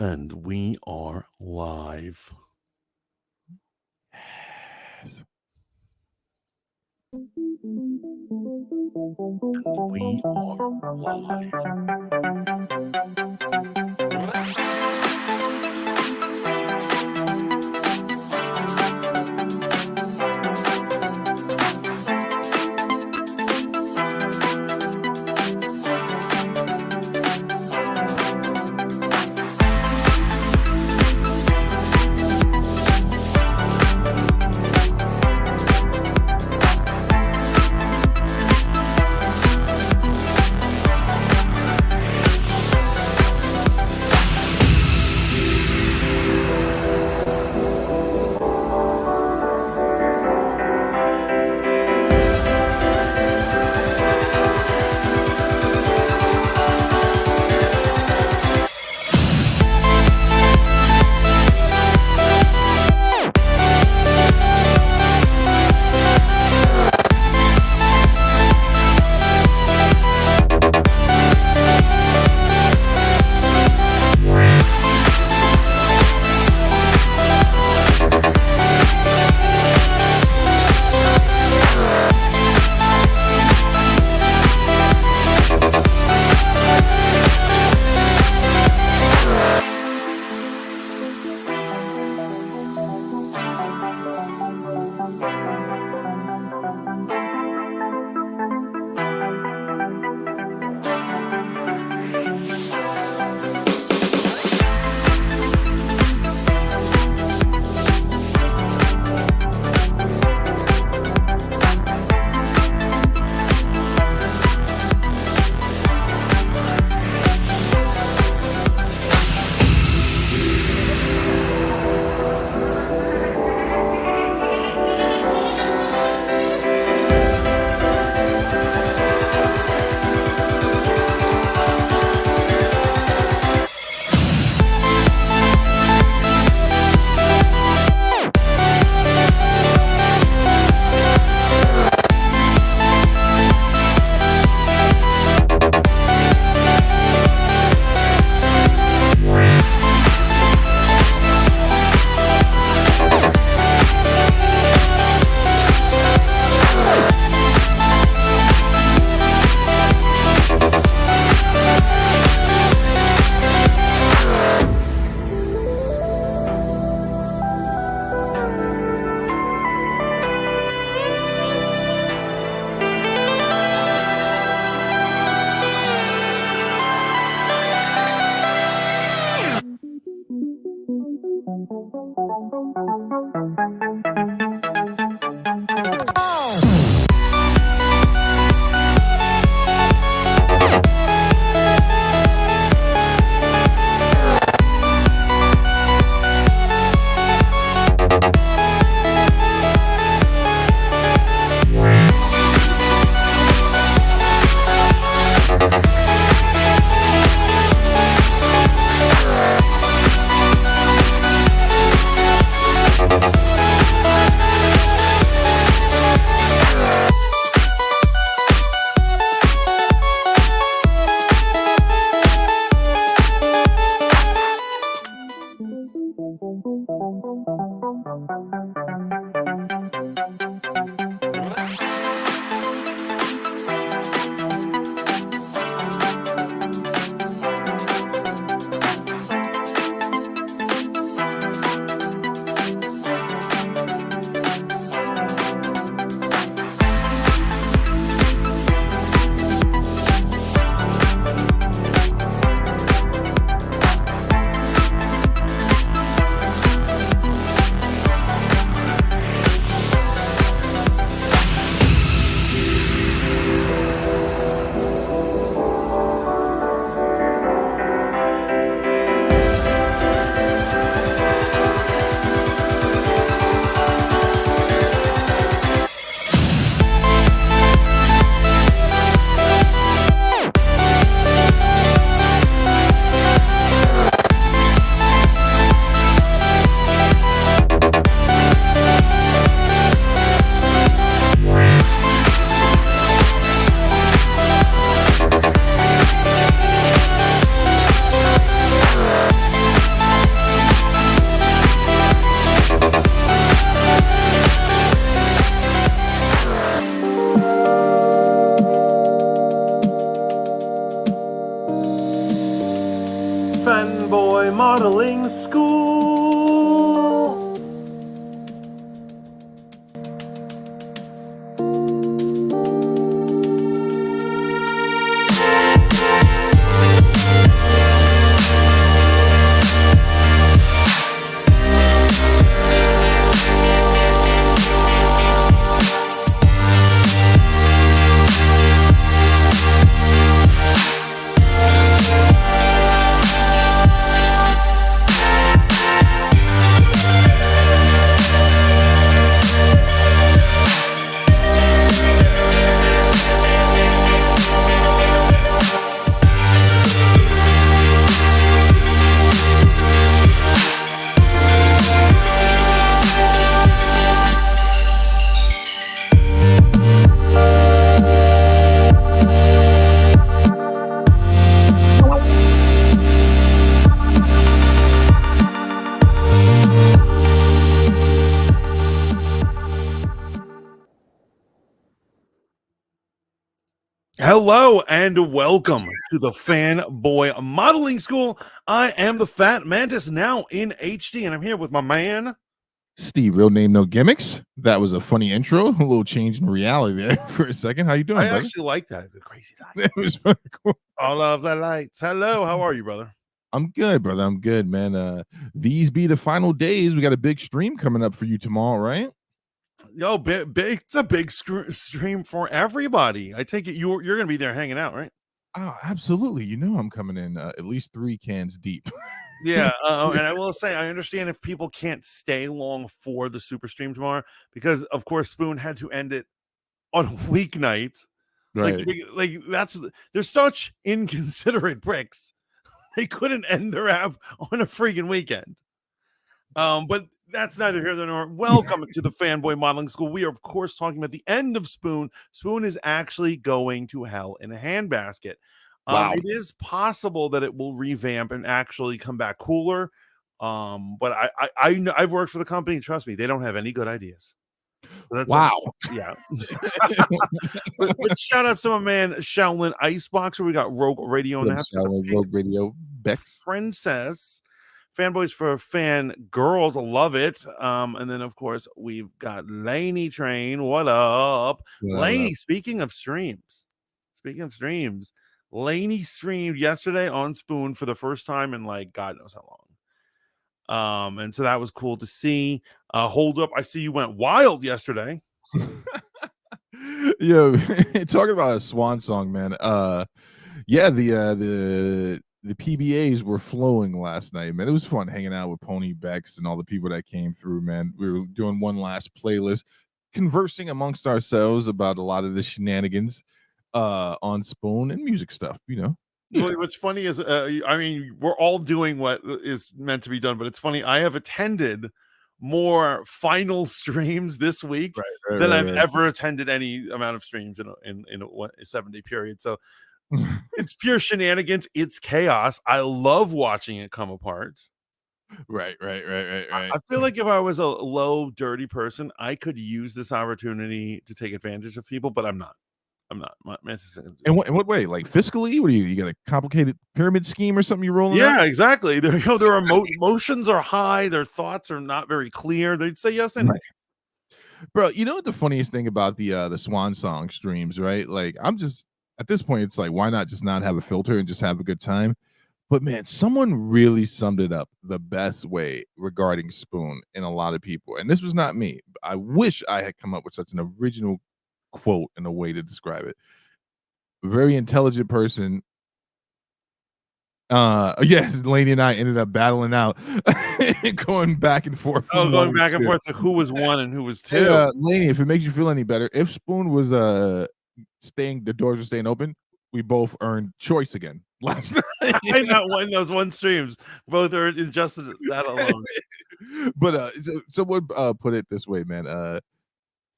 And we are live. Yes. And we are live. Fanboy Modeling School. Hello and welcome to the Fanboy Modeling School. I am the Fat Mantis, now in HD, and I'm here with my man Steve. Real name, no gimmicks. That was a funny intro. A little change in reality there for a second. How you doing, I brother? actually like that. The crazy light. That was very cool. All of the lights. Hello, how are you, brother? I'm good, brother. I'm good, man. These be the final days. We got a big stream coming up for you tomorrow, right? Yo, big, it's a big stream for everybody. I take it you're going to be there hanging out, right? Oh, absolutely. You know I'm coming in at least 3 cans deep. Yeah, and I will say I understand if people can't stay long for the super stream tomorrow because, of course, Spoon had to end it on a weeknight. Right. Like they're such inconsiderate pricks. They couldn't end their app on a freaking weekend. But that's neither here nor there. Welcome to the Fanboy Modeling School. We are, of course, talking about the end of Spoon. Spoon is actually going to hell in a handbasket. Wow. It is possible that it will revamp and actually come back cooler. But I've worked for the company. Trust me, they don't have any good ideas. Wow. Yeah. but shout out to my man Shaolin Iceboxer. We got Rogue Radio now. Rogue Radio Bex. Princess. Fanboys for fan girls love it. And then of course we've got Laney Train. What up? Laney, speaking of streams, Laney streamed yesterday on Spoon for the first time in like God knows how long. And so that was cool to see. Hold up, I see you went wild yesterday. Yo, talking about a swan song, man. Yeah, the PBAs were flowing last night, man. It was fun hanging out with Pony Bex and all the people that came through, man. We were doing one last playlist, conversing amongst ourselves about a lot of the shenanigans on Spoon and music stuff, you know. Yeah. What's funny is, I mean, we're all doing what is meant to be done, but it's funny. I have attended more final streams this week than I've ever attended any amount of streams in a 7-day period. So it's pure shenanigans. It's chaos. I love watching it come apart. Right. I feel like if I was a low, dirty person, I could use this opportunity to take advantage of people, but I'm not. In what way? Like fiscally? What do you got a complicated pyramid scheme or something you're rolling? Yeah, exactly. Their emotions are high. Their thoughts are not very clear. They'd say yes and right. Bro, you know what the funniest thing about the Swan Song streams, right? Like I'm just at this point, it's like why not just not have a filter and just have a good time? But man, someone really summed it up the best way regarding Spoon in a lot of people. And this was not me. I wish I had come up with such an original quote and a way to describe it. A very intelligent person. Yes, Laney and I ended up battling out, going back and forth. Going back and forth to who was 1 and who was 2. Laney, if it makes you feel any better, if Spoon was the doors were staying open, we both earned choice again last night. I not won those one streams. Both are injustice that alone. But someone put it this way, man.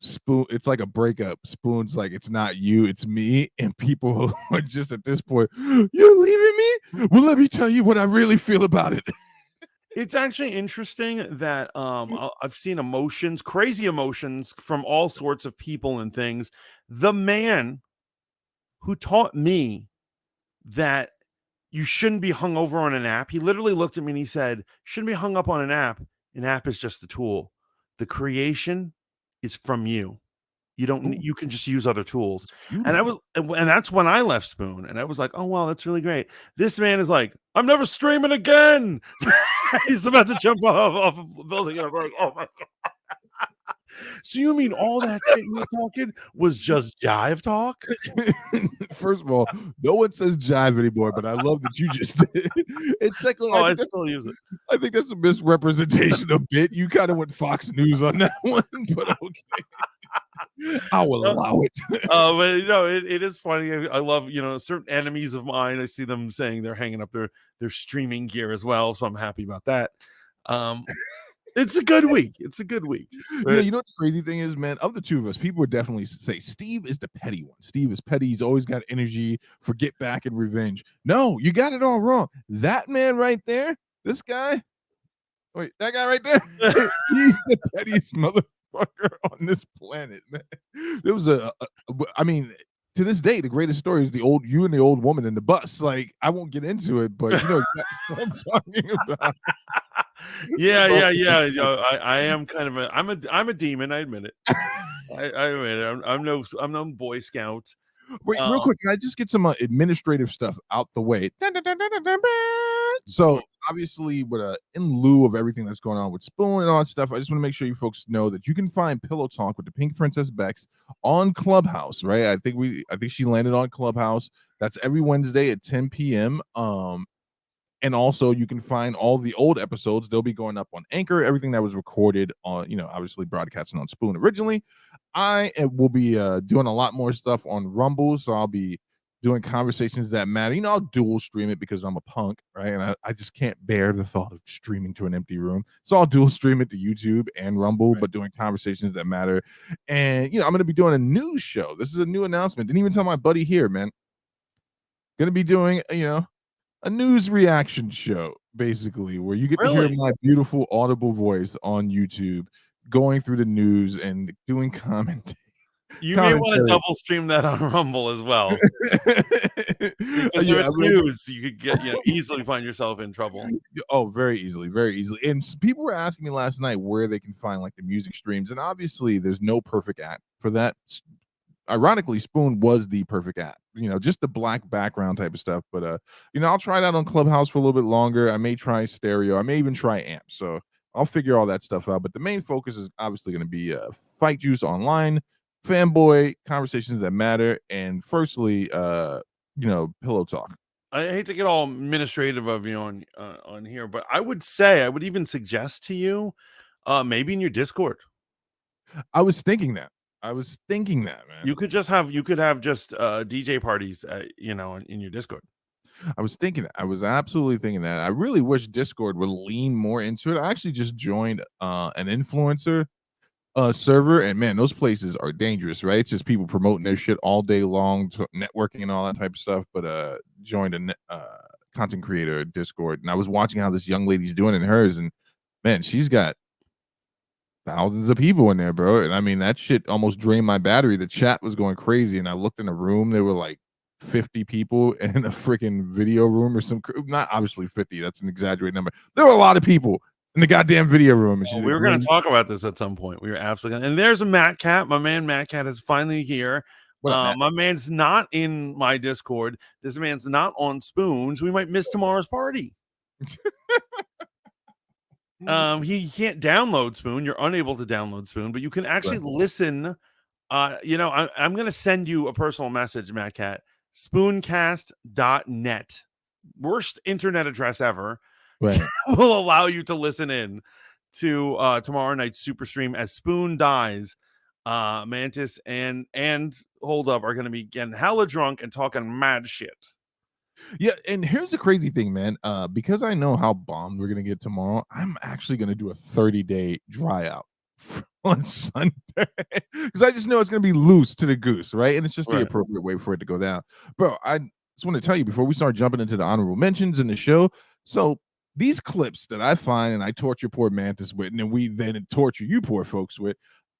Spoon, it's like a breakup. Spoon's like, it's not you, it's me. And people are just at this point, you're leaving me? Well, let me tell you what I really feel about it. It's actually interesting that I've seen emotions, crazy emotions from all sorts of people and things. The man who taught me that you shouldn't be hung over on an app. He literally looked at me and he said, shouldn't be hung up on an app. An app is just the tool. The creation is from you. You don't. You can just use other tools. And and that's when I left Spoon. And I was like, oh wow, that's really great. This man is like, I'm never streaming again. He's about to jump off of a building. And I'm like, oh my god. So you mean all that shit you were talking was just jive talk? First of all, no one says jive anymore, but I love that you just did. And secondly, I still use it. I think that's a misrepresentation a bit. You kind of went Fox News on that one, but okay. I will allow it. But it is funny. I love, certain enemies of mine. I see them saying they're hanging up their streaming gear as well. So I'm happy about that. It's a good week. It's a good week. Yeah, you know what the crazy thing is, man? Of the two of us, people would definitely say Steve is the petty one. Steve is petty. He's always got energy for get back and revenge. No, you got it all wrong. That man right there, this guy, wait, that guy right there, he's the pettiest motherfucker on this planet, man. There was I mean, to this day, the greatest story is you and the old woman in the bus. Like, I won't get into it, but you know exactly what I'm talking about. Yeah. I am kind of I'm a demon. I admit it. I admit it. I'm no Boy Scout. Wait, real quick, can I just get some administrative stuff out the way? So obviously, with in lieu of everything that's going on with Spoon and all that stuff, I just want to make sure you folks know that you can find Pillow Talk with the Pink Princess Bex on Clubhouse, right? I think she landed on Clubhouse. That's every Wednesday at 10 p.m. And also you can find all the old episodes. They'll be going up on Anchor, everything that was recorded on, obviously broadcasting on Spoon originally. I will be doing a lot more stuff on Rumble. So I'll be doing conversations that matter. I'll dual stream it because I'm a punk, right? And I just can't bear the thought of streaming to an empty room. So I'll dual stream it to YouTube and Rumble, but doing conversations that matter. And, I'm going to be doing a news show. This is a new announcement. Didn't even tell my buddy here, man. Going to be doing, a news reaction show, basically, where you get to hear my beautiful audible voice on YouTube going through the news and doing commentary. You may want to double stream that on Rumble as well. Because it's news, you could get easily find yourself in trouble. Oh, very easily, very easily. And people were asking me last night where they can find like the music streams, and obviously there's no perfect app for that. Ironically, Spoon was the perfect app, just the black background type of stuff. But I'll try that on Clubhouse for a little bit longer. I may try stereo. I may even try amp. So I'll figure all that stuff out. But the main focus is obviously going to be Fight Juice Online, Fanboy, Conversations That Matter, and firstly, Pillow Talk. I hate to get all administrative of you on here, but I would even suggest to you, maybe in your Discord. I was thinking that, man. You could have DJ parties, in your Discord. I was thinking that. I was absolutely thinking that. I really wish Discord would lean more into it. I actually just joined an influencer server, and man, those places are dangerous, right? It's just people promoting their shit all day long, networking and all that type of stuff. But joined a content creator Discord, and I was watching how this young lady's doing in hers, and man, she's got thousands of people in there, bro. And I mean, that shit almost drained my battery. The chat was going crazy, and I looked in a room, there were like 50 people in a freaking video room or not obviously 50, that's an exaggerated number. There were a lot of people in the goddamn video room. And we were going to talk about this at some point. We were absolutely and there's a Matt Cat. My man Matt Cat is finally here. My man's not in my Discord. This man's not on Spoons. We might miss tomorrow's party. He can't download Spoon. You're unable to download Spoon, but you can actually listen. I'm going to send you a personal message, Matt Cat. Spooncast.net. Worst internet address ever. Right. Will allow you to listen in to tomorrow night's super stream as Spoon dies. Mantis and Hold Up are going to be getting hella drunk and talking mad shit. Yeah, and here's the crazy thing, man. Because I know how bombed we're gonna get tomorrow, I'm actually gonna do a 30-day dry out on Sunday because I just know it's gonna be loose to the goose, right? And it's just the appropriate way for it to go down. Bro, I just want to tell you before we start jumping into the honorable mentions in the show. So these clips that I find and I torture poor Mantis with, and then we then torture you poor folks with,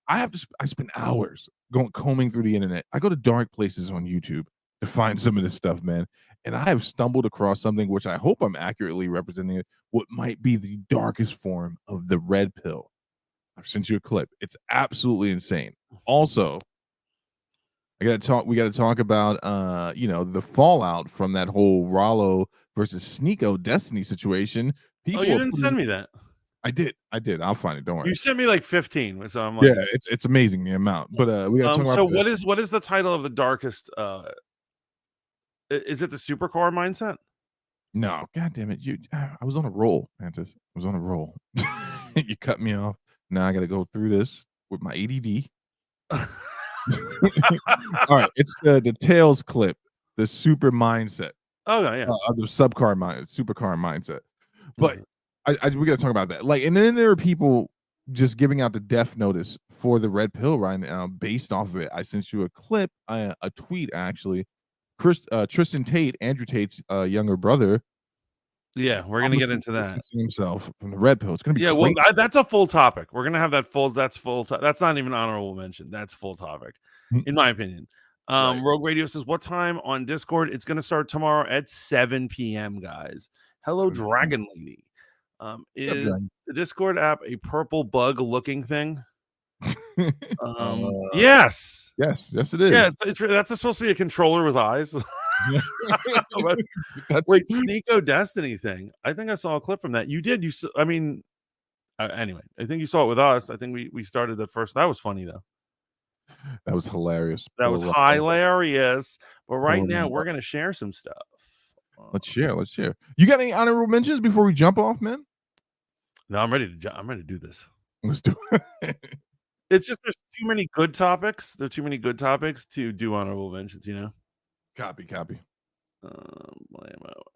I spend hours combing through the internet. I go to dark places on YouTube to find some of this stuff, man. and I have stumbled across something which I hope I'm accurately representing it, what might be the darkest form of the red pill. I've sent you a clip. It's absolutely insane. Also, we got to talk about the fallout from that whole Rollo versus Sneeko Destiny situation. Oh, you didn't send me that. I did. I'll find it. Don't worry. You sent me like 15, so I'm like, yeah, it's amazing the amount. But we got to talk about. So what is the title of the darkest? Is it the supercar mindset? No, god damn it! I was on a roll, Mantis. I was on a roll. You cut me off. Now I got to go through this with my ADD. All right, it's the Tails clip, the super mindset. Oh yeah, the supercar mindset. But we got to talk about that. Like, and then there are people just giving out the death notice for the red pill right now based off of it. I sent you a clip, a tweet actually. Tristan Tate, Andrew Tate's younger brother. Yeah, we're gonna get into that. Himself from the red pill. It's gonna be crazy. Well, that's a full topic. We're gonna have that full. That's full. That's not even honorable mention. That's full topic, in my opinion. Right. Rogue Radio says, "What time on Discord? It's gonna start tomorrow at 7 p.m. Guys, hello, Dragon Lady. Is the Discord app a purple bug looking thing? Yes, it is. Yeah, that's supposed to be a controller with eyes." That's like Sneeko Destiny thing. I think I saw a clip from that. You did. I mean, anyway, I think you saw it with us. I think we started the first. That was funny though. That was hilarious. That was hilarious. But right now we're gonna share some stuff. Let's share. You got any honorable mentions before we jump off, man? No, I'm ready to do this. Let's do it. It's just there's too many good topics. There are too many good topics to do honorable mentions. You know. Copy. Blammo,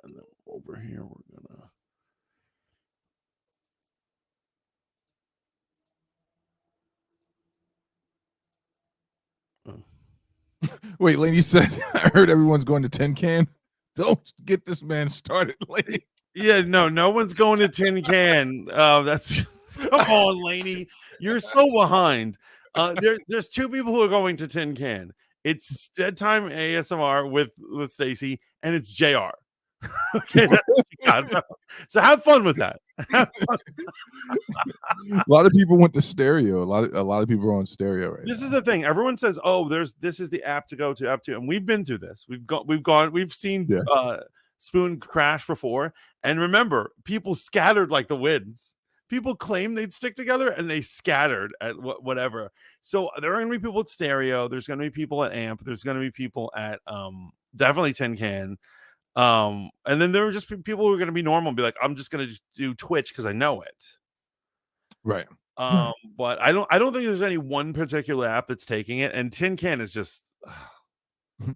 and then over here we're gonna. Wait, Lane, you said I heard everyone's going to Tin Can. Don't get this man started, Lane. Yeah, no one's going to Tin Can. That's come on, Laney. You're so behind. There's two people who are going to Tin Can. It's Dead Time ASMR with Stacy, and it's JR. Okay, that's what you got, bro. So have fun with that. A lot of people went to stereo. A lot of people are on stereo right This now. Is the thing. Everyone says, "Oh, this is the app to go to, and we've been through this. We've seen Spoon crash before. And remember, people scattered like the winds. People claim they'd stick together, and they scattered at whatever. So there are going to be people at stereo. There's going to be people at amp. There's going to be people at definitely Tin Can. And then there were just people who are going to be normal and be like, I'm just going to do Twitch because I know it. Right. But I don't think there's any one particular app that's taking it. And Tin Can is just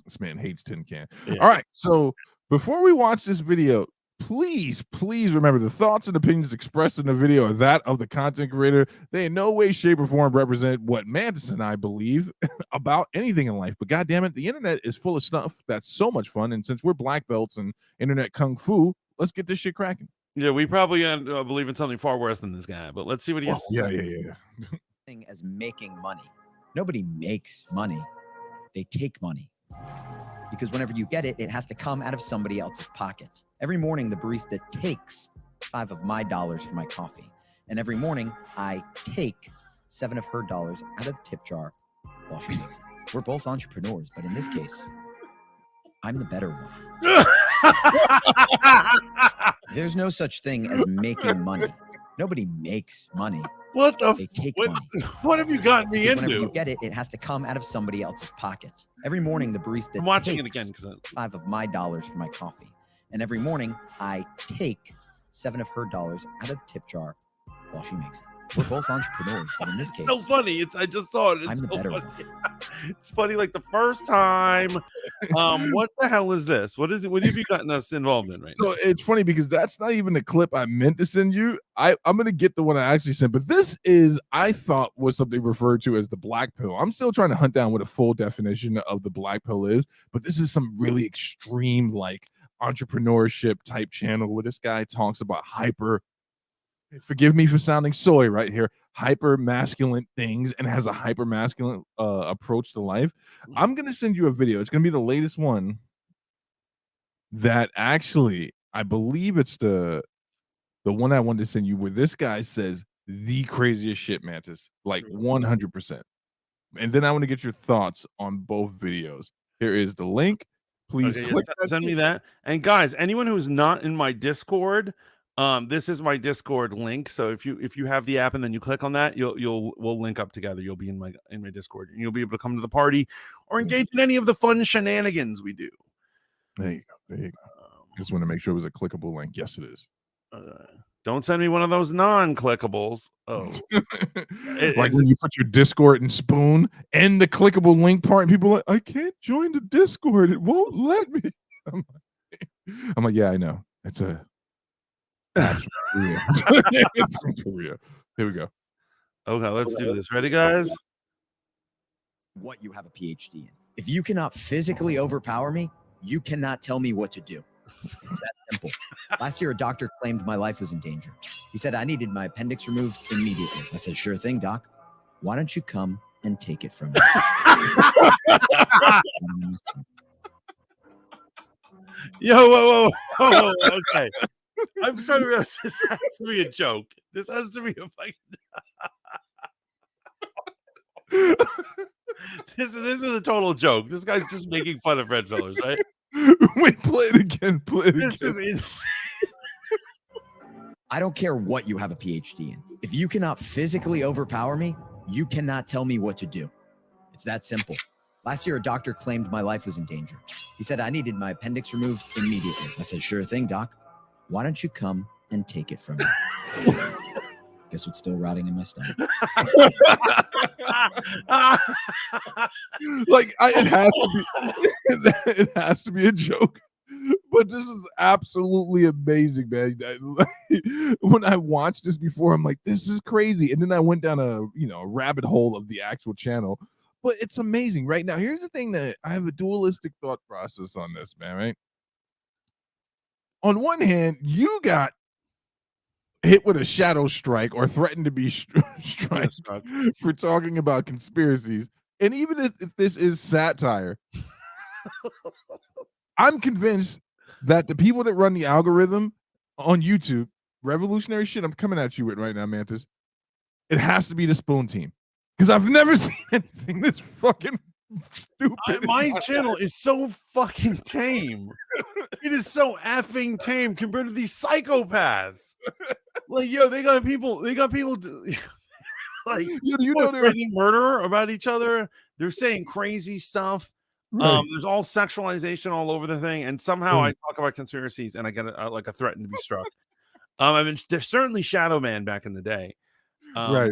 this man hates Tin Can. Yeah. All right. So before we watch this video, please remember the thoughts and opinions expressed in the video are that of the content creator. They in no way, shape, or form represent what Mantis and I believe about anything in life. But God damn it, the internet is full of stuff that's so much fun. And since we're black belts and internet kung fu, let's get this shit cracking. Yeah, we probably believe in something far worse than this guy, but let's see what he has. Yeah. Thing as making money. Nobody makes money. They take money. Because whenever you get it, it has to come out of somebody else's pocket. Every morning, the barista takes $5 of my dollars for my coffee. And every morning, I take $7 of her dollars out of the tip jar while she makes it. We're both entrepreneurs, but in this case, I'm the better one. There's no such thing as making money. Nobody makes money. What the? They take money. What have you gotten me into? Whenever you get it, it has to come out of somebody else's pocket. Every morning, the barista I'm watching takes it again because $5 of my dollars for my coffee. And every morning, I take $7 of her dollars out of the tip jar while she makes it. We're both entrepreneurs, but in this case, so funny. I just saw it. It's I'm the so better funny. one. It's funny, like the first time. What the hell is this? What is it? What have you gotten us involved in right now? So it's funny because that's not even the clip I meant to send you. I'm gonna get the one I actually sent, but this is I thought was something referred to as the black pill. I'm still trying to hunt down what a full definition of the black pill is, but this is some really extreme like entrepreneurship type channel where this guy talks about forgive me for sounding soy right here, hyper masculine things and has a hyper masculine approach to life. I'm gonna send you a video. It's gonna be the latest one. that actually, I believe it's the one I wanted to send you where this guy says the craziest shit, Mantis, like 100%. And then I want to get your thoughts on both videos. Here is the link. Please Okay, click that. send me that. And guys, anyone who's not in my Discord, this is my Discord link. So if you have the app and then you click on that, we'll link up together. You'll be in my Discord, and you'll be able to come to the party or engage in any of the fun shenanigans we do. There you go. There you go. Just want to make sure it was a clickable link. Yes, it is. Don't send me one of those non-clickables. Oh, like when you put your Discord and Spoon and the clickable link part, and people are like, I can't join the Discord. It won't let me. I'm like, yeah, I know. It's a Korea. It's from Korea. Here we go. Okay, let's do this. Ready, guys? What you have a PhD in. If you cannot physically overpower me, you cannot tell me what to do. It's that simple. Last year, a doctor claimed my life was in danger. He said I needed my appendix removed immediately. I said, sure thing, doc. Why don't you come and take it from me? Yo, whoa. Okay. I'm starting to realize this has to be a joke. This has to be a fucking... This is a total joke. This guy's just making fun of red pillars, right? Wait, play it again. This is insane. I don't care what you have a PhD in. If you cannot physically overpower me, you cannot tell me what to do. It's that simple. Last year, a doctor claimed my life was in danger. He said I needed my appendix removed immediately. I said, sure thing, doc. Why don't you come and take it from me? Guess what's still rotting in my stomach? Like it has to be a joke. But this is absolutely amazing, man. When I watched this before, I'm like, this is crazy. And then I went down a rabbit hole of the actual channel. But it's amazing. Right now, here's the thing that I have a dualistic thought process on this, man, right? On one hand, you got hit with a shadow strike or threatened to be struck for talking about conspiracies. And even if this is satire, I'm convinced that the people that run the algorithm on YouTube, revolutionary shit I'm coming at you with right now, Mantis, it has to be the Spoon team. Because I've never seen anything this fucking stupid. My channel is so fucking tame. It is so effing tame compared to these psychopaths. Like, yo, they got people like, they're writing murder about each other. They're saying crazy stuff. Right. There's all sexualization all over the thing, and somehow I talk about conspiracies and I get a threatened to be struck. I mean, there's certainly Shadow Man back in the day. Right.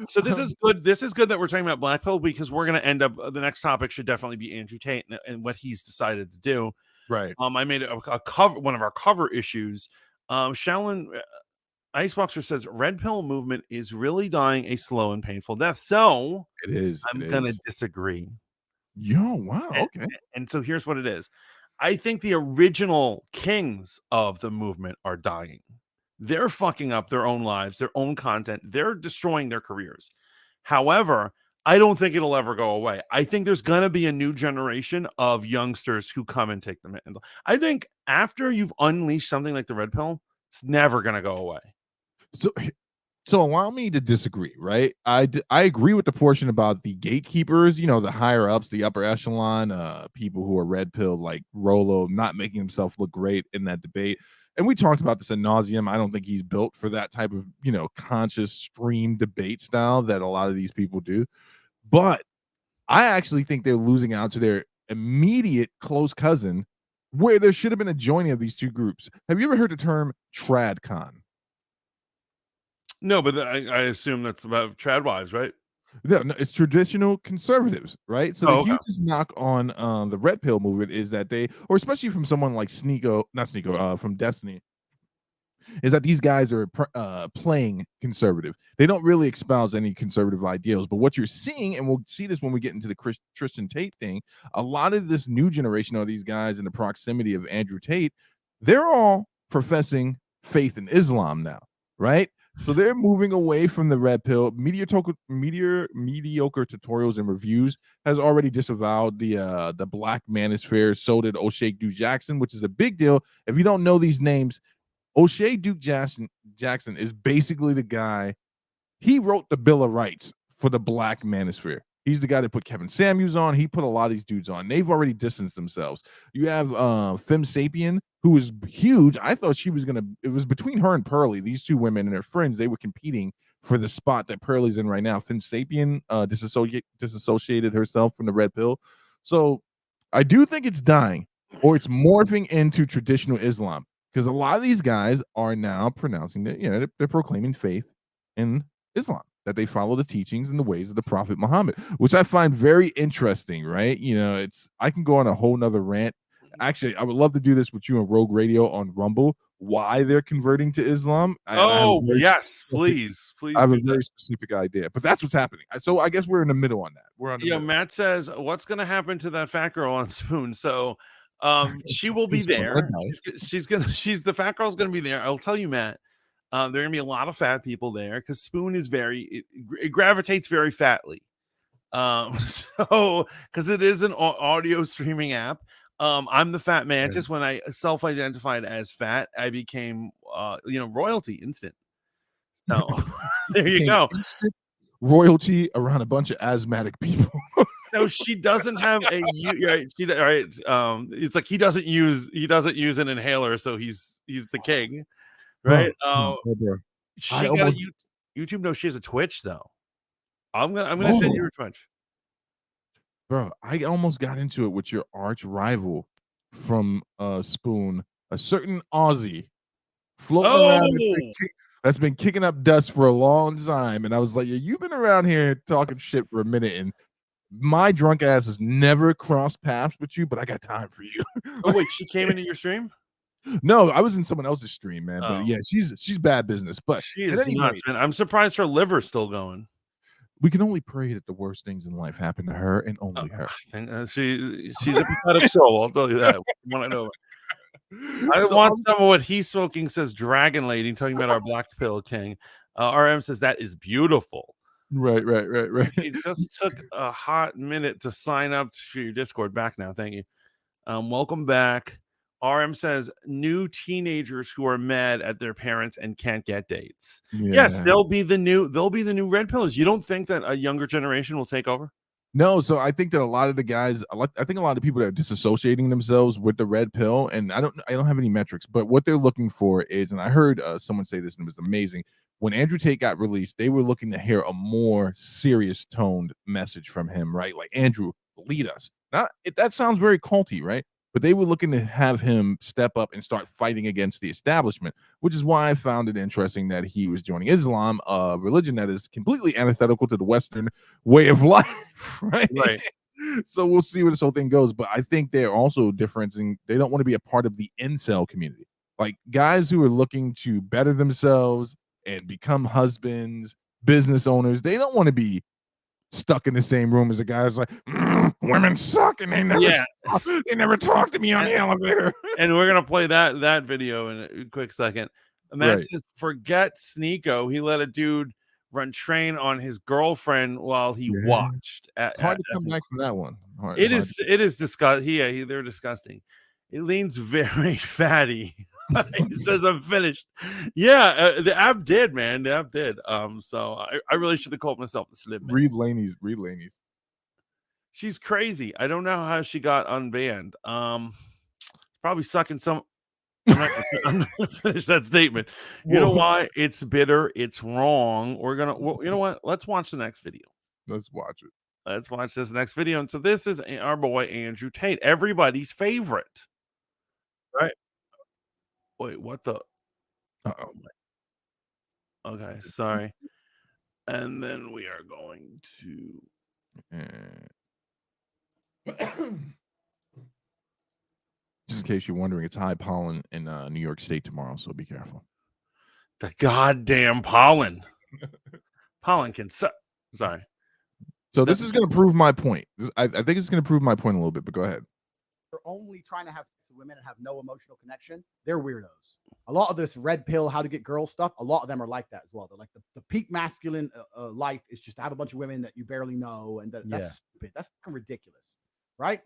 So this is good. This is good that we're talking about Black Pill, because we're going to end up. The next topic should definitely be Andrew Tate and what he's decided to do. Right. I made a cover, one of our cover issues. Shaolin Iceboxer says Red Pill movement is really dying a slow and painful death. So it is. I'm going to disagree. Yo, wow. Okay. And so here's what it is. I think the original kings of the movement are dying. They're fucking up their own lives, their own content. They're destroying their careers. However, I don't think it'll ever go away. I think there's going to be a new generation of youngsters who come and take them in. I think after you've unleashed something like the Red Pill, it's never going to go away. So allow me to disagree, right? I agree with the portion about the gatekeepers, the higher ups, the upper echelon, people who are red pill, like Rolo, not making himself look great in that debate. And we talked about this ad nauseum. I don't think he's built for that type of, conscious stream debate style that a lot of these people do. But I actually think they're losing out to their immediate close cousin, where there should have been a joining of these two groups. Have you ever heard the term TradCon? No, but I assume that's about trad wives, right? No, it's traditional conservatives, right? So the hugest knock on the Red Pill movement is that they, or especially from someone like from Destiny, is that these guys are playing conservative. They don't really espouse any conservative ideals. But what you're seeing, and we'll see this when we get into the Tristan Tate thing, a lot of this new generation of these guys in the proximity of Andrew Tate, they're all professing faith in Islam now, right? So they're moving away from the red pill. Mediocre tutorials and reviews has already disavowed the Black Manosphere. So did O'Shea Duke Jackson, which is a big deal. If you don't know these names, O'Shea Duke Jackson is basically the guy. He wrote the Bill of Rights for the Black Manosphere. He's the guy that put Kevin Samuels on. He put a lot of these dudes on. They've already distanced themselves. You have Femme Sapien, who is huge. I thought she was going to, it was between her and Pearly, these two women and their friends. They were competing for the spot that Pearly's in right now. Femme Sapien disassociated herself from the red pill. So I do think it's dying, or it's morphing into traditional Islam, because a lot of these guys are now pronouncing that, they're proclaiming faith in Islam, that they follow the teachings and the ways of the Prophet Muhammad, which I find very interesting, right? I can go on a whole nother rant. Actually, I would love to do this with you on Rogue Radio on Rumble, why they're converting to Islam. Yes, please. I have a very specific idea, but that's what's happening. So I guess we're in the middle on that. We're on the middle. Matt says, what's going to happen to that fat girl on Spoon? So she will be there. The fat girl's going to be there. I'll tell you, Matt. There are going to be a lot of fat people there because Spoon is it gravitates very fatly. So because it is an audio streaming app. I'm the fat Mantis. When I self-identified as fat, I became royalty instant. So there you go. Instant royalty around a bunch of asthmatic people. No, she doesn't have a it's like he doesn't use an inhaler, so he's the king. Right? She got a YouTube. No, she has a Twitch though. I'm gonna send you her Twitch. Bro, I almost got into it with your arch rival from Spoon, a certain Aussie floating around that's been kicking up dust for a long time. And I was like, you've been around here talking shit for a minute, and my drunk ass has never crossed paths with you, but I got time for you. Oh wait, she came into your stream? No, I was in someone else's stream, man. But yeah, she's bad business. But she is nuts, man. I'm surprised her liver's still going. We can only pray that the worst things in life happen to her and only her. She's a pathetic soul. I'll tell you that. What I know. I want some of what he's smoking. Says Dragon Lady, talking about our Black Pill King. RM says that is beautiful. Right. It just took a hot minute to sign up to your Discord. Back now, thank you. Welcome back. RM says new teenagers who are mad at their parents and can't get dates. Yeah. Yes, they'll be the new red pillers. You don't think that a younger generation will take over? No, so I think that a lot of the guys, I think a lot of people that are disassociating themselves with the red pill, and I don't have any metrics, but what they're looking for is, and I heard someone say this and it was amazing. When Andrew Tate got released, they were looking to hear a more serious toned message from him, right? Like, Andrew, lead us. That sounds very culty, right? But they were looking to have him step up and start fighting against the establishment, which is why I found it interesting that he was joining Islam, a religion that is completely antithetical to the Western way of life, right? So we'll see where this whole thing goes. But I think they're also differencing. They don't want to be a part of the incel community, like guys who are looking to better themselves and become husbands, business owners. They don't want to be stuck in the same room as a guy who's like, women suck, and they never talk to me on the elevator. And we're gonna play that video in a quick second. Matt says, forget Sneeko. He let a dude run train on his girlfriend while he watched. It's hard to come back from that one. It is disgusting. They're disgusting. It leans very fatty. He says I'm finished. Yeah, the app did, man. The app did. So I really should have called myself a slim man. Read Laney's. She's crazy. I don't know how she got unbanned. Probably sucking some. I'm not gonna finish that statement. You know why? It's bitter. It's wrong. You know what? Let's watch the next video. Let's watch it. Let's watch this next video. And so this is our boy Andrew Tate, everybody's favorite. Right? Wait, what the? Uh-oh. Okay, sorry. And then we are going to. Just in case you're wondering, it's high pollen in New York State tomorrow, so be careful. The goddamn pollen. Pollen can suck. Sorry. So this is going to prove my point. I think it's going to prove my point a little bit, but go ahead. only trying to have sex with women and have no emotional connection, they're weirdos. A lot of this red pill, how to get girls stuff, a lot of them are like that as well. They're like the peak masculine life is just to have a bunch of women that you barely know, and that's stupid. That's fucking ridiculous, right?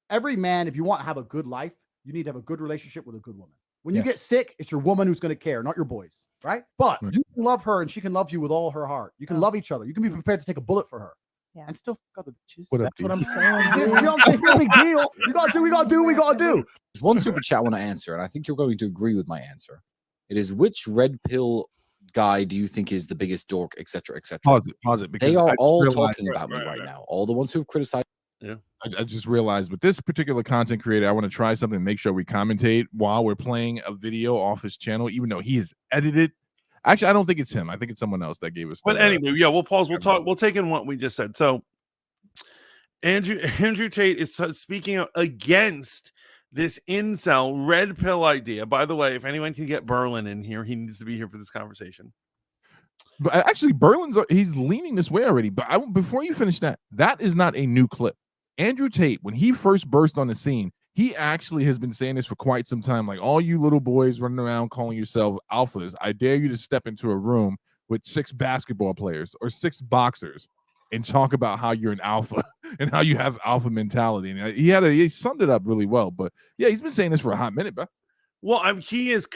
Every man, if you want to have a good life, you need to have a good relationship with a good woman. When you get sick, it's your woman who's going to care, not your boys, right? But you can love her and she can love you with all her heart. You can love each other. You can be prepared to take a bullet for her. And still fuck other bitches. That's what I'm saying. You know what I'm saying? It's no big deal. We gotta do. There's one super chat I want to answer, and I think you're going to agree with my answer. It is, which red pill guy do you think is the biggest dork, etc., etc.? Pause it. Because they are all talking about me right now. All the ones who've criticized. Yeah. I just realized with this particular content creator, I want to try something, make sure we commentate while we're playing a video off his channel, even though he is edited. Actually, I don't think it's him. I think it's someone else that gave us. But anyway, yeah, we'll pause. We'll talk. We'll take in what we just said. So, Andrew Tate is speaking against this incel red pill idea. By the way, if anyone can get Berlin in here, he needs to be here for this conversation. But actually, he's leaning this way already. But before you finish that is not a new clip. Andrew Tate, when he first burst on the scene, he actually has been saying this for quite some time. Like, all you little boys running around calling yourself alphas, I dare you to step into a room with 6 basketball players or 6 boxers and talk about how you're an alpha and how you have alpha mentality. And he summed it up really well. But yeah, he's been saying this for a hot minute, bro. Well, he is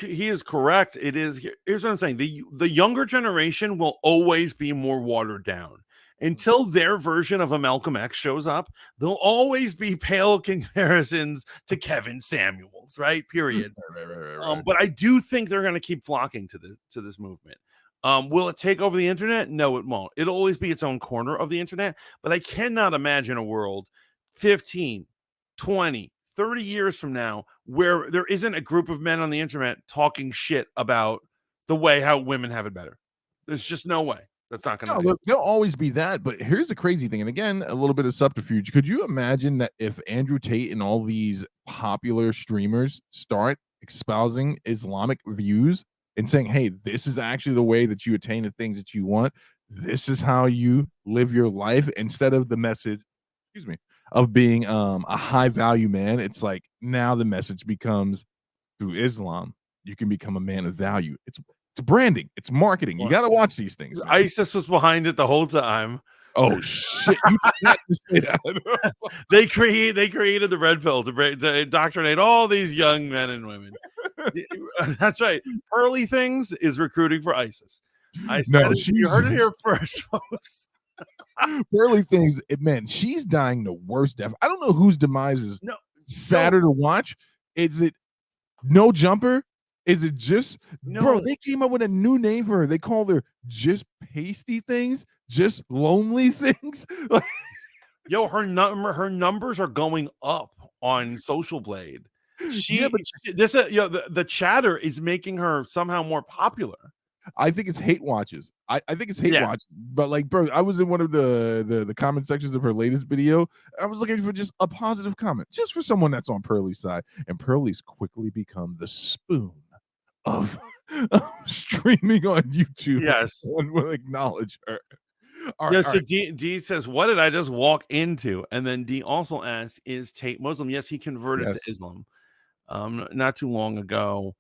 correct. It is. Here's what I'm saying: the younger generation will always be more watered down. Until their version of a Malcolm X shows up, there'll always be pale comparisons to Kevin Samuels, right? Period. Right. But I do think they're going to keep flocking to this movement. Will it take over the internet? No, it won't. It'll always be its own corner of the internet. But I cannot imagine a world 15, 20, 30 years from now where there isn't a group of men on the internet talking shit about the way how women have it better. There's just no way. That's not going to there'll always be that. But here's the crazy thing. And again, a little bit of subterfuge. Could you imagine that if Andrew Tate and all these popular streamers start espousing Islamic views and saying, hey, this is actually the way that you attain the things that you want. This is how you live your life, instead of the message, of being a high value man. It's like now the message becomes, through Islam, you can become a man of value. It's branding. It's marketing. You got to watch these things. Man. ISIS was behind it the whole time. Oh shit! You forgot to say that. They created the red pill to indoctrinate all these young men and women. That's right. Pearly Things is recruiting for ISIS. You heard it here first, folks. Pearly Things, man, she's dying the worst death. I don't know whose demise is sadder to watch. Is it No Jumper? Is it just bro? They came up with a new name for her. They called her Just Pasty Things, Just Lonely Things. Yo, her numbers are going up on Social Blade. The chatter is making her somehow more popular. I think it's hate watches. I think it's hate watches. But like, bro, I was in one of the comment sections of her latest video. I was looking for just a positive comment, just for someone that's on Pearly's side. And Pearly's quickly become the spoon of streaming on YouTube. Yes, one will acknowledge her. So D says, "What did I just walk into?" And then D also asks, "Is Tate Muslim?" Yes, he converted to Islam, not too long ago.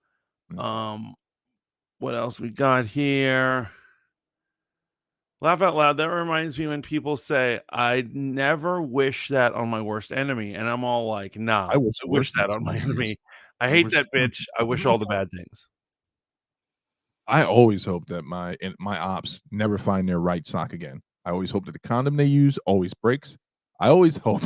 What else we got here? Laugh out loud. That reminds me when people say, "I'd never wish that on my worst enemy," and I'm all like, "Nah, I wish that on my enemy. I hate that bitch. I wish all the bad things." I always hope that my ops never find their right sock again. I always hope that the condom they use always breaks. I always hope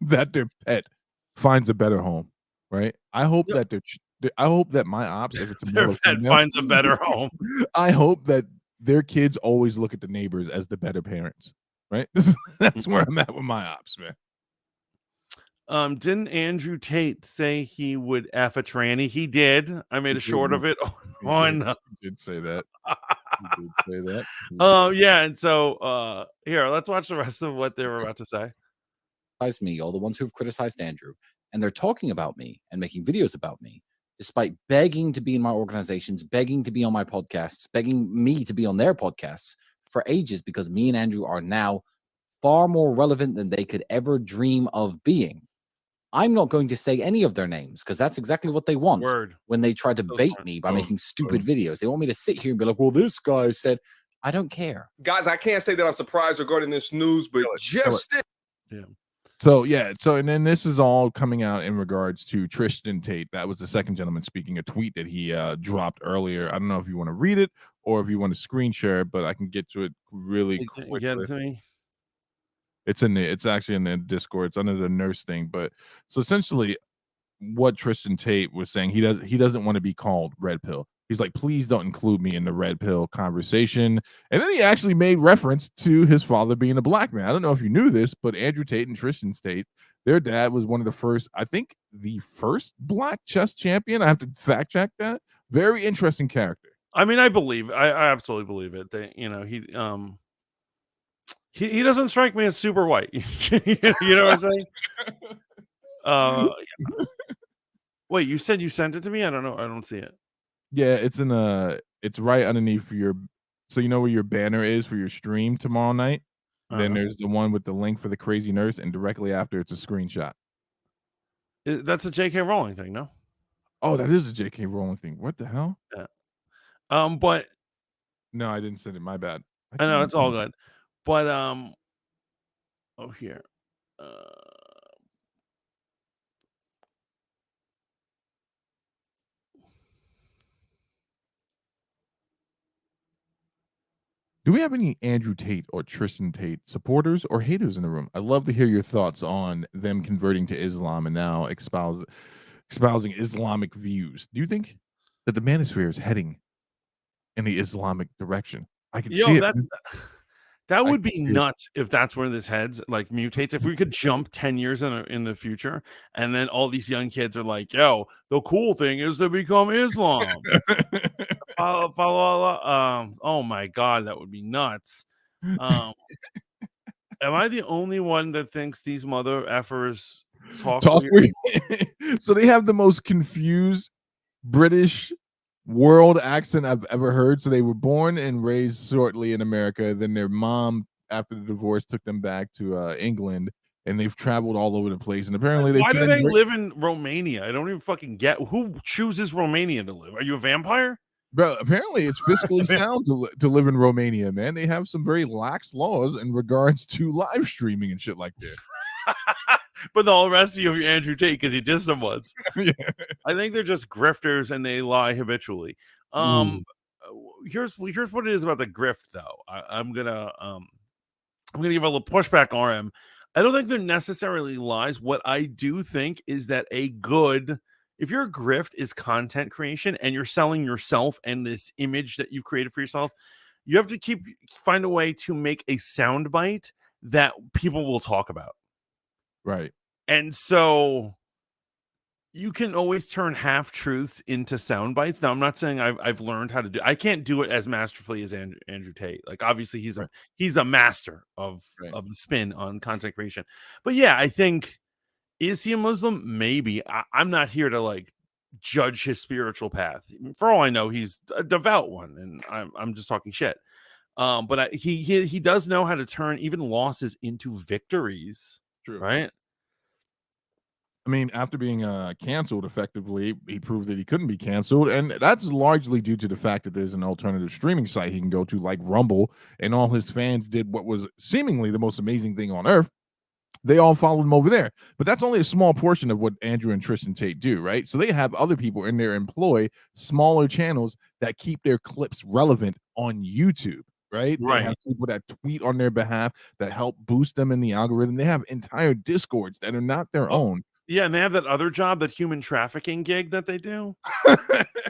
that their pet finds a better home. Right? I hope that my ops, if it's a their pet finds a better home. I hope that their kids always look at the neighbors as the better parents. Right? That's where I'm at with my ops, man. Didn't Andrew Tate say he would F a tranny? He did. I made a short of it on. He did say that. He did say that. Yeah, and so here, let's watch the rest of what they were about to say. Me, all the ones who've criticized Andrew, and they're talking about me and making videos about me, despite begging to be in my organizations, begging to be on my podcasts, begging me to be on their podcasts for ages, because me and Andrew are now far more relevant than they could ever dream of being. I'm not going to say any of their names because that's exactly what they want. Word. When they try to bait me by making stupid videos, they want me to sit here and be like, well, this guy said, I don't care. Guys, I can't say that I'm surprised regarding this news, but So and then this is all coming out in regards to Tristan Tate. That was the second gentleman speaking, a tweet that he dropped earlier. I don't know if you want to read it or if you want to screen share, but I can get to it really quickly. Get it to me. It's actually in the Discord. It's under the nurse thing. But so essentially what Tristan Tate was saying, he doesn't want to be called Red Pill. He's like, please don't include me in the Red Pill conversation. And then he actually made reference to his father being a black man. I don't know if you knew this, but Andrew Tate and Tristan Tate, their dad was one of the first, I think the first black chess champion. I have to fact check that. Very interesting character. I mean, I absolutely believe it. He doesn't strike me as super white. You know what I'm saying? Yeah. Wait, you said you sent it to me? I don't know. I don't see it. Yeah, it's it's right underneath so you know where your banner is for your stream tomorrow night? Then there's the one with the link for the crazy nurse, and directly after it's a screenshot. That's a J.K. Rowling thing, no? Oh, that is a J.K. Rowling thing. What the hell? Yeah. But no, I didn't send it. My bad. I know it's all good. But here. Do we have any Andrew Tate or Tristan Tate supporters or haters in the room? I'd love to hear your thoughts on them converting to Islam and now espousing Islamic views. Do you think that the manosphere is heading in the Islamic direction? I can see it. That would be nuts if that's where this heads, like mutates. If we could jump 10 years in the future, and then all these young kids are like, yo, the cool thing is to become Islam. Oh my God, that would be nuts. Am I the only one that thinks these mother effers talk weird? So they have the most confused British world accent I've ever heard. So they were born and raised shortly in America. Then their mom, after the divorce, took them back to England, and they've traveled all over the place. And apparently, why do they live in Romania? I don't even fucking get who chooses Romania to live. Are you a vampire? Bro, apparently it's fiscally sound to live in Romania, man. They have some very lax laws in regards to live streaming and shit like that. But the whole rest of you, Andrew Tate, because he did some once. Yeah. I think they're just grifters and they lie habitually. Here's what it is about the grift, though. I'm gonna give a little pushback on him. I don't think they're necessarily lies. What I do think is that if your grift is content creation and you're selling yourself and this image that you've created for yourself, you have to find a way to make a soundbite that people will talk about. Right. And so you can always turn half truths into sound bites. Now, I'm not saying I've learned how to do. I can't do it as masterfully as Andrew Tate. Like, obviously, he's a master of the spin on content creation. But yeah, I think, is he a Muslim? Maybe. I'm not here to like judge his spiritual path. For all I know, he's a devout one, and I'm just talking shit. But he does know how to turn even losses into victories. True. Right. I mean, after being canceled, effectively, he proved that he couldn't be canceled, and that's largely due to the fact that there's an alternative streaming site he can go to, like Rumble, and all his fans did what was seemingly the most amazing thing on earth. They all followed him over there, but that's only a small portion of what Andrew and Tristan Tate do, right? So they have other people in their employ, smaller channels that keep their clips relevant on YouTube. Right. They have people that tweet on their behalf that help boost them in the algorithm. They have entire Discords that are not their own. Yeah, and they have that other job, that human trafficking gig that they do.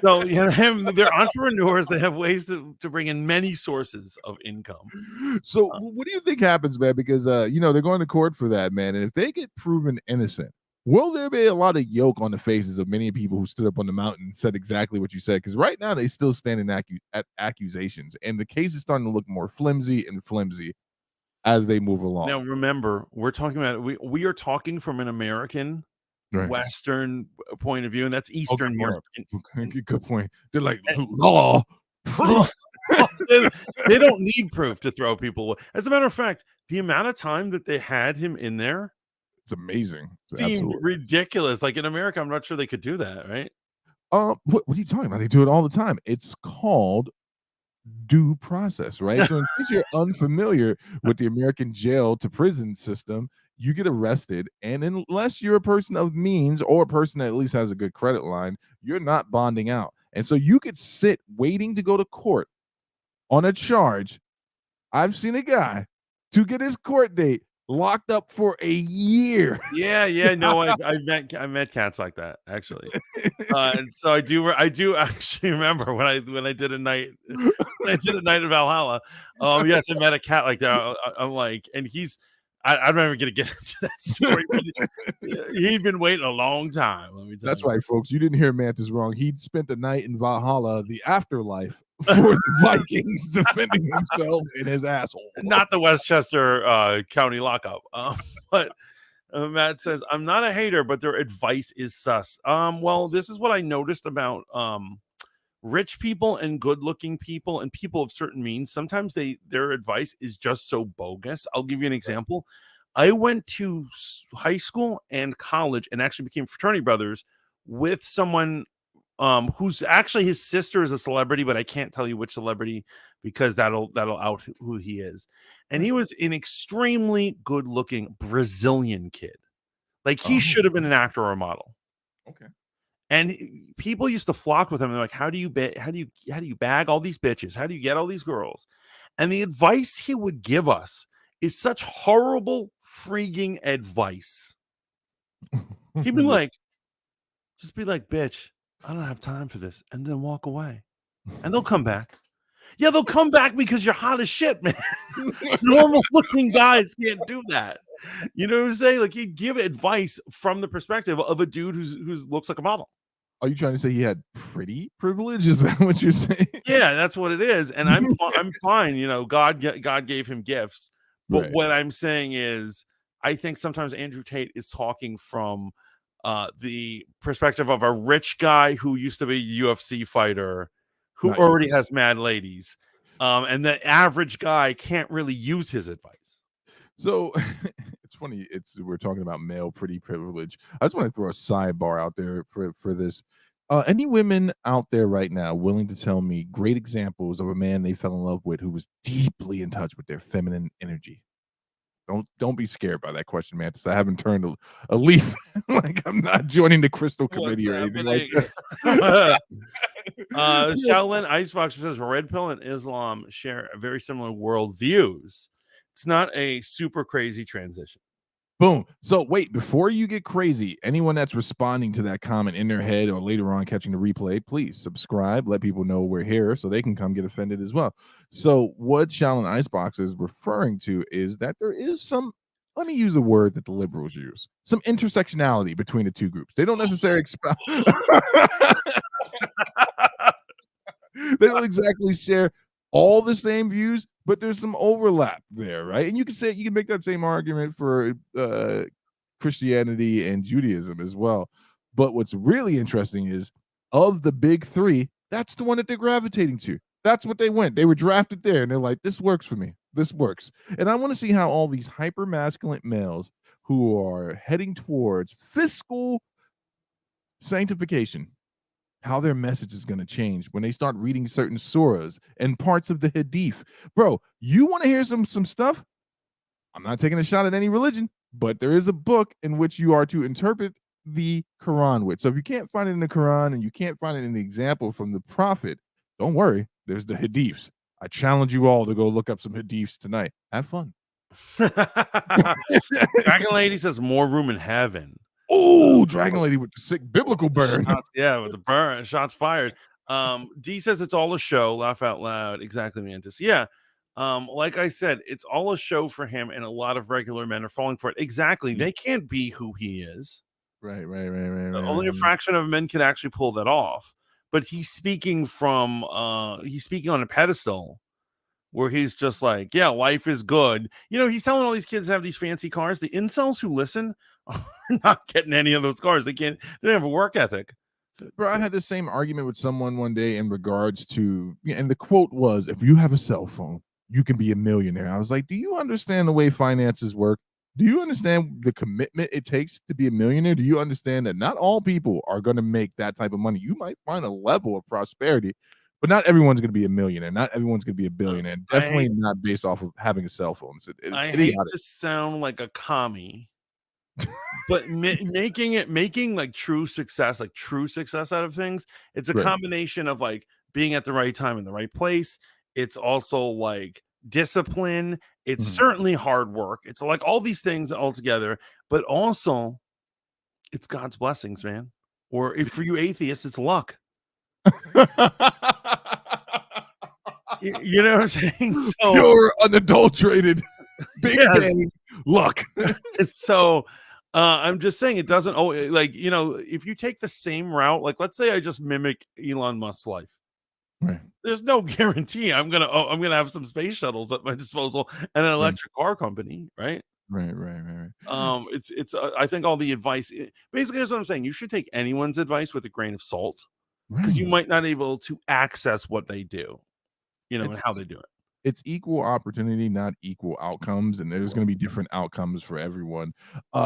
So they're entrepreneurs. They have ways to bring in many sources of income. So what do you think happens, man? Because they're going to court for that, man. And if they get proven innocent, will there be a lot of yoke on the faces of many people who stood up on the mountain and said exactly what you said? Because right now they still stand at accusations, and the case is starting to look more flimsy and flimsy as they move along. Now, remember, we're talking about we are talking from an American Western point of view, and that's Eastern Europe. Good point. They're like, law, proof. They don't need proof to throw people away. As a matter of fact, the amount of time that they had him in there It's amazing. It's Seemed absolutely ridiculous. Like in America, I'm not sure they could do that, right? what are you talking about? They do it all the time. It's called due process, right? So in case you're unfamiliar with the American jail to prison system, you get arrested, and unless you're a person of means or a person that at least has a good credit line, you're not bonding out. And so you could sit waiting to go to court on a charge. I've seen a guy to get his court date locked up for a year. Yeah. No, I met cats like that actually. And so I do actually remember when I did a night in Valhalla. Yes, I met a cat like that. I'm like, and I'm never gonna get into that story. But he'd been waiting a long time. Let me tell That's you. right, folks. You didn't hear Mantis wrong. He'd spent the night in Valhalla, the afterlife, for the Vikings, defending himself in his asshole. Not the Westchester County lockup. But Matt says, I'm not a hater, but their advice is sus. Well, this is what I noticed about rich people and good-looking people and people of certain means. Sometimes their advice is just so bogus. I'll give you an example. I went to high school and college and actually became fraternity brothers with someone who's actually his sister is a celebrity, but I can't tell you which celebrity because that'll out who he is. And he was an extremely good-looking Brazilian kid. Like he should have been an actor or a model. Okay. And people used to flock with him. They're like, how do you bag all these bitches? How do you get all these girls? And the advice he would give us is such horrible freaking advice. He'd be like, just be like, bitch, I don't have time for this. And then walk away. And they'll come back. Yeah, they'll come back because you're hot as shit, man. Normal looking guys can't do that. You know what I'm saying? Like he'd give advice from the perspective of a dude who looks like a model. Are you trying to say he had pretty privilege? Is that what you're saying? Yeah, that's what it is. And I'm fine. You know, God gave him gifts. But Right. what I'm saying is, I think sometimes Andrew Tate is talking from the perspective of a rich guy who used to be a UFC fighter who Not already yours. has mad ladies. And the average guy can't really use his advice. So it's funny. We're talking about male pretty privilege. I just want to throw a sidebar out there for this. Any women out there right now willing to tell me great examples of a man they fell in love with who was deeply in touch with their feminine energy? Don't be scared by that question, Mantis. I haven't turned a leaf. Like I'm not joining the Crystal Committee or anything like that. Shaolin Icebox says Red Pill and Islam share a very similar world views. It's not a super crazy transition. Boom. So wait, before you get crazy, anyone that's responding to that comment in their head or later on catching the replay, please subscribe, let people know we're here so they can come get offended as well. So what Shaolin Icebox is referring to is that there is some, let me use a word that the liberals use, some intersectionality between the two groups. They don't necessarily they don't exactly share all the same views, but there's some overlap there, right? And you can make that same argument for Christianity and Judaism as well. But what's really interesting is of the big three, that's the one that they're gravitating to. That's what they went. They were drafted there, and they're like, this works for me. This works. And I want to see how all these hyper masculine males who are heading towards fiscal sanctification, how their message is going to change when they start reading certain surahs and parts of the hadith. Bro, you want to hear some stuff? I'm not taking a shot at any religion, but there is a book in which you are to interpret the Quran with. So if you can't find it in the Quran and you can't find it in the example from the prophet, don't worry. There's the hadiths. I challenge you all to go look up some hadiths tonight. Have fun. Dragon Lady says more room in heaven. Oh, Dragon Lady with the sick biblical burn. Shots, yeah, with the burn, shots fired. D says it's all a show. Laugh out loud. Exactly, Mantis. Yeah. Like I said, it's all a show for him, and a lot of regular men are falling for it. Exactly. They can't be who he is. Right. Only a fraction of men can actually pull that off. But he's speaking on a pedestal where he's just like, yeah, life is good. You know, he's telling all these kids to have these fancy cars. The incels who listen are not getting any of those cars. They don't have a work ethic. Bro, I had the same argument with someone one day in regards to, and the quote was, if you have a cell phone, you can be a millionaire. I was like, do you understand the way finances work? do you understand the commitment it takes to be a millionaire? Do you understand that not all people are going to make that type of money? You might find a level of prosperity, but not everyone's going to be a millionaire. Not everyone's going to be a billionaire. Definitely not based off of having a cell phone. It's I idiotic. hate to sound like a commie, but making like true success out of things, it's a combination of like being at the right time in the right place. It's also like discipline. It's certainly hard work. It's like all these things all together, but also it's God's blessings, man. Or if for you atheists, it's luck. You know what I'm saying? So pure, unadulterated, big bang luck. So I'm just saying it doesn't always, like, you know, if you take the same route, like let's say I just mimic Elon Musk's life. Right. There's no guarantee I'm gonna have some space shuttles at my disposal and an electric car company, right? Right. It's I think all the advice basically is what I'm saying. You should take anyone's advice with a grain of salt because you might not be able to access what they do, you know, and how they do it. It's equal opportunity, not equal outcomes, and there's going to be different outcomes for everyone.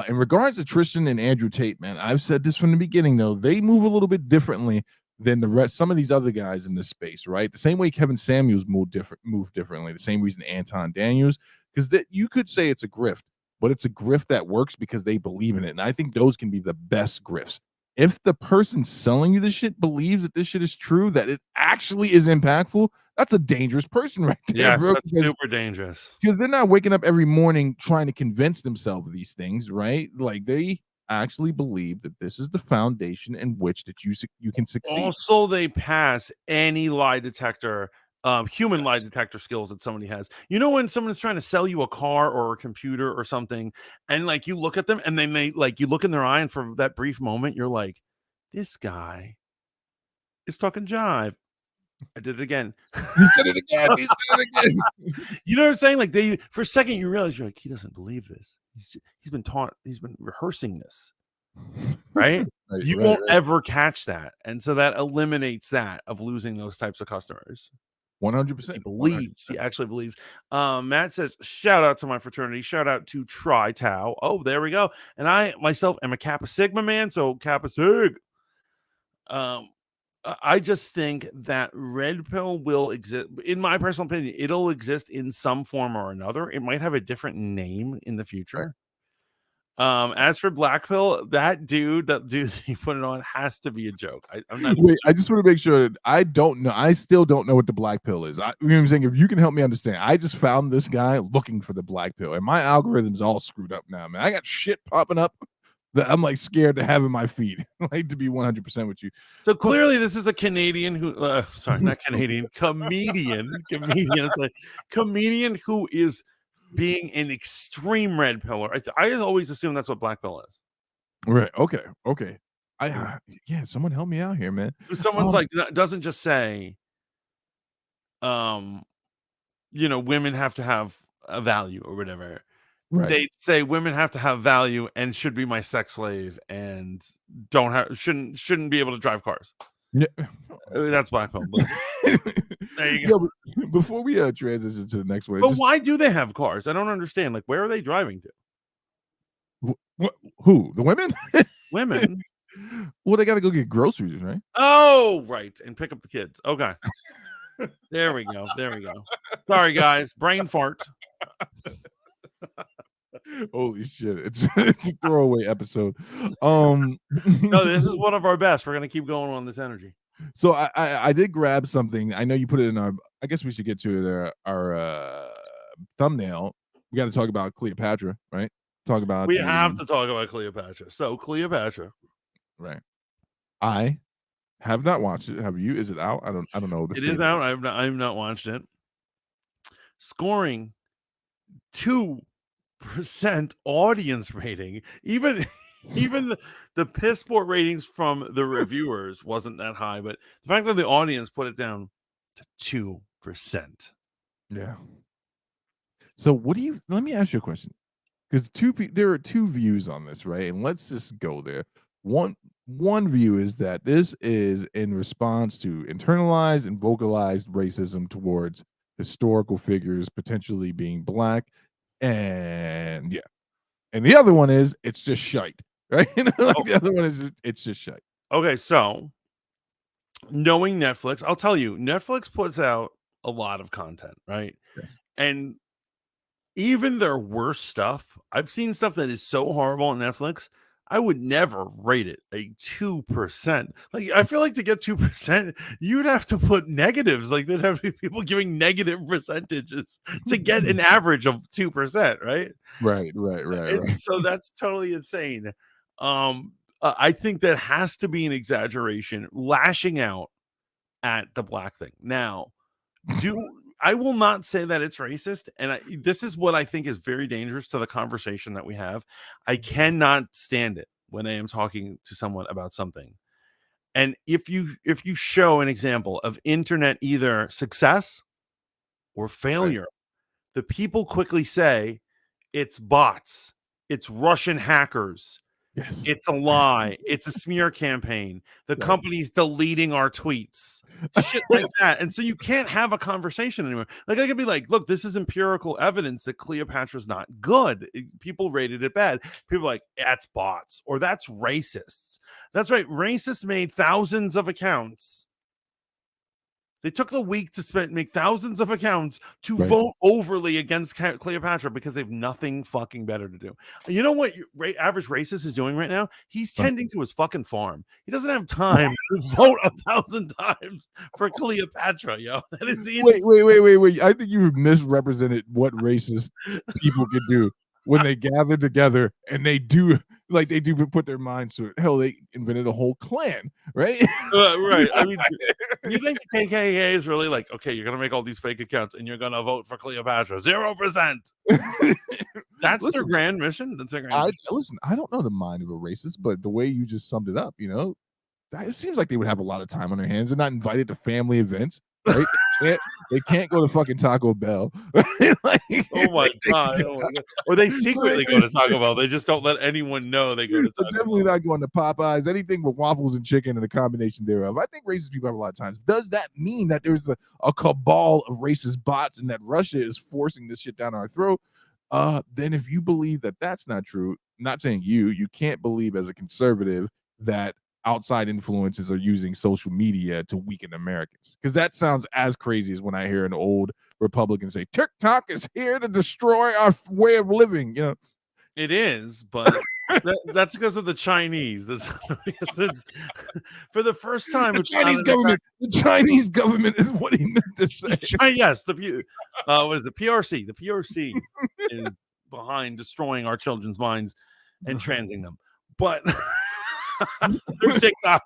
In regards to Tristan and Andrew Tate, man, I've said this from the beginning, though, they move a little bit differently than the rest. Some of these other guys in this space, right? The same way Kevin Samuels move differently. The same reason Anton Daniels, because that you could say it's a grift, but it's a grift that works because they believe in it, and I think those can be the best grifts. If the person selling you the shit believes that this shit is true, that it actually is impactful, that's a dangerous person right there. Yes, that's super dangerous. Because they're not waking up every morning trying to convince themselves of these things, right? Like they actually believe that this is the foundation in which that you can succeed. Also, they pass any lie detector, human lie detector skills that somebody has. You know, when someone's trying to sell you a car or a computer or something, and like you look at them and then they like you look in their eye, and for that brief moment, you're like, this guy is talking jive. I did it again. He said it again. He said it again. You know what I'm saying? Like they, for a second, you realize you're like, he doesn't believe this. He's been taught. He's been rehearsing this, right? You won't ever catch that, and so that eliminates that of losing those types of customers. 100%. He believes. 100%. He actually believes. Matt says, "Shout out to my fraternity. Shout out to Tri Tau." Oh, there we go. And I myself am a Kappa Sigma man, so Kappa Sig. I just think that red pill will exist. In my personal opinion, it'll exist in some form or another. It might have a different name in the future. As for black pill, that dude that he put it on has to be a joke. I'm not. Wait, I just want to make sure that I don't know. I still don't know what the black pill is. You know what I'm saying? If you can help me understand, I just found this guy looking for the black pill, and my algorithm's all screwed up now, man. I got shit popping up that I'm like scared to have in my feed. Like to be 100% with you. So clearly, this is a Canadian who, sorry, not Canadian, comedian. It's like comedian who is being an extreme red pillar. I always assume that's what black pill is. Right. Okay. Yeah. Someone help me out here, man. Someone's like doesn't just say, you know, women have to have a value or whatever. Right. They say women have to have value and should be my sex slave and shouldn't be able to drive cars. Yeah. That's black pill. There you go. Yeah, before we transition to the next one, but why do they have cars? I don't understand. Like, where are they driving to? Who? The women? Women. Well, they got to go get groceries, right? Oh, right, and pick up the kids. Okay. There we go. Sorry, guys. Brain fart. Holy shit, it's a throwaway episode. No, this is one of our best. We're gonna keep going on this energy. So I did grab something. I know you put it in our, I guess we should get to it, our thumbnail. We got to talk about Cleopatra, right? We have to talk about Cleopatra. So Cleopatra, right? I have not watched it. Have you? Is it out? I don't know. It is out. I've not watched it. Scoring 2% audience rating. Even the piss poor ratings from the reviewers wasn't that high, but the fact that the audience put it down to 2%. Yeah. So let me ask you a question, because there are two views on this, right? And let's just go there. One view is that this is in response to internalized and vocalized racism towards historical figures potentially being black. And yeah, and the other one is it's just shite, right? The other one is it's just shite. Okay, so knowing Netflix, I'll tell you, Netflix puts out a lot of content, right? Yes. And even their worst stuff, I've seen stuff that is so horrible on Netflix, I would never rate it a 2%. Like, I feel like to get 2%, you'd have to put negatives. Like, there'd have to be people giving negative percentages to get an average of 2%, right? Right. So that's totally insane. I think that has to be an exaggeration, lashing out at the black thing. Now, I will not say that it's racist, and this is what I think is very dangerous to the conversation that we have. I cannot stand it when I am talking to someone about something, and if you show an example of internet either success or failure, the people quickly say it's bots, it's Russian hackers, Yes. it's a lie, it's a smear campaign, the company's deleting our tweets, shit like that. And so you can't have a conversation anymore. Like, I could be like, look, this is empirical evidence that Cleopatra's not good. People rated it bad. People are like, that's bots, or that's racists. That's right, racists made thousands of accounts. They took the week to make thousands of accounts to vote overly against Cleopatra because they have nothing fucking better to do. You know what average racist is doing right now? He's tending to his fucking farm. He doesn't have time to vote 1,000 times for Cleopatra, yo. That is Wait. I think you've misrepresented what racist people can do when they gather together and they do put their minds to it. Hell, they invented a whole clan, right? Right. I mean, you think the KKK is really like, okay, you're gonna make all these fake accounts and you're gonna vote for Cleopatra? 0%. That's their grand mission. That's their grand mission. Listen, I don't know the mind of a racist, but the way you just summed it up, it seems like they would have a lot of time on their hands. They're not invited to family events, right? They can't go to fucking Taco Bell. Oh my god! Or they secretly go to Taco Bell. They just don't let anyone know they go to Taco Bell. Definitely not going to Popeyes. Anything with waffles and chicken and a combination thereof. I think racist people have a lot of times. Does that mean that there's a cabal of racist bots and that Russia is forcing this shit down our throat? Then if you believe that that's not true, not saying you can't believe as a conservative that outside influences are using social media to weaken Americans, because that sounds as crazy as when I hear an old Republican say TikTok is here to destroy our way of living. It is, but that's because of the Chinese. That's because for the first time, the Chinese government is what he meant to say. Yes, what is it? PRC. The PRC is behind destroying our children's minds and transing them, but through TikTok.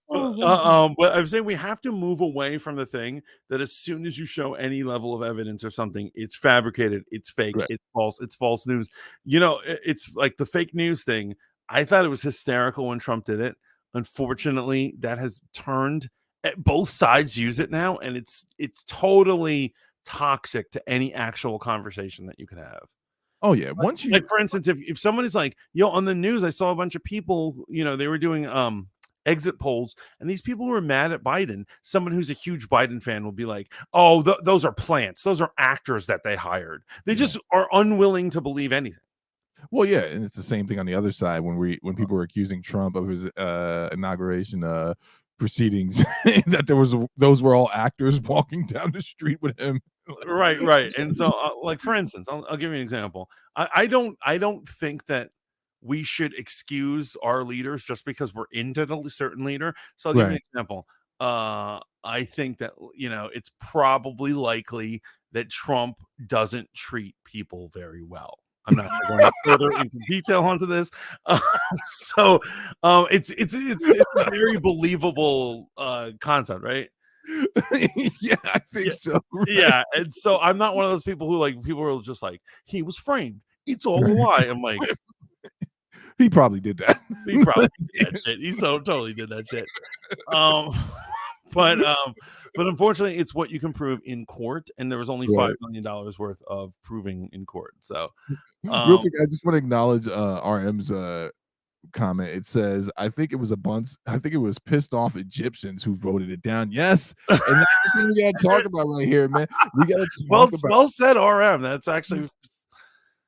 But I'm saying we have to move away from the thing that as soon as you show any level of evidence or something, it's fabricated, it's fake, it's false news. It's like the fake news thing. I thought it was hysterical when Trump did it. Unfortunately, that has turned. Both sides use it now, and it's totally toxic to any actual conversation that you can have. Oh yeah. Once you, like, for instance, if someone is like, yo, on the news, I saw a bunch of people, they were doing exit polls, and these people were mad at Biden. Someone who's a huge Biden fan will be like, oh, those are plants, those are actors that they hired. They just are unwilling to believe anything. Well, yeah, and it's the same thing on the other side when people were accusing Trump of his inauguration proceedings that those were all actors walking down the street with him. Right. And so, like, for instance, I'll give you an example. I don't think that we should excuse our leaders just because we're into the certain leader. So I'll give you an example. I think that it's probably likely that Trump doesn't treat people very well. I'm not going further into detail onto this. So it's a very believable concept, right? Yeah, I think so. Right? Yeah, and so I'm not one of those people who people are just like, he was framed. It's all a lie. I'm like, he probably did that. He probably did that shit. He totally did that shit. But unfortunately, it's what you can prove in court, and there was only $5 million worth of proving in court. So, real quick, I just want to acknowledge RM's comment. It says, I think it was pissed off Egyptians who voted it down. Yes, and that's the thing we gotta talk about right here, man. We gotta talk about. Well said, RM. That's actually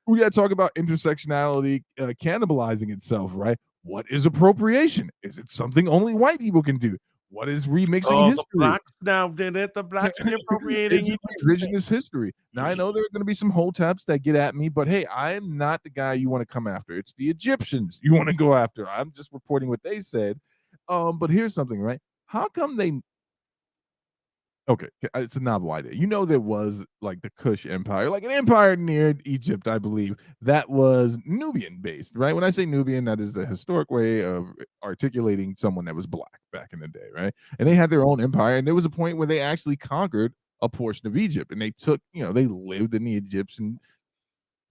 We got to talk about intersectionality cannibalizing itself, right? What is appropriation? Is it something only white people can do? What is remixing history? The blacks now did it. The blacks are appropriating. Is it revisionist history? Now I know there are going to be some hoteps that get at me, but hey, I am not the guy you want to come after. It's the Egyptians you want to go after. I'm just reporting what they said. But here's something, right? How come they? Okay, it's a novel idea. You know, there was like the Kush Empire, like an empire near Egypt, I believe, that was Nubian based, right? When I say Nubian, that is the historic way of articulating someone that was black back in the day, right? And they had their own empire, and there was a point where they actually conquered a portion of Egypt, and they took, they lived in the Egyptian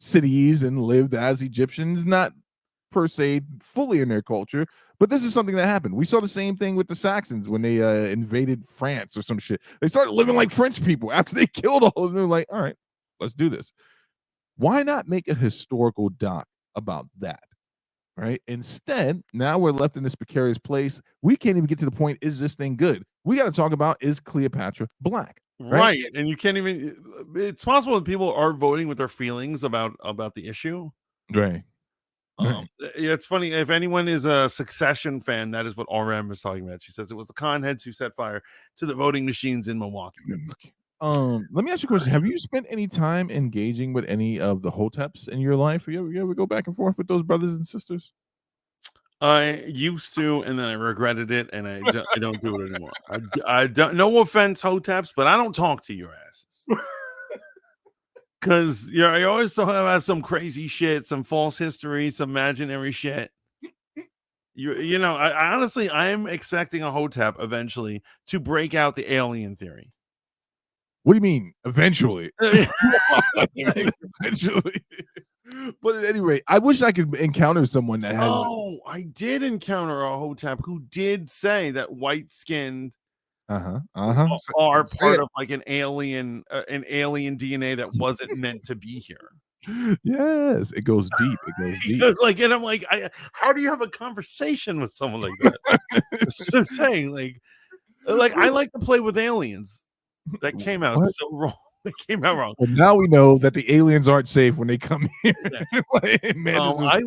cities and lived as Egyptians, not per se fully in their culture, but this is something that happened. We saw the same thing with the Saxons when they invaded France or some shit. They started living like French people after they killed all of them. They're like, all right, let's do this. Why not make a historical doc about that? Right? Instead, now we're left in this precarious place. We can't even get to the point, is this thing good? We got to talk about, is Cleopatra black? Right. And you can't even, it's possible that people are voting with their feelings about the issue. Right. It's funny, if anyone is a Succession fan, that is what RM is talking about. She says it was the con heads who set fire to the voting machines in Milwaukee. Let me ask you a question. Have you spent any time engaging with any of the hoteps in your life? You ever go back and forth with those brothers and sisters? I used to, and then I regretted it, and I don't do it anymore. I don't. No offense, hoteps, but I don't talk to your asses. Because you always talk about some crazy shit, some false history, some imaginary shit. I honestly, I'm expecting a hotep eventually to break out the alien theory. What do you mean, eventually? Eventually. But at any rate, I wish I could encounter someone that has. Oh, I did encounter a hotep who did say that white-skinned are part of like an alien DNA that wasn't meant to be here. Yes, it goes deep. It goes deep. And I'm like, how do you have a conversation with someone like that? That's what I'm saying. Like I like to play with aliens. That came out so wrong. It came out wrong. Well, now we know that the aliens aren't safe when they come here. I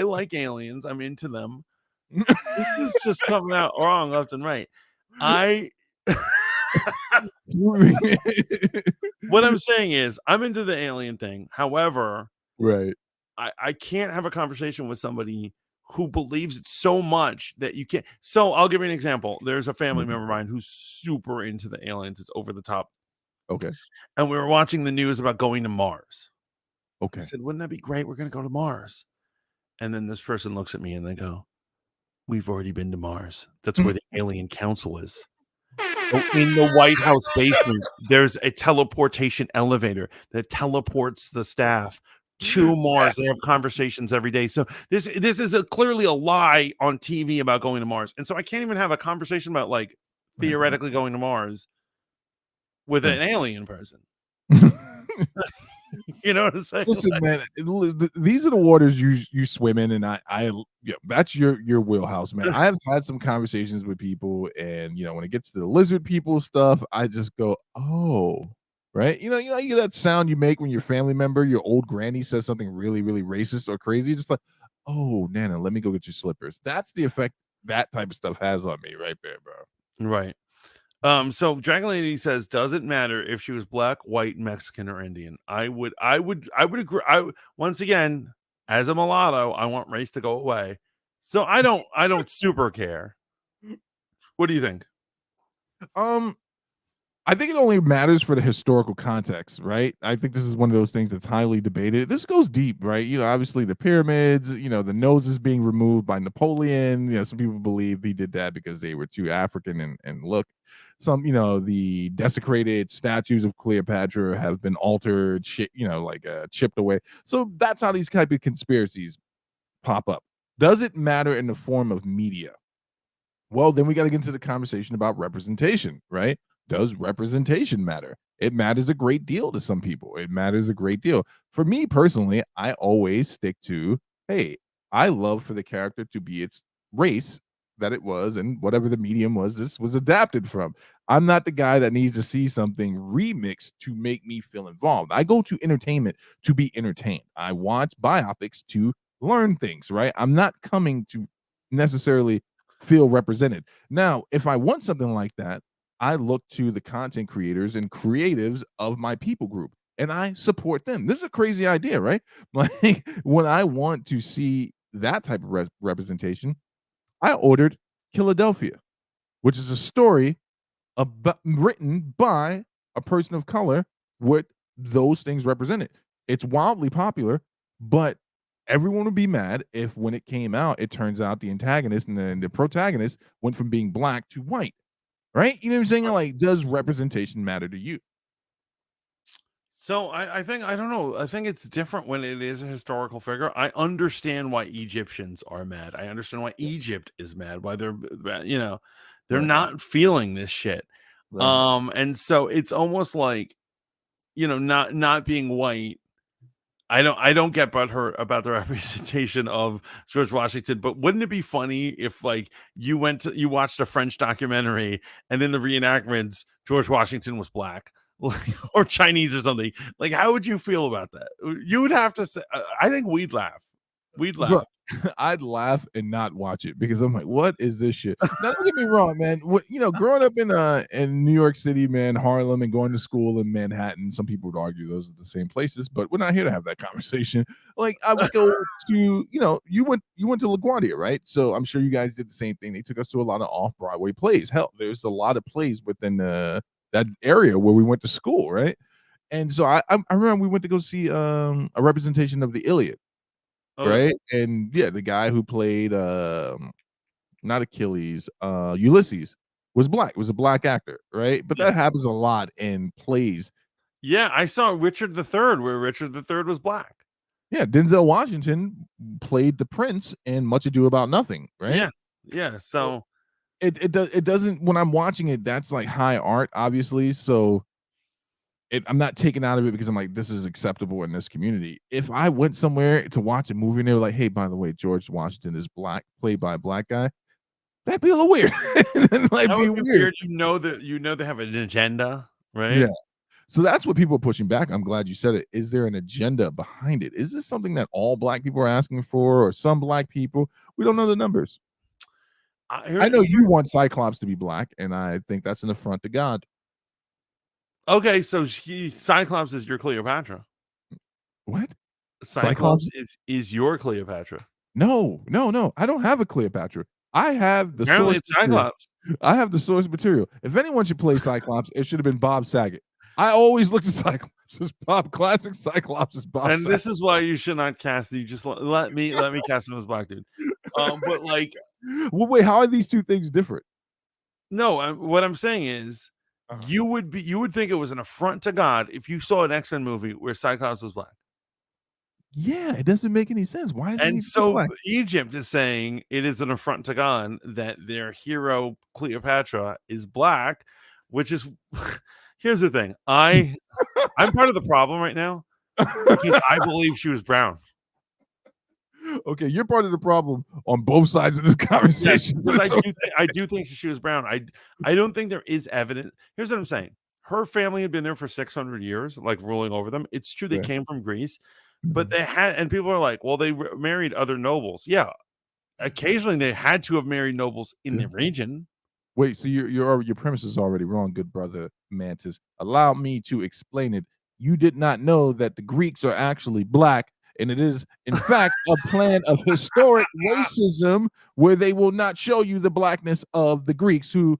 like aliens. I'm into them. This is just coming out wrong left and right. What I'm saying is I'm into the alien thing. However, right, I can't have a conversation with somebody who believes it so much that you can't. So I'll give you an example. There's a family member of mine who's super into the aliens. It's over the top. Okay. And we were watching the news about going to Mars. Okay. I said, wouldn't that be great? We're going to go to Mars. And then this person looks at me and they go, we've already been to Mars. That's where the alien council is. In the White House basement, there's a teleportation elevator that teleports the staff to Mars. They have conversations every day. So this is clearly a lie on TV about going to Mars. And so I can't even have a conversation about like theoretically going to Mars with an alien person. You know what I'm saying? Listen, man, these are the waters you swim in, and I that's your wheelhouse, man. I have had some conversations with people, and when it gets to the lizard people stuff, I just go, oh, right. You get that sound you make when your family member, your old granny, says something really, really racist or crazy. Just like, oh, Nana, let me go get your slippers. That's the effect that type of stuff has on me, right there, bro. Right. So Dragon Lady says, does it matter if she was black, white, Mexican, or Indian? I would agree. Once again, as a mulatto, I want race to go away. So I don't super care. What do you think? I think it only matters for the historical context, right? I think this is one of those things that's highly debated. This goes deep, right? Obviously the pyramids, the noses being removed by Napoleon. Some people believe he did that because they were too African and look. Some, the desecrated statues of Cleopatra have been altered, chipped away. So that's how these type of conspiracies pop up. Does it matter in the form of media? Well, then we got to get into the conversation about representation, right? Does representation matter? It matters a great deal to some people. It matters a great deal. For me personally, I always stick to, hey, I love for the character to be its race that it was, and whatever the medium was, this was adapted from. I'm not the guy that needs to see something remixed to make me feel involved. I go to entertainment to be entertained. I watch biopics to learn things, right? I'm not coming to necessarily feel represented. Now, if I want something like that, I look to the content creators and creatives of my people group and I support them. This is a crazy idea, right? Like when I want to see that type of representation, I ordered Philadelphia, which is a story written by a person of color with those things represented. It's wildly popular, but everyone would be mad if when it came out, it turns out the antagonist and then the protagonist went from being black to white, right? You know what I'm saying? Like, does representation matter to you? So I think I don't know. I think it's different when it is a historical figure. I understand why Egyptians are mad. I understand why Egypt is mad. Why they're they're not feeling this shit. Right. And so it's almost like not being white. I don't get about the representation of George Washington, but wouldn't it be funny if like you watched a French documentary and in the reenactments George Washington was black or Chinese or something? Like, how would you feel about that? You would have to say, I think we'd laugh. We'd laugh. Bro, I'd laugh and not watch it because I'm like, what is this shit? Now, don't get me wrong, man. Growing up in New York City, man, Harlem, and going to school in Manhattan, some people would argue those are the same places, but we're not here to have that conversation. Like, I would go to, you went to LaGuardia, right? So I'm sure you guys did the same thing. They took us to a lot of off-Broadway plays. Hell, there's a lot of plays within that area where we went to school, right? And so I remember we went to go see a representation of the Iliad. Right? And yeah, the guy who played not Achilles, Ulysses was black. Was a black actor, right? But that happens a lot in plays. Yeah, I saw Richard III, where Richard III was black. Yeah, Denzel Washington played the prince in Much Ado About Nothing, right? Yeah. So it doesn't, when I'm watching it, that's like high art, obviously. So I'm not taken out of it because I'm like, this is acceptable in this community. If I went somewhere to watch a movie and they were like, hey, by the way, George Washington is black, played by a black guy, that'd be a little weird. That might be weird. They have an agenda, right? Yeah. So that's what people are pushing back. I'm glad you said it. Is there an agenda behind it? Is this something that all black people are asking for, or some black people? We don't know the numbers. I know you want Cyclops to be black, and I think that's an affront to God. Okay, so Cyclops is your Cleopatra. What? Cyclops is your Cleopatra. No. I don't have a Cleopatra. I have the Apparently source it's Cyclops. I have the source material. If anyone should play Cyclops, it should have been Bob Saget. I always looked at Cyclops as classic Cyclops as Bob And Saget. this is why you should not cast. You just let me cast him as black dude. But like, well, wait, how are these two things different? No, what I'm saying is, you would think it was an affront to God if you saw an X-Men movie where Cyclops was black. Yeah, it doesn't make any sense. Why is and so Egypt is saying it is an affront to God that their hero Cleopatra is black, which is here's the thing. I'm part of the problem right now because I believe she was brown. Okay, you're part of the problem on both sides of this conversation. Yes, I do think she was brown. I don't think there is evidence. Here's what I'm saying. Her family had been there for 600 years, like ruling over them. It's true they came from Greece, but they had, and people are like, well, they married other nobles. Yeah, occasionally they had to have married nobles in the region. Wait, so your premise is already wrong, good brother Mantis. Allow me to explain it. You did not know that the Greeks are actually black. And it is, in fact, a plan of historic racism where they will not show you the blackness of the Greeks who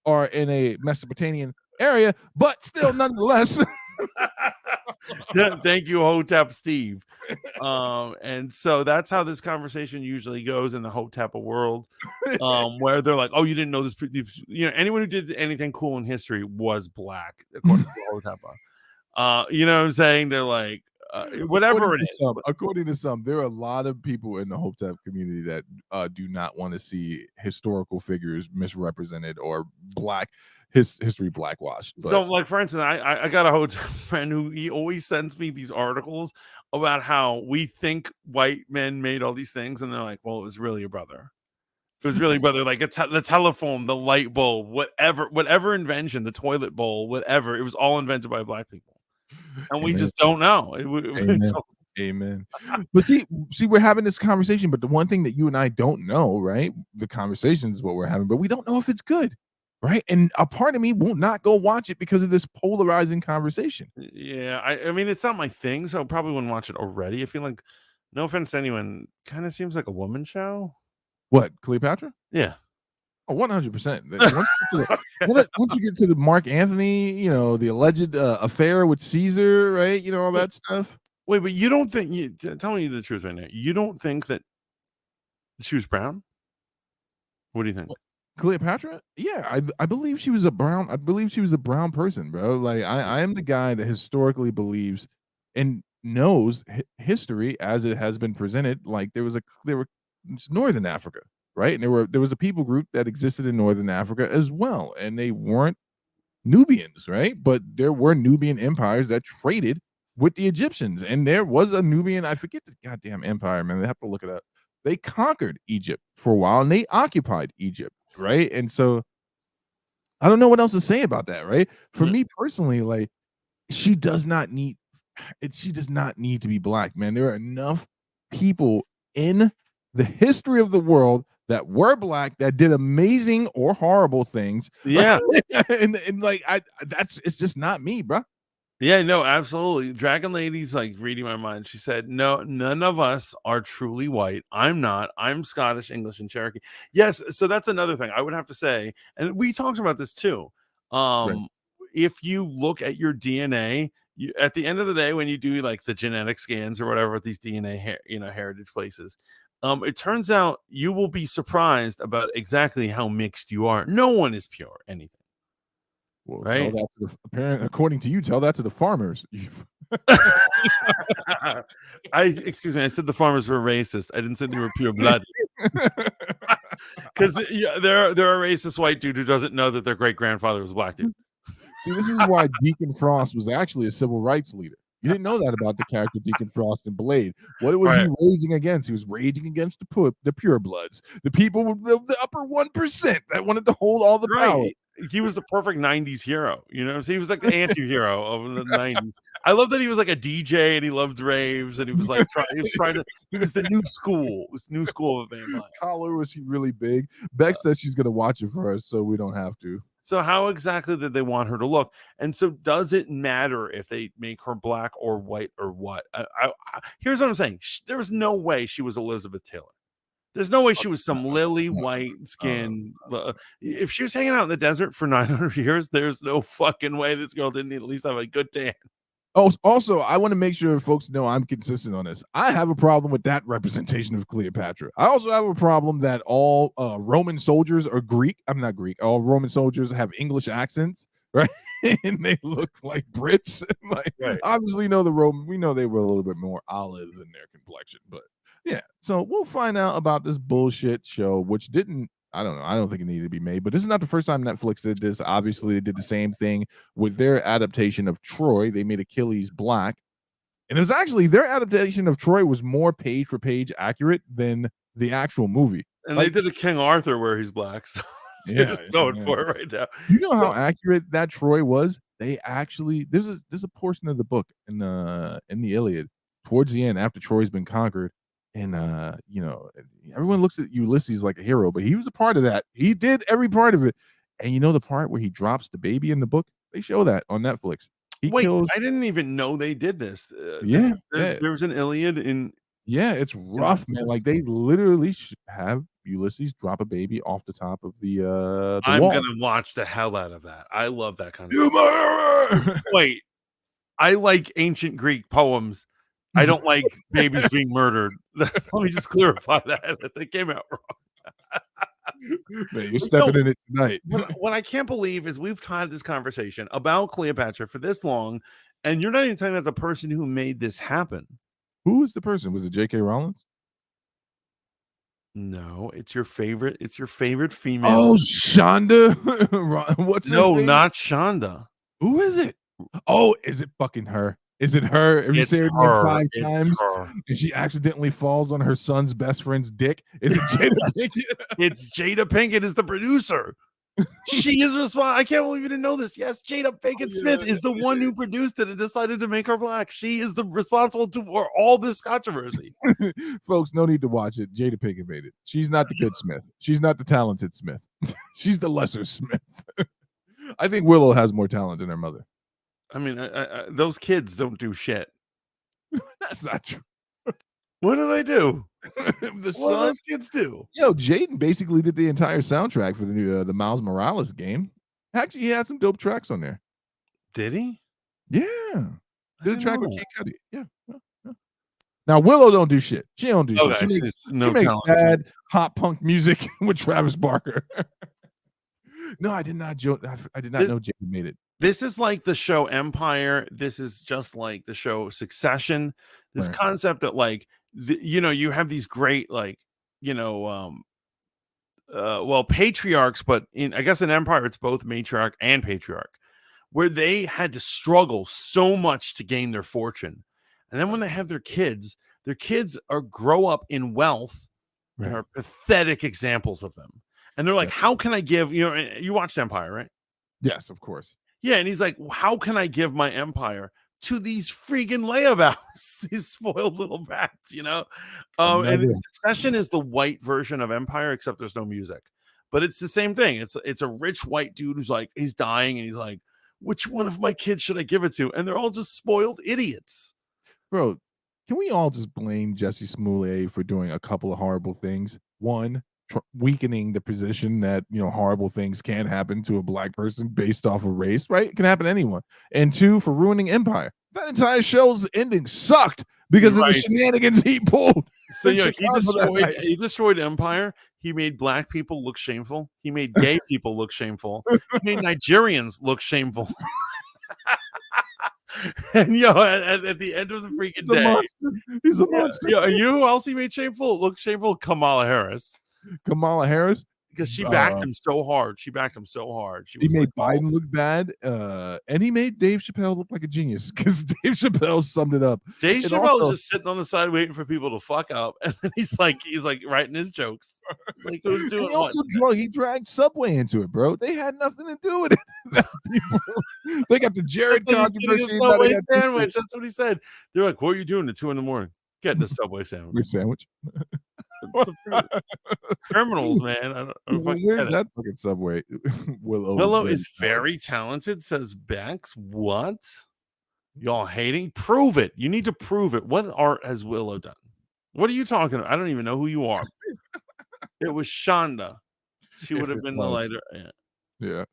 are in a Mesopotamian area, but still, nonetheless. Thank you, Hotep Steve. And so that's how this conversation usually goes in the Hotep world, where they're like, "Oh, you didn't know this." Anyone who did anything cool in history was black, according to Hotep. You know what I'm saying? They're like. Whatever it is. According to some, there are a lot of people in the Hotep community that do not want to see historical figures misrepresented or history blackwashed. But. So, like for instance, I got a Hotep friend who he always sends me these articles about how we think white men made all these things, and they're like, "Well, it was really your brother." It was really whether like the telephone, the light bulb, whatever invention, the toilet bowl, whatever. It was all invented by black people, and we just don't know. Amen. Amen. But see, we're having this conversation, but the one thing that you and I don't know, right? The conversation is what we're having, but we don't know if it's good, right? And a part of me will not go watch it because of this polarizing conversation. Yeah, I mean, it's not my thing, so I probably wouldn't watch it already. I feel like, no offense to anyone, kind of seems like a woman show. What, Cleopatra? Yeah. Oh, 100%. Once you get to the Mark Anthony, the alleged affair with Caesar, right? All that stuff. Wait, but you don't think? Tell me the truth right now. You don't think that she was brown? What do you think? Cleopatra? Yeah, I believe she was a brown. I believe she was a brown person, bro. Like I am the guy that historically believes and knows history as it has been presented. Like it's Northern Africa, right? And there was a people group that existed in Northern Africa as well, and they weren't Nubians, right? But there were Nubian empires that traded with the Egyptians, and there was a Nubian. I forget the goddamn empire, man. They have to look it up. They conquered Egypt for a while, and they occupied Egypt, right? And so I don't know what else to say about that, right? For me personally, like she does not need to be black, man. There are enough people in the history of the world that were black that did amazing or horrible things. Yeah. and like it's just not me, bro. Yeah, no, absolutely. Dragon Lady's like reading my mind. She said, "No, none of us are truly white. I'm not. I'm Scottish, English, and Cherokee." Yes, so that's another thing I would have to say, and we talked about this too. Right. If you look at your DNA, at the end of the day, when you do like the genetic scans or whatever at these DNA heritage places, it turns out you will be surprised about exactly how mixed you are. No one is pure anything. Well, right? Tell that to according to you, tell that to the farmers. Excuse me, I said the farmers were racist. I didn't say they were pure blood. Because there are racist white dude who doesn't know that their great grandfather was a black dude. See, this is why Deacon Frost was actually a civil rights leader. You didn't know that about the character Deacon Frost in Blade. What was he raging against? He was raging against the purebloods, the people, the upper 1% that wanted to hold all the power. He was the perfect 90s hero, so he was like the anti-hero of the 90s. I love that he was like a DJ and he loved raves and he was like he was the new school of vampire. Collar was he really big. Beck says she's gonna watch it for us, so we don't have to. So how exactly did they want her to look? And so does it matter if they make her black or white or what? Here's what I'm saying. There was no way she was Elizabeth Taylor. There's no way she was some lily white skin. If she was hanging out in the desert for 900 years, there's no fucking way this girl didn't at least have a good tan. Oh, also, I want to make sure folks know I'm consistent on this. I have a problem with that representation of Cleopatra. I also have a problem that all Roman soldiers are Greek. I'm not Greek. All Roman soldiers have English accents, right? And they look like Brits. Obviously, we know they were a little bit more olive in their complexion, but yeah. So we'll find out about this bullshit show, which didn't. I don't know. I don't think it needed to be made, but this is not the first time Netflix did this. Obviously, they did the same thing with their adaptation of Troy. They made Achilles black. And it was actually their adaptation of Troy was more page for page accurate than the actual movie. And they did a King Arthur where he's black. So they're just going for it right now. Do you know how accurate that Troy was? They actually there's a portion of the book in the Iliad towards the end after Troy's been conquered. And everyone looks at Ulysses like a hero, but he was a part of that. He did every part of it. And the part where he drops the baby in the book, they show that on Netflix. I didn't even know they did this. There was an Iliad in. Yeah, it's rough, man. Like they literally have Ulysses drop a baby off the top of the I'm wall. gonna watch the hell out of that. I love that kind of stuff. Wait, I like ancient Greek poems. I don't like babies being murdered. Let me just clarify that. They came out wrong. Man, you're stepping in it tonight. What I can't believe is we've had this conversation about Cleopatra for this long, and you're not even talking about the person who made this happen. Who was the person? Was it J.K. Rowling? No, it's your favorite. It's your favorite female. Oh, Shonda. What's her no, name? not Shonda. Who is it? Oh, is it fucking her? Is it her? Have you It's seen her her. 5 It's times her. and she accidentally falls on her son's best friend's dick? Is it Jada Pinkett? It's Jada Pinkett is the producer. She is responsible. I can't believe you didn't know this. Yes, Jada Pinkett Smith is the one who produced it and decided to make her black. She is the responsible for all this controversy. Folks, no need to watch it. Jada Pinkett made it. She's not the good Smith. She's not the talented Smith. She's the lesser Smith. I think Willow has more talent than her mother. I mean, those kids don't do shit. That's not true. What do they do? The What do son, those kids do? yo, Jaden basically did the entire soundtrack for the new the Miles Morales game. Actually, he had some dope tracks on there. Did he? Yeah, I did a didn't track know with that. Kid Cudi. Yeah. Now Willow don't do shit. She don't do shit. Okay, She no makes talent. bad hot punk music with Travis Barker. No, I did not. I did not know Jaden made it. This is like the show Empire. This is just like the show Succession. This Right. concept that like you have these great like patriarchs, but I guess in Empire it's both matriarch and patriarch, where they had to struggle so much to gain their fortune, and then when they have their kids are grow up in wealth. Right. There are pathetic examples of them, and they're like, Right. "How can I give?" You watched Empire, right? Yes, of course. Yeah, and he's like, "How can I give my empire to these freaking layabouts, these spoiled little brats?" And Succession is the white version of Empire, except there's no music, but it's the same thing. It's a rich white dude who's like, he's dying, and he's like, "Which one of my kids should I give it to?" And they're all just spoiled idiots. Bro, can we all just blame Jesse Smollett for doing a couple of horrible things? One, weakening the position that horrible things can happen to a black person based off of race, right? It can happen to anyone. And two, for ruining Empire. That entire show's ending sucked because of the shenanigans he pulled. So he destroyed Empire. He made black people look shameful. He made gay people look shameful. He made Nigerians look shameful. And at the end of the freaking day, he's a monster. You know who else he made shameful? Look shameful. Kamala Harris. Because she backed him so hard. He made Biden look bad, and he made Dave Chappelle look like a genius because Dave Chappelle summed it up. Dave Chappelle was just sitting on the side waiting for people to fuck up, and then he's like writing his jokes. It's like, who's doing what? He dragged Subway into it, bro. They had nothing to do with it. They got the Jared controversy. Subway sandwich. That's what he said. They're like, "What are you doing at 2 a.m? Getting a Subway sandwich." Criminals, man. I don't Where's that fucking Subway? Willow is very talented, says Bex. What? Y'all hating? Prove it. You need to prove it. What art has Willow done? What are you talking about? I don't even know who you are. It was Shonda. She would have been the lighter. Yeah.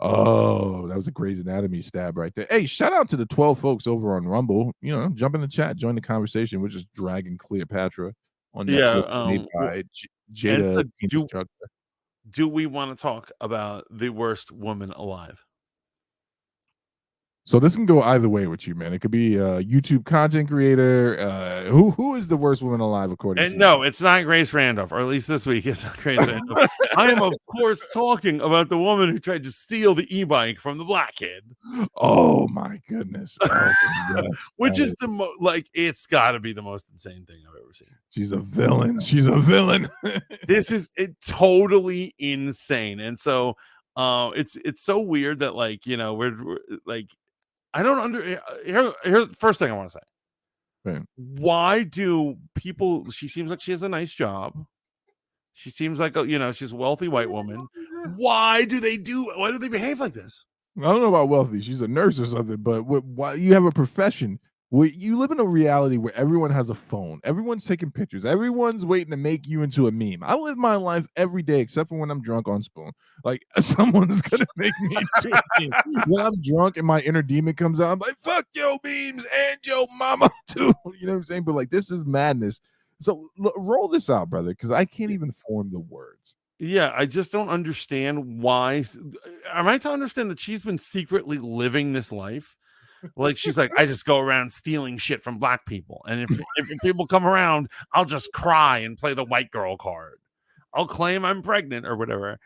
Oh, that was a Grey's Anatomy stab right there. Hey, shout out to the 12 folks over on Rumble. Jump in the chat, join the conversation. We're just dragging Cleopatra on Netflix, by Jada. Do we want to talk about the worst woman alive? So this can go either way with you, man. It could be a YouTube content creator. Who is the worst woman alive according to you? No, it's not Grace Randolph, or at least this week it's not Grace Randolph. I am, of course, talking about the woman who tried to steal the e-bike from the black kid. Oh my goodness! Oh, yes, which is it's got to be the most insane thing I've ever seen. She's a villain. She's a villain. This is totally insane, and so it's so weird that we're like. I don't here's the first thing I want to say. Right. Why do people? She seems like she has a nice job. She seems like she's a wealthy white woman. Why do they behave like this? I don't know about wealthy. She's a nurse or something, but why you have a profession where you live in a reality where everyone has a phone, everyone's taking pictures, everyone's waiting to make you into a meme. I live my life every day except for when I'm drunk on Spoon. Like someone's gonna make me into a meme. When I'm drunk and my inner demon comes out, I'm like, fuck your memes and your mama too. You know what I'm saying? But like, this is madness. So roll this out, brother, because I can't even form the words. Yeah, I just don't understand why. Am I to understand that she's been secretly living this life? Like she's like, I just go around stealing shit from black people, and if people come around, I'll just cry and play the white girl card. I'll claim I'm pregnant or whatever.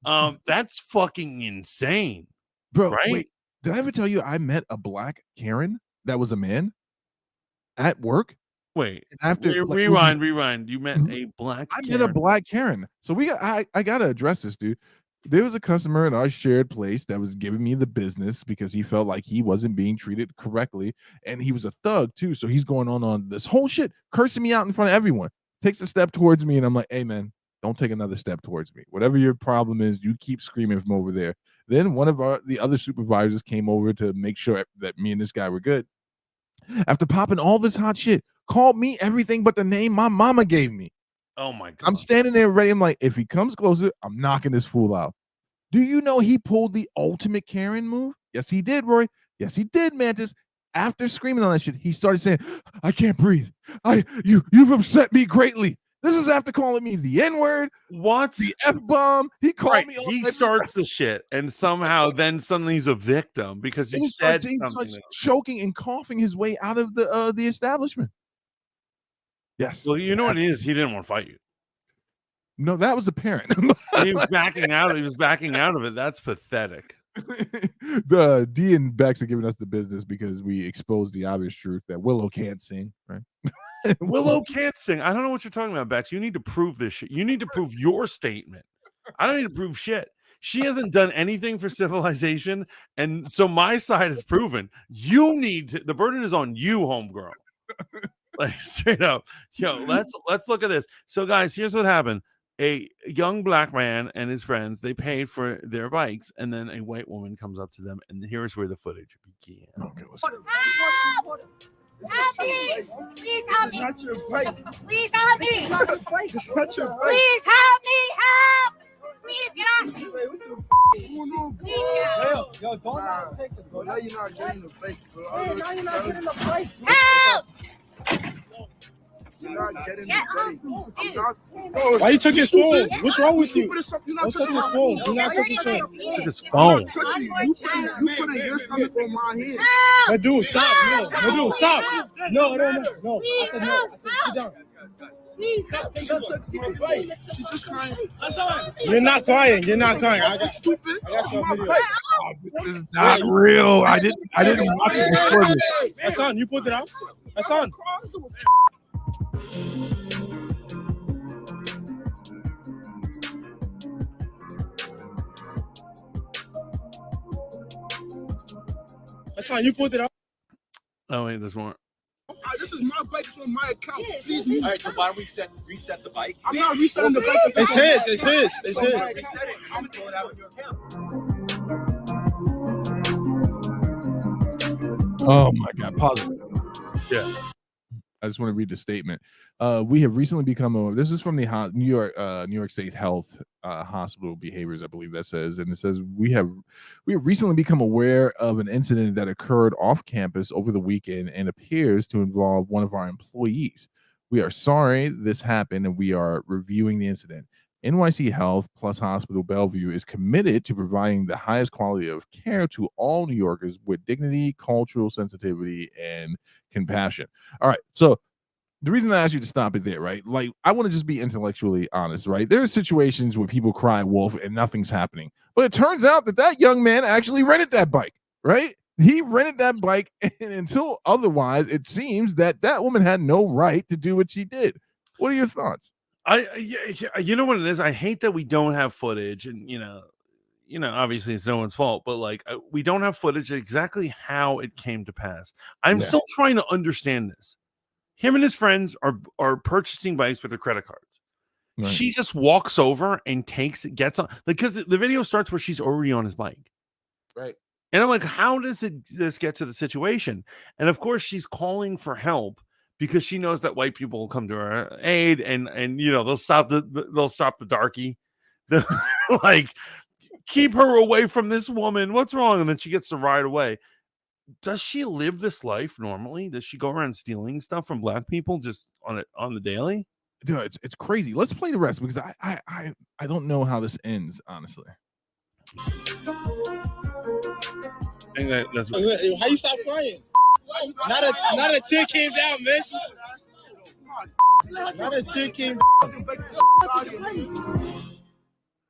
That's fucking insane, bro. Right? Wait, did I ever tell you I met a black Karen? that was a man at work. Wait, After rewind. You meant a black I Karen. met a black Karen. So I gotta address this, dude. There was a customer in our shared place that was giving me the business because he felt like he wasn't being treated correctly, and he was a thug too. So he's going on this whole shit, cursing me out in front of everyone. Takes a step towards me, and I'm like, "Hey, man, don't take another step towards me. Whatever your problem is, you keep screaming from over there." Then one of the other supervisors came over to make sure that me and this guy were good. After popping all this hot shit, called me everything but the name my mama gave me. Oh my god! I'm standing there ready. I'm like, if he comes closer, I'm knocking this fool out. Do you know he pulled the ultimate Karen move? Yes, he did, Roy. Yes, he did, Mantis. After screaming on that shit, he started saying, "I can't breathe. You've upset me greatly." This is after calling me the N-word. What? The F-bomb. He called me. He starts the shit, and somehow then suddenly he's a victim because he said he something. starts choking and coughing his way out of the establishment. Yes. Well, you know what it is. He didn't want to fight you. No, that was the parent. He was backing out. He was backing out of it. That's pathetic. The D and Bex are giving us the business because we exposed the obvious truth that Willow can't sing, right? Willow can't sing. I don't know what you're talking about, Bex. You need to prove this shit. You need to prove your statement. I don't need to prove shit. She hasn't done anything for civilization, and so my side is proven. You need to. The burden is on you, homegirl. Like straight up. Yo, let's look at this. So, guys, here's what happened. A young black man and his friends, they paid for their bikes, and then a white woman comes up to them, and here's where the footage began. Okay, let's go. Help me! Please help me! Please help me! Please help me! Help! Please get off me! Please get off. Yo, don't not take it, bro. Now you're not getting the bike, bro. Hey, now you're not getting the bike. Help! You're not getting Get the bike. off. Why you took his phone? What's wrong with you? You're Don't touch his phone. Do not touch his phone. His phone. You put your stomach on my head. My dude, stop. No, my dude, stop. No. I said no. I said sit down. Please help me. She's just crying. You're not crying. You're not crying. I got Stupid. you on video. This is not real. I didn't watch it before this. Hassan, you put it out. Hassan. Hassan, you put it out. Oh wait, there's more. This is my bike. It's on my account. Please move. All right, so why don't we reset the bike? I'm not resetting the bike. It's his. It's his. It's his. Reset it. I'm gonna throw it out on your account. Oh my God! Pause it. Yeah. I just want to read the statement. We have recently become this is from the New York State Health Hospital Behaviors, I believe that says, and it says we have recently become aware of an incident that occurred off campus over the weekend and appears to involve one of our employees. We are sorry this happened, and we are reviewing the incident. NYC Health plus Hospital Bellevue is committed to providing the highest quality of care to all New Yorkers with dignity, cultural sensitivity, and compassion. All right, so the reason I asked you to stop it there, right? Like, I want to just be intellectually honest, right? There are situations where people cry wolf and nothing's happening, but it turns out that young man actually rented that bike, right? He rented that bike, and until otherwise, it seems that woman had no right to do what she did. What are your thoughts? You know what it is? I hate that we don't have footage, and you know, obviously it's no one's fault, but like we don't have footage of exactly how it came to pass. I'm still trying to understand this. Him and his friends are purchasing bikes with their credit cards. Right. She just walks over and gets on, because the video starts where she's already on his bike. Right. And I'm like, how does this get to the situation? And of course, she's calling for help because she knows that white people will come to her aid, and you know they'll stop the darky, like keep her away from this woman. What's wrong? And then she gets to ride away. Does she live this life normally? Does she go around stealing stuff from black people just on the daily? Dude, it's crazy. Let's play the rest because I don't know how this ends, honestly. That's how you stop crying? Not a tear came down, miss. Not a tear came down.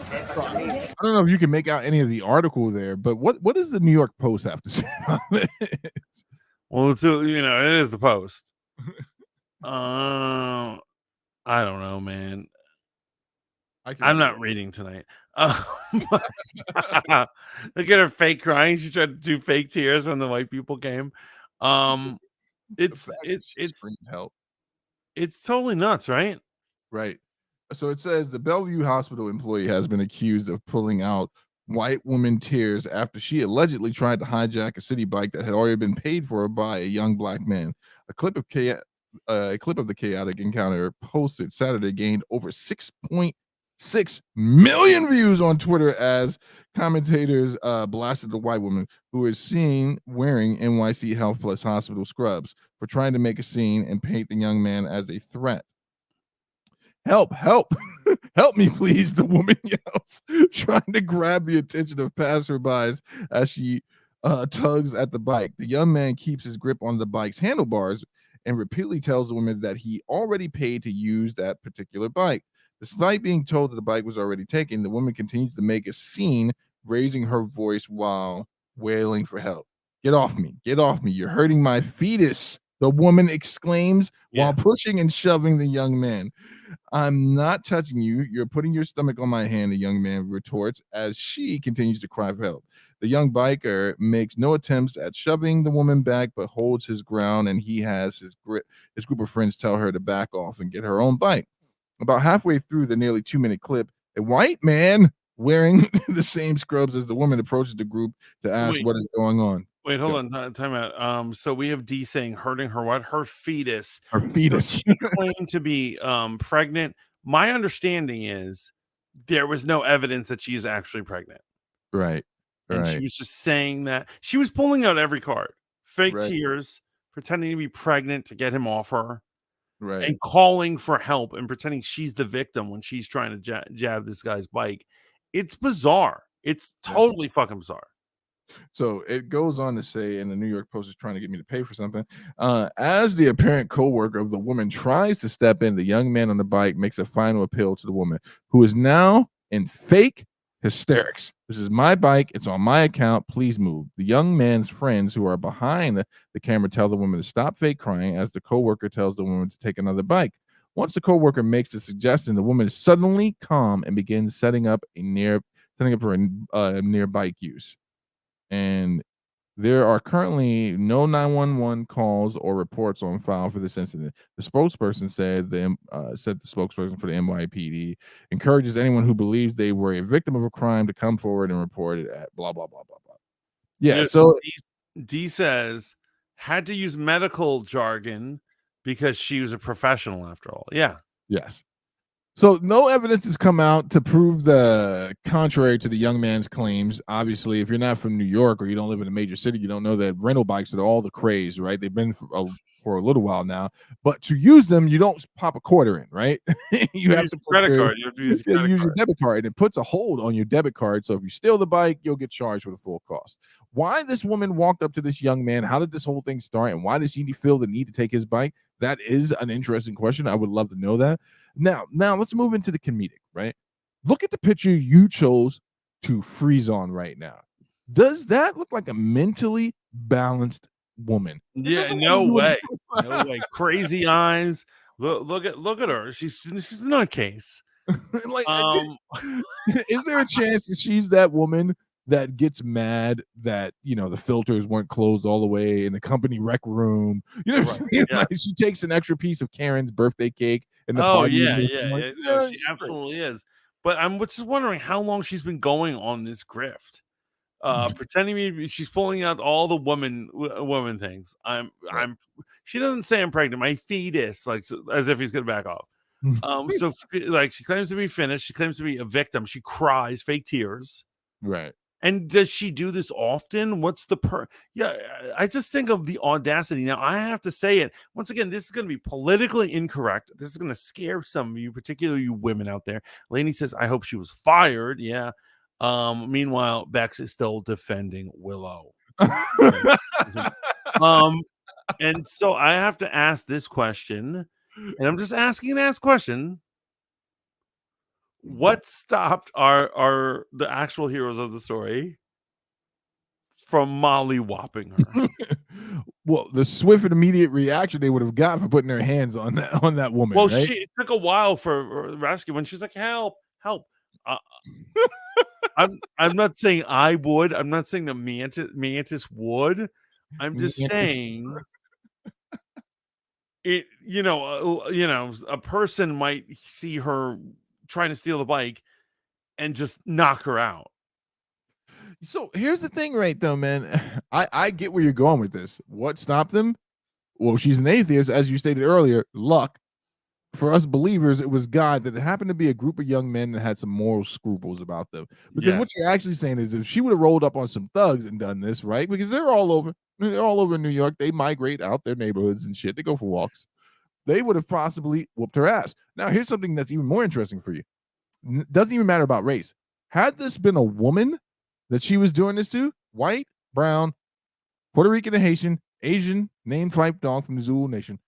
I don't know if you can make out any of the article there, but what does the New York Post have to say about this? Well, it's it is the Post. I don't know, man. I'm not reading tonight. Look at her fake crying. She tried to do fake tears when the white people came. It's help. It's totally nuts, right? Right. So it says the Bellevue Hospital employee has been accused of pulling out white woman tears after she allegedly tried to hijack a city bike that had already been paid for by a young black man. A clip of the chaotic encounter posted Saturday gained over 6.6 million views on Twitter as commentators blasted the white woman who is seen wearing NYC Health Plus hospital scrubs for trying to make a scene and paint the young man as a threat. Help, help, help me, please, the woman yells, trying to grab the attention of passerbys as she tugs at the bike. The young man keeps his grip on the bike's handlebars and repeatedly tells the woman that he already paid to use that particular bike. Despite being told that the bike was already taken, the woman continues to make a scene, raising her voice while wailing for help. Get off me, you're hurting my fetus, the woman exclaims while pushing and shoving the young man. I'm not touching you. You're putting your stomach on my hand, the young man retorts as she continues to cry for help. The young biker makes no attempts at shoving the woman back, but holds his ground, and he has his group of friends tell her to back off and get her own bike. About halfway through the nearly 2-minute clip, a white man wearing the same scrubs as the woman approaches the group to ask what is going on. Wait, hold on. Time out. So we have D saying hurting her what? Her fetus. Her fetus. So she claimed to be pregnant. My understanding is there was no evidence that she is actually pregnant. Right. And she was just saying that she was pulling out every card. Fake Right. tears, pretending to be pregnant to get him off her. Right. And calling for help and pretending she's the victim when she's trying to jab this guy's bike. It's bizarre. It's totally fucking bizarre. So it goes on to say, and the New York Post is trying to get me to pay for something. As the apparent co-worker of the woman tries to step in, the young man on the bike makes a final appeal to the woman, who is now in fake hysterics. This is my bike. It's on my account. Please move. The young man's friends who are behind the camera tell the woman to stop fake crying as the co-worker tells the woman to take another bike. Once the co-worker makes the suggestion, the woman is suddenly calm and begins setting up her near bike use. And there are currently no 911 calls or reports on file for this incident. The spokesperson said the spokesperson for the NYPD encourages anyone who believes they were a victim of a crime to come forward and report it at blah blah blah blah blah. Yeah. So D says had to use medical jargon because she was a professional after all. Yeah. Yes. So no evidence has come out to prove the contrary to the young man's claims. Obviously, if you're not from New York or you don't live in a major city, you don't know that rental bikes are all the craze, right? They've been for a little while now, but to use them, you don't pop a quarter in, right? you have to credit card. You have to use your debit card, and it puts a hold on your debit card. So if you steal the bike, you'll get charged for the full cost. Why this woman walked up to this young man? How did this whole thing start? And why does he feel the need to take his bike? That is an interesting question. I would love to know that. Now let's move into the comedic, right? Look at the picture you chose to freeze on right now. Does that look like a mentally balanced woman? Yeah, no way. No way. Crazy eyes. Look at her. She's a nutcase. Is there a chance that she's that woman that gets mad that the filters weren't closed all the way in the company rec room? You know what I'm saying? Yeah. Like she takes an extra piece of Karen's birthday cake and the yeah, she absolutely is. But I'm just wondering how long she's been going on this grift. Pretending she's pulling out all the woman things. She doesn't say I'm pregnant. My fetus, like as if he's gonna back off. So like she claims to be finished. She claims to be a victim. She cries, fake tears. Right. And does she do this often? What's the I just think of the audacity. Now I have to say it once again. This is going to be politically incorrect. This is going to scare some of you, particularly you women out there. Lainey says, "I hope she was fired." Yeah. Meanwhile, Bex is still defending Willow. And so I have to ask this question, and I'm just asking this question. What stopped the actual heroes of the story from molly-whopping her. Well, the swift and immediate reaction they would have got for putting their hands on that woman. Well, right? it took a while for rescue when she's like, "Help, help." I'm not saying I would. I'm not saying the Mantis would. I'm just saying it. A person might see her trying to steal the bike and just knock her out. So here's the thing, right? Though, man, I get where you're going with this. What stopped them? Well, she's an atheist, as you stated earlier. Luck. For us believers, it was God, that it happened to be a group of young men that had some moral scruples about them. Because what you're actually saying is, if she would have rolled up on some thugs and done this, right? Because they're all over New York. They migrate out their neighborhoods and shit. They go for walks. They would have possibly whooped her ass. Now, here's something that's even more interesting for you. Doesn't even matter about race. Had this been a woman that she was doing this to, white, brown, Puerto Rican and Haitian, Asian, named Fife Dog from the Zulu Nation,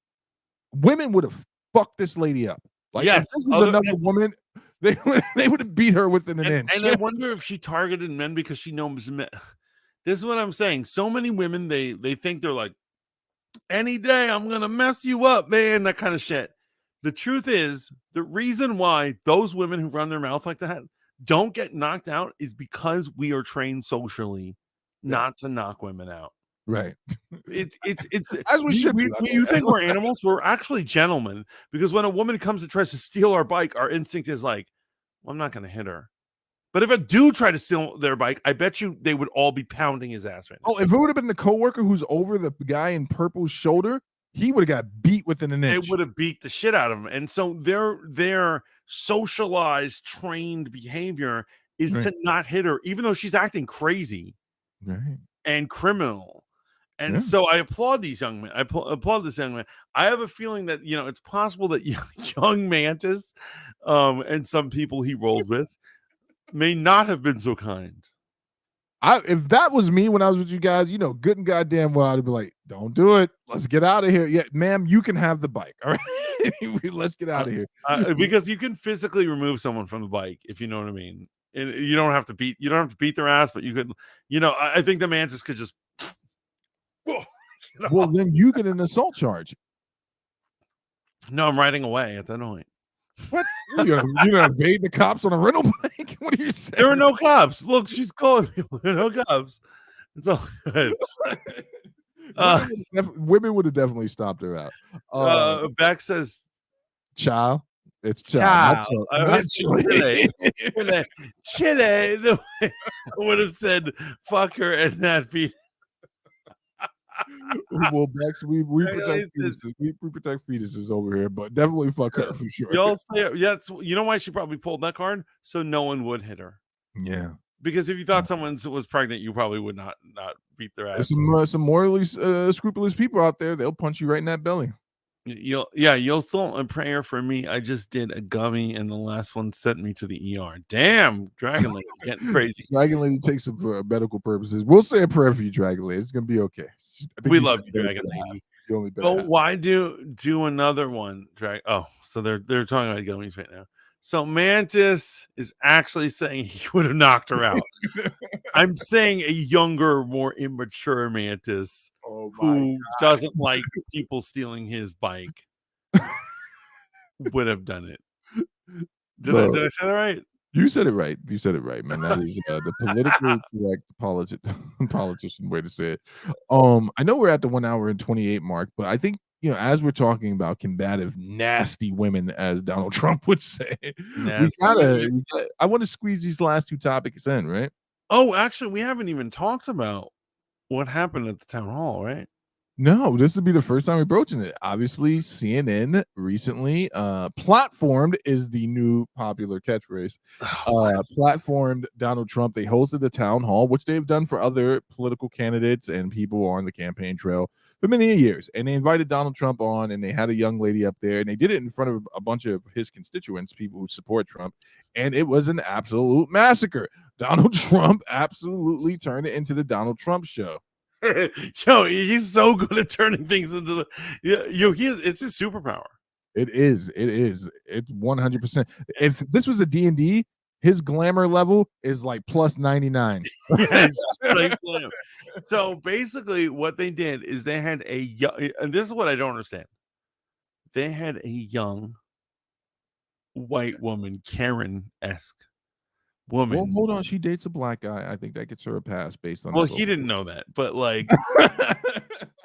women would have fucked this lady up. Like, if this was another woman, they would have beat her within an inch. And I wonder if she targeted men because she knows men. This is what I'm saying. So many women, they think they're like, any day I'm gonna mess you up, man. That kind of shit. The truth is, the reason why those women who run their mouth like that don't get knocked out is because we are trained socially not to knock women out. Right. It's as we should be. You think we're animals? We're actually gentlemen, because when a woman comes and tries to steal our bike, our instinct is like, well, I'm not going to hit her. But if a dude tried to steal their bike, I bet you they would all be pounding his ass right now. Oh, if it would have been the coworker who's over the guy in purple's shoulder, he would have got beat within an inch. They would have beat the shit out of him. And so their socialized, trained behavior is to not hit her, even though she's acting crazy and criminal. And so I applaud these young men. I applaud this young man. I have a feeling that, it's possible that young Mantis and some people he rolled with may not have been so kind. If that was me when I was with you guys, good and goddamn well, I'd be like, don't do it. Let's get out of here. Yeah, ma'am, you can have the bike. All right. Let's get out of here. Because you can physically remove someone from the bike, if you know what I mean. And you don't have to beat their ass, but you could, I think the Mantis could just well, then you get an assault charge. No, I'm riding away at that point. What? You're gonna evade the cops on a rental bike? What are you saying? There are no cops. Look, she's calling people. There are no cops. It's all good. Women would have definitely stopped her out. Beck says, "Child, it's child." Chile. Chile. I would have said, "Fuck her," and not be. Well, Bex, we protect fetuses. We protect fetuses over here, but definitely fuck her for sure. Y'all say, you know why she probably pulled that card? So no one would hit her. Yeah. Because if you thought someone was pregnant, you probably would not beat their ass. There's some morally scrupulous people out there. They'll punch you right in that belly. You'll still a prayer for me. I just did a gummy, and the last one sent me to the ER. Damn, Dragon Lady getting crazy. Dragon Lady takes it for medical purposes. We'll say a prayer for you, Dragon Lady. It's gonna be okay. We love you, Dragon Lady. But why do another one? So they're talking about gummies right now. So Mantis is actually saying he would have knocked her out. I'm saying a younger, more immature Mantis who doesn't like people stealing his bike would have done it. Did I say that right? You said it right. You said it right, man. That is the politically correct politician way to say it. I know we're at the 1 hour and 28 mark, but I think, as we're talking about combative, nasty women, as Donald Trump would say, I want to squeeze these last two topics in, right? Oh, actually, we haven't even talked about what happened at the town hall, right? No, this would be the first time we're broaching it. Obviously, CNN recently platformed is the new popular catchphrase. Platformed Donald Trump. They hosted a town hall, which they've done for other political candidates and people on the campaign trail for many years. And they invited Donald Trump on, and they had a young lady up there, and they did it in front of a bunch of his constituents, people who support Trump. And it was an absolute massacre. Donald Trump absolutely turned it into the Donald Trump show. Yo, he's so good at turning things into it's his superpower. It is. It's 100%. If this was a D&D, his glamour level is like plus 99. Yes, like, So basically, what they did is they had a young, and this is what I don't understand. They had a young white woman, Karen-esque woman. Well, hold on. She dates a black guy. I think that gets her a pass based on. Well, he didn't know that, but like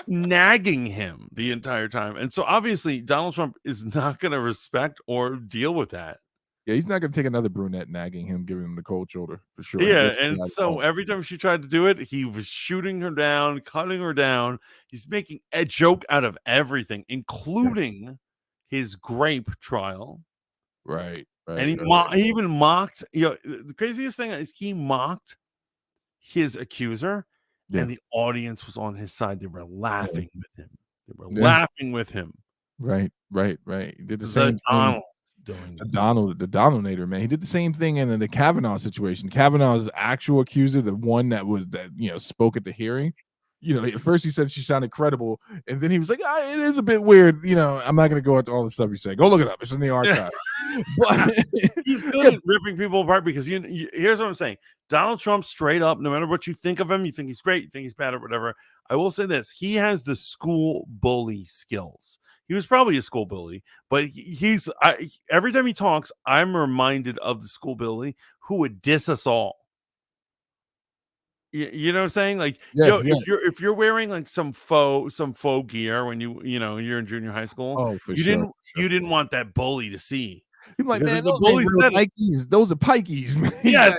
nagging him the entire time. And so obviously Donald Trump is not going to respect or deal with that. Yeah, he's not going to take another brunette nagging him, giving him the cold shoulder for sure. Yeah, and so every time she tried to do it, he was shooting her down, cutting her down. He's making a joke out of everything, including his grape trial. Right. And he even mocked, the craziest thing is he mocked his accuser, and the audience was on his side. They were laughing with him. They were laughing with him. Right. He did the same thing. The Donaldator, man. He did the same thing in the Kavanaugh situation. Kavanaugh's actual accuser, the one that spoke at the hearing. At first he said she sounded credible, and then he was like, it is a bit weird. I'm not going to go into all the stuff he said. Go look it up. It's in the archive. But he's good at ripping people apart because here's what I'm saying. Donald Trump, straight up, no matter what you think of him, you think he's great, you think he's bad or whatever. I will say this. He has the school bully skills. He was probably a school bully, but every time he talks, I'm reminded of the school bully who would diss us all. You know what I'm saying? Like, if you're wearing like some faux gear when you're in junior high school, you didn't want that bully to see. You're like, man, those are pikeys, man. Yes,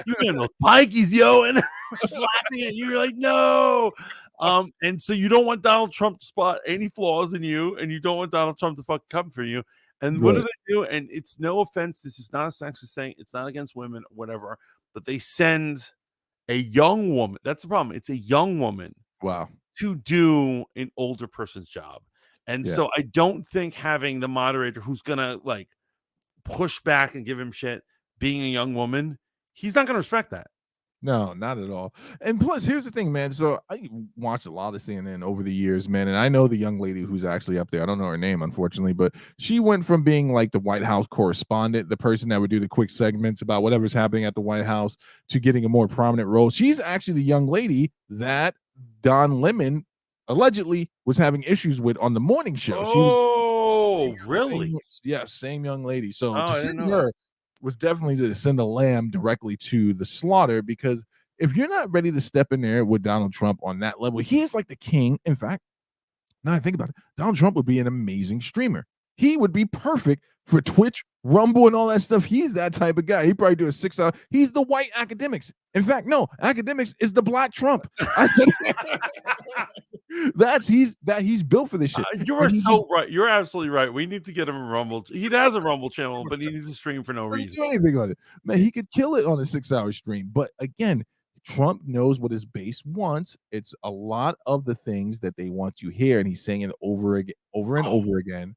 you got those pikeys, yo, and everyone's laughing at you. You're like, no. And so you don't want Donald Trump to spot any flaws in you, and you don't want Donald Trump to fucking come for you. And what do they do? And it's no offense, this is not a sexist thing, it's not against women, whatever, but they send a young woman. That's the problem. It's a young woman. Wow. To do an older person's job. And so I don't think having the moderator who's gonna like push back and give him shit, being a young woman, he's not gonna respect that. No, not at all. And plus, here's the thing, man. So I watched a lot of CNN over the years, man. And I know the young lady who's actually up there. I don't know her name, unfortunately, but she went from being like the White House correspondent, the person that would do the quick segments about whatever's happening at the White House, to getting a more prominent role. She's actually the young lady that Don Lemon allegedly was having issues with on the morning show. Really? Same young lady. So to see her was definitely to send a lamb directly to the slaughter, because if you're not ready to step in there with Donald Trump on that level, he is like the king. In fact, now I think about it, Donald Trump would be an amazing streamer. He would be perfect for Twitch, Rumble, and all that stuff. He's that type of guy. He'd probably do a 6 hour. He's the white academics. In fact, no, academics is the black Trump. I said he's built for this shit. You are so right. You're absolutely right. We need to get him a Rumble. He has a Rumble channel, but he needs to stream for no reason. Anything on it, man. He could kill it on a 6 hour stream. But again, Trump knows what his base wants. It's a lot of the things that they want to hear, and he's saying it over and over again.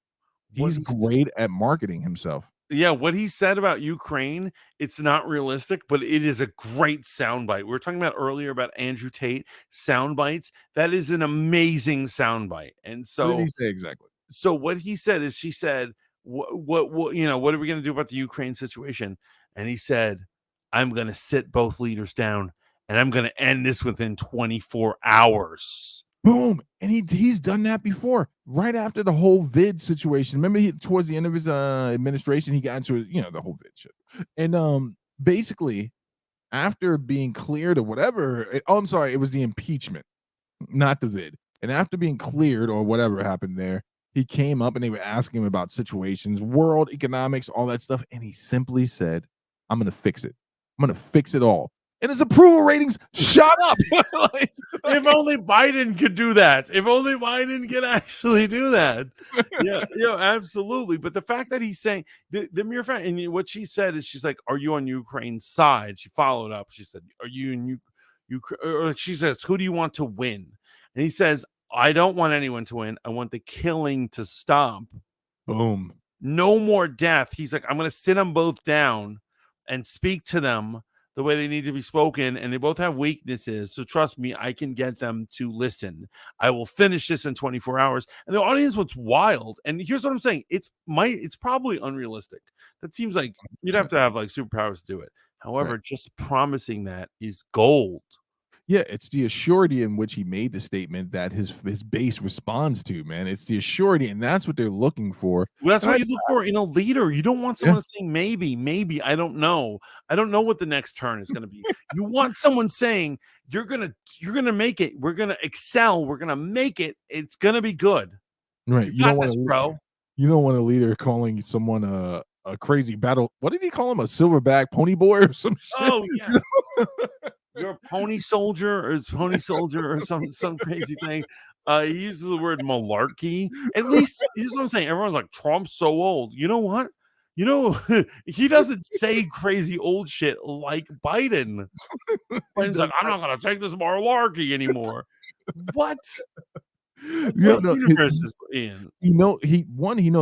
He's great at marketing himself. Yeah, what he said about Ukraine, it's not realistic, but it is a great soundbite. We were talking about earlier about Andrew Tate sound bites. That is an amazing soundbite. And so what did he say exactly? So what he said is, she said, what are we going to do about the Ukraine situation? And he said, I'm going to sit both leaders down, and I'm going to end this within 24 hours. Boom. And he's done that before, right after the whole vid situation. Remember, towards the end of his administration, he got into the whole vid shit. And basically, after being cleared or whatever, it was the impeachment, not the vid. And after being cleared or whatever happened there, he came up and they were asking him about situations, world economics, all that stuff. And he simply said, I'm going to fix it. I'm going to fix it all. And his approval ratings shot up. If only Biden could do that. If only Biden could actually do that. Yeah, absolutely. But the fact that he's saying the mere fact, and what she said is, she's like, "Are you on Ukraine's side?" She followed up. She said, "Are you in Ukraine?" Or she says, "Who do you want to win?" And he says, "I don't want anyone to win. I want the killing to stop." Boom. No more death. He's like, "I'm going to sit them both down and speak to them the way they need to be spoken, and they both have weaknesses. So trust me, I can get them to listen. I will finish this in 24 hours." And the audience was wild. And here's what I'm saying: it's probably unrealistic. That seems like you'd have to have like superpowers to do it. However, just promising that is gold. Yeah, it's the assurity in which he made the statement that his base responds to, man. It's the assurity, and that's what they're looking for. Well, that's And what you look for in a leader. You don't want someone to say maybe. I don't know. I don't know what the next turn is going to be. You want someone saying you're gonna make it. We're gonna excel. We're gonna make it. It's gonna be good. Right. You got this, bro. You don't want a leader calling someone a crazy battle. What did he call him? A silverback pony boy or some shit? Oh yeah. You're a pony soldier or some crazy thing. He uses the word malarkey. At least here's what I'm saying. Everyone's like, Trump's so old. You know what? You know, he doesn't say crazy old shit like Biden. Biden's like, I'm not gonna take this malarkey anymore. What? What universe is in? He knows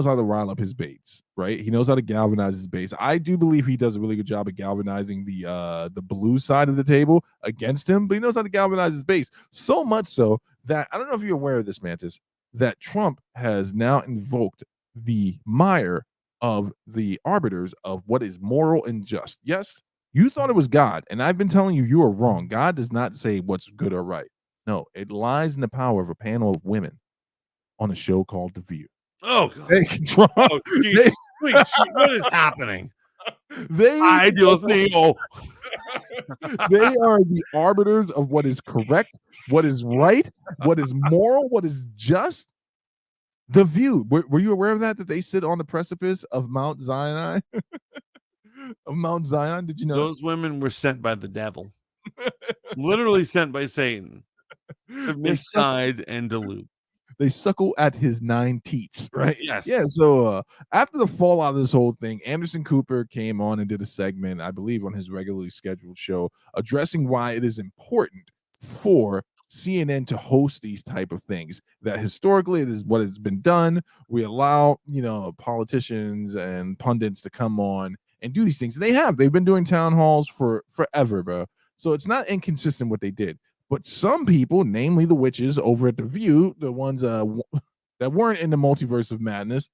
how to rile up his baits, right? He knows how to galvanize his base. I do believe he does a really good job of galvanizing the blue side of the table against him, but he knows how to galvanize his base. So much so that I don't know if you're aware of this, Mantis, that Trump has now invoked the mire of the arbiters of what is moral and just. Yes, you thought it was God, and I've been telling you you are wrong. God does not say what's good or right. No, it lies in the power of a panel of women on a show called The View. Oh, God. They control. Oh, geez. What is happening? They are the arbiters of what is correct, what is right, what is moral, what is just. The View. Were you aware of that? That they sit on the precipice of Mount Zion? Of Mount Zion? Did you know? Those women were sent by the devil. Literally sent by Satan to misguide and delude. They suckle at his 9 teats, right? Yes. Yeah. So after the fallout of this whole thing, Anderson Cooper came on and did a segment, I believe, on his regularly scheduled show, addressing why it is important for CNN to host these type of things. That historically it is what has been done. We allow, politicians and pundits to come on and do these things. And they've been doing town halls for forever, bro. So it's not inconsistent what they did. But some people, namely the witches over at The View, the ones that weren't in the multiverse of madness,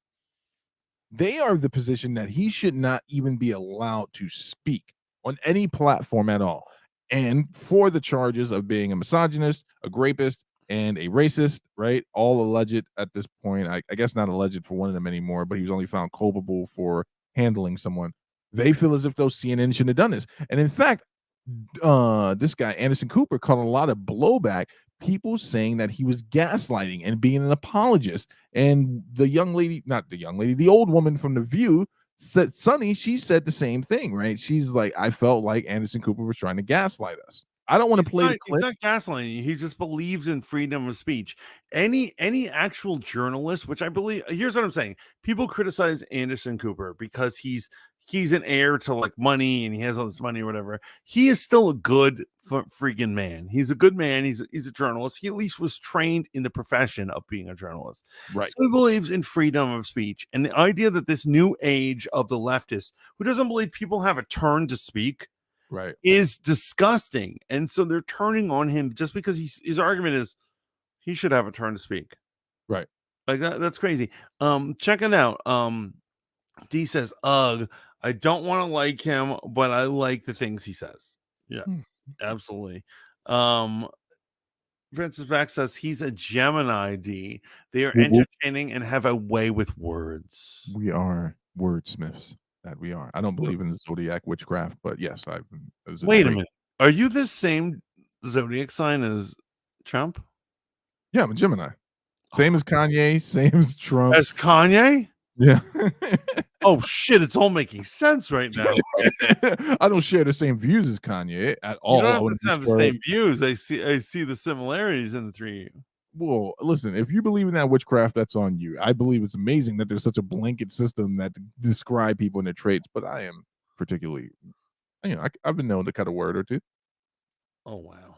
they are of the position that he should not even be allowed to speak on any platform at all. And for the charges of being a misogynist, a rapist, and a racist, right? All alleged at this point. I guess not alleged for one of them anymore, but he was only found culpable for handling someone. They feel as if those CNN shouldn't have done this. And in fact, this guy Anderson Cooper caught a lot of blowback, people saying that he was gaslighting and being an apologist. And the old woman from The View said, Sonny, she said the same thing, right? She's like, I felt like Anderson Cooper was trying to gaslight us. I don't want to play the clip. He's not gaslighting. He just believes in freedom of speech. Any actual journalist, which I believe, here's what I'm saying. People criticize Anderson Cooper because he's an heir to like money and he has all this money or whatever. He is still a good freaking man. He's a good man. He's a journalist. He at least was trained in the profession of being a journalist. Right. So he believes in freedom of speech. And the idea that this new age of the leftists who doesn't believe people have a turn to speak, right, is disgusting. And so they're turning on him just because his argument is he should have a turn to speak. Right. Like that's crazy. Check it out. D says, ugh, I don't want to like him, but I like the things he says. Yeah, absolutely. Princess Back says he's a Gemini, D. They are entertaining and have a way with words. We are wordsmiths. That we are. I don't believe in the zodiac witchcraft, but yes, Wait a minute. Are you the same zodiac sign as Trump? Yeah, I'm a Gemini. Same as Kanye, same as Trump. As Kanye? Yeah. Oh shit, it's all making sense right now. I don't share the same views as Kanye at all. You don't have the same views. I see the similarities in the three of you. Well, listen, if you believe in that witchcraft, that's on you. I believe it's amazing that there's such a blanket system that describe people and their traits, but I am particularly, I've been known to cut a word or two. Oh wow,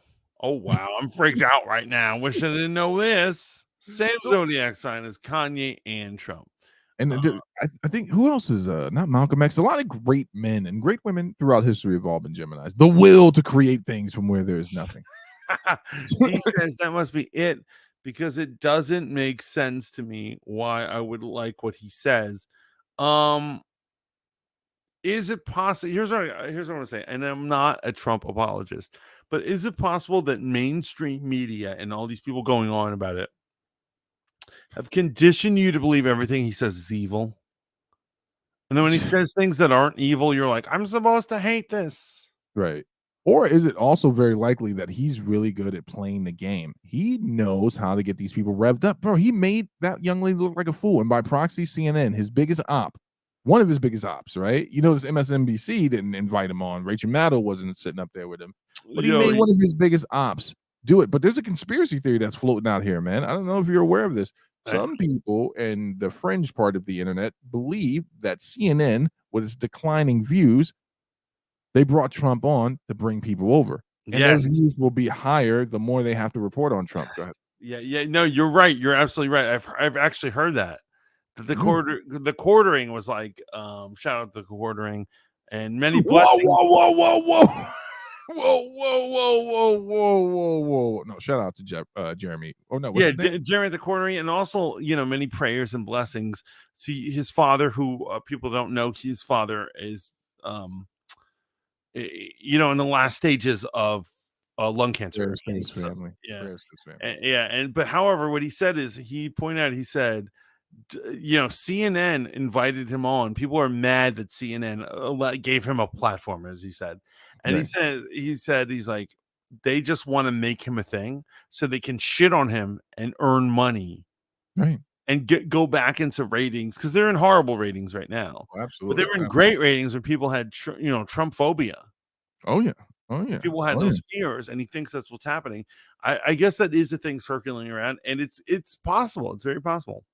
I'm freaked out right now. Wish I didn't know this. Same zodiac sign as Kanye and Trump. And I think who else is not Malcolm X? A lot of great men and great women throughout history have all been Geminis. The will to create things from where there is nothing. He says that must be it, because it doesn't make sense to me why I would like what he says. is it possible? Here's what I want to say, and I'm not a Trump apologist, but is it possible that mainstream media and all these people going on about it have conditioned you to believe everything he says is evil? And then when he says things that aren't evil, you're like, I'm supposed to hate this. Right. Or is it also very likely that he's really good at playing the game? He knows how to get these people revved up. Bro, he made that young lady look like a fool. And by proxy, CNN, his biggest op, one of his biggest ops, right? You notice MSNBC didn't invite him on. Rachel Maddow wasn't sitting up there with him. But he made one of his biggest ops do it. But there's a conspiracy theory that's floating out here, man. I don't know if you're aware of this. Some people in the fringe part of the internet believe that CNN, with its declining views, they brought Trump on to bring people over. And their views will be higher the more they have to report on Trump. Go ahead. Yeah. No, you're right. You're absolutely right. I've actually heard that. The quartering was like, shout out to the quartering and many blessings. Whoa. No, shout out to Jeremy. Oh no. Jeremy the quartering, and also, many prayers and blessings. See, his father, who people don't know, his father is in the last stages of lung cancer. But however, what he said is, he said, CNN invited him on. People are mad that CNN gave him a platform, as he said. And he said, he's like, they just want to make him a thing so they can shit on him and earn money. Right. And go back into ratings, because they're in horrible ratings right now. Oh, absolutely. But they were in great ratings when people had, Trump phobia. Oh yeah. People had those fears, and he thinks that's what's happening. I guess that is a thing circulating around, and it's possible. It's very possible.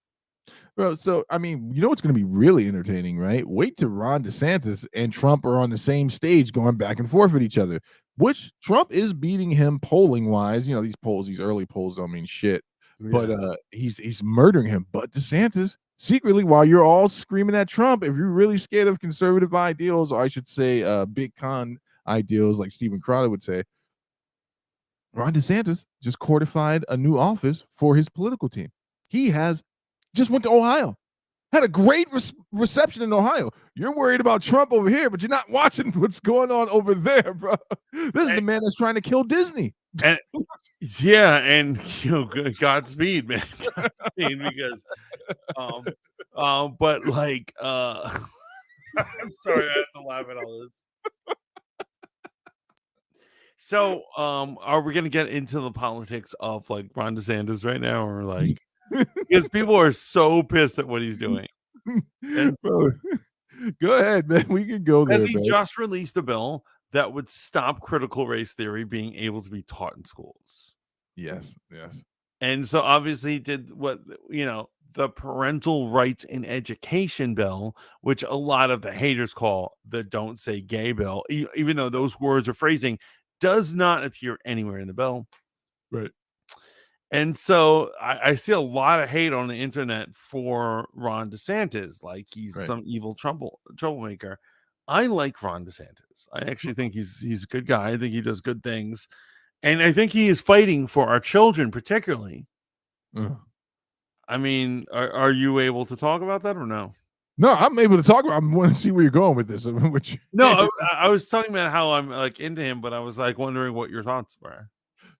Bro, so I mean, what's going to be really entertaining, right? Wait till Ron DeSantis and Trump are on the same stage going back and forth with each other, which Trump is beating him polling wise. These early polls don't mean shit. But he's murdering him. But DeSantis, secretly, while you're all screaming at Trump, if you're really scared of conservative ideals, or I should say big con ideals, like Stephen Crowder would say, Ron DeSantis just courtified a new office for his political team. He just went to Ohio, had a great reception in Ohio. You're worried about Trump over here, but you're not watching what's going on over there, bro. This is the man that's trying to kill Disney. And Godspeed, man. Godspeed, because but like I'm sorry, I have to laugh at all this. So are we gonna get into the politics of like Ron DeSantis right now, or like, because people are so pissed at what he's doing? Bro, go ahead, man. We can go there. Because he just released a bill that would stop critical race theory being able to be taught in schools. Yes. And so obviously he did what, the parental rights in education bill, which a lot of the haters call the don't say gay bill, even though those words or phrasing does not appear anywhere in the bill. Right. And so I see a lot of hate on the internet for Ron DeSantis, like he's some evil troublemaker. I like Ron DeSantis. I actually think he's a good guy. I think he does good things. And I think he is fighting for our children, particularly. I mean, are you able to talk about that or no? No, I'm able to talk about. I want to see where you're going with this. No, I was talking about how I'm like into him, but I was like wondering what your thoughts were.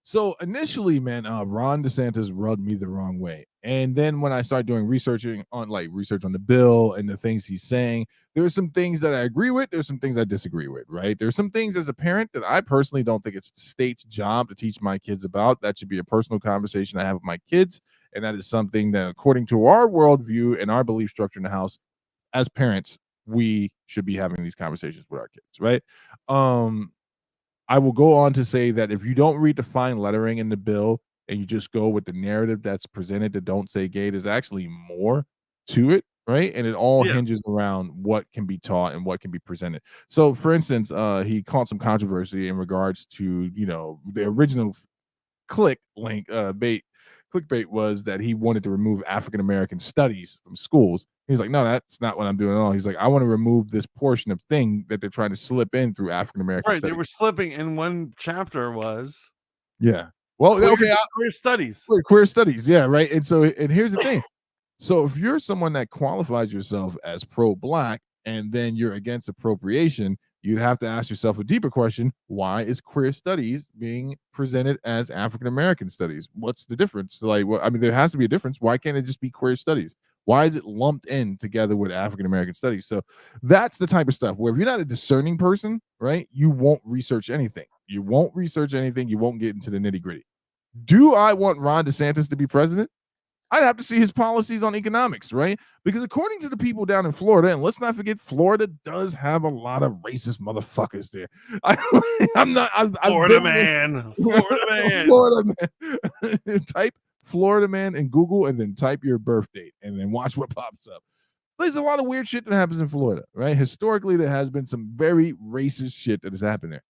So initially, man, Ron DeSantis rubbed me the wrong way. And then when I started doing research on the bill and the things he's saying, there's some things that I agree with. There's some things I disagree with, right? There's some things as a parent that I personally don't think it's the state's job to teach my kids about. That should be a personal conversation I have with my kids. And that is something that, according to our worldview and our belief structure in the house, as parents, we should be having these conversations with our kids, right? I will go on to say that if you don't read the fine lettering in the bill and you just go with the narrative that's presented to don't say gay, there's actually more to it, right? And it all hinges around what can be taught and what can be presented. So, for instance, he caught some controversy in regards to, the original clickbait was that he wanted to remove African-American studies from schools. He's like, no, that's not what I'm doing at all. He's like, I want to remove this portion of thing that they're trying to slip in through African-American studies. They were slipping, and one chapter was queer studies. Queer studies, yeah, right. And here's the thing. So if you're someone that qualifies yourself as pro-black and then you're against appropriation, you have to ask yourself a deeper question: why is queer studies being presented as African American studies? What's the difference? Like, well, I mean, there has to be a difference. Why can't it just be queer studies? Why is it lumped in together with African American studies? So that's the type of stuff where if you're not a discerning person, right, you won't research anything. You won't research anything. You won't get into the nitty gritty. Do I want Ron DeSantis to be president? I'd have to see his policies on economics, right? Because according to the people down in Florida, and let's not forget, Florida does have a lot of racist motherfuckers there. Florida man. Florida man. Type Florida man in Google and then type your birth date and then watch what pops up. There's a lot of weird shit that happens in Florida, right? Historically, there has been some very racist shit that has happened there.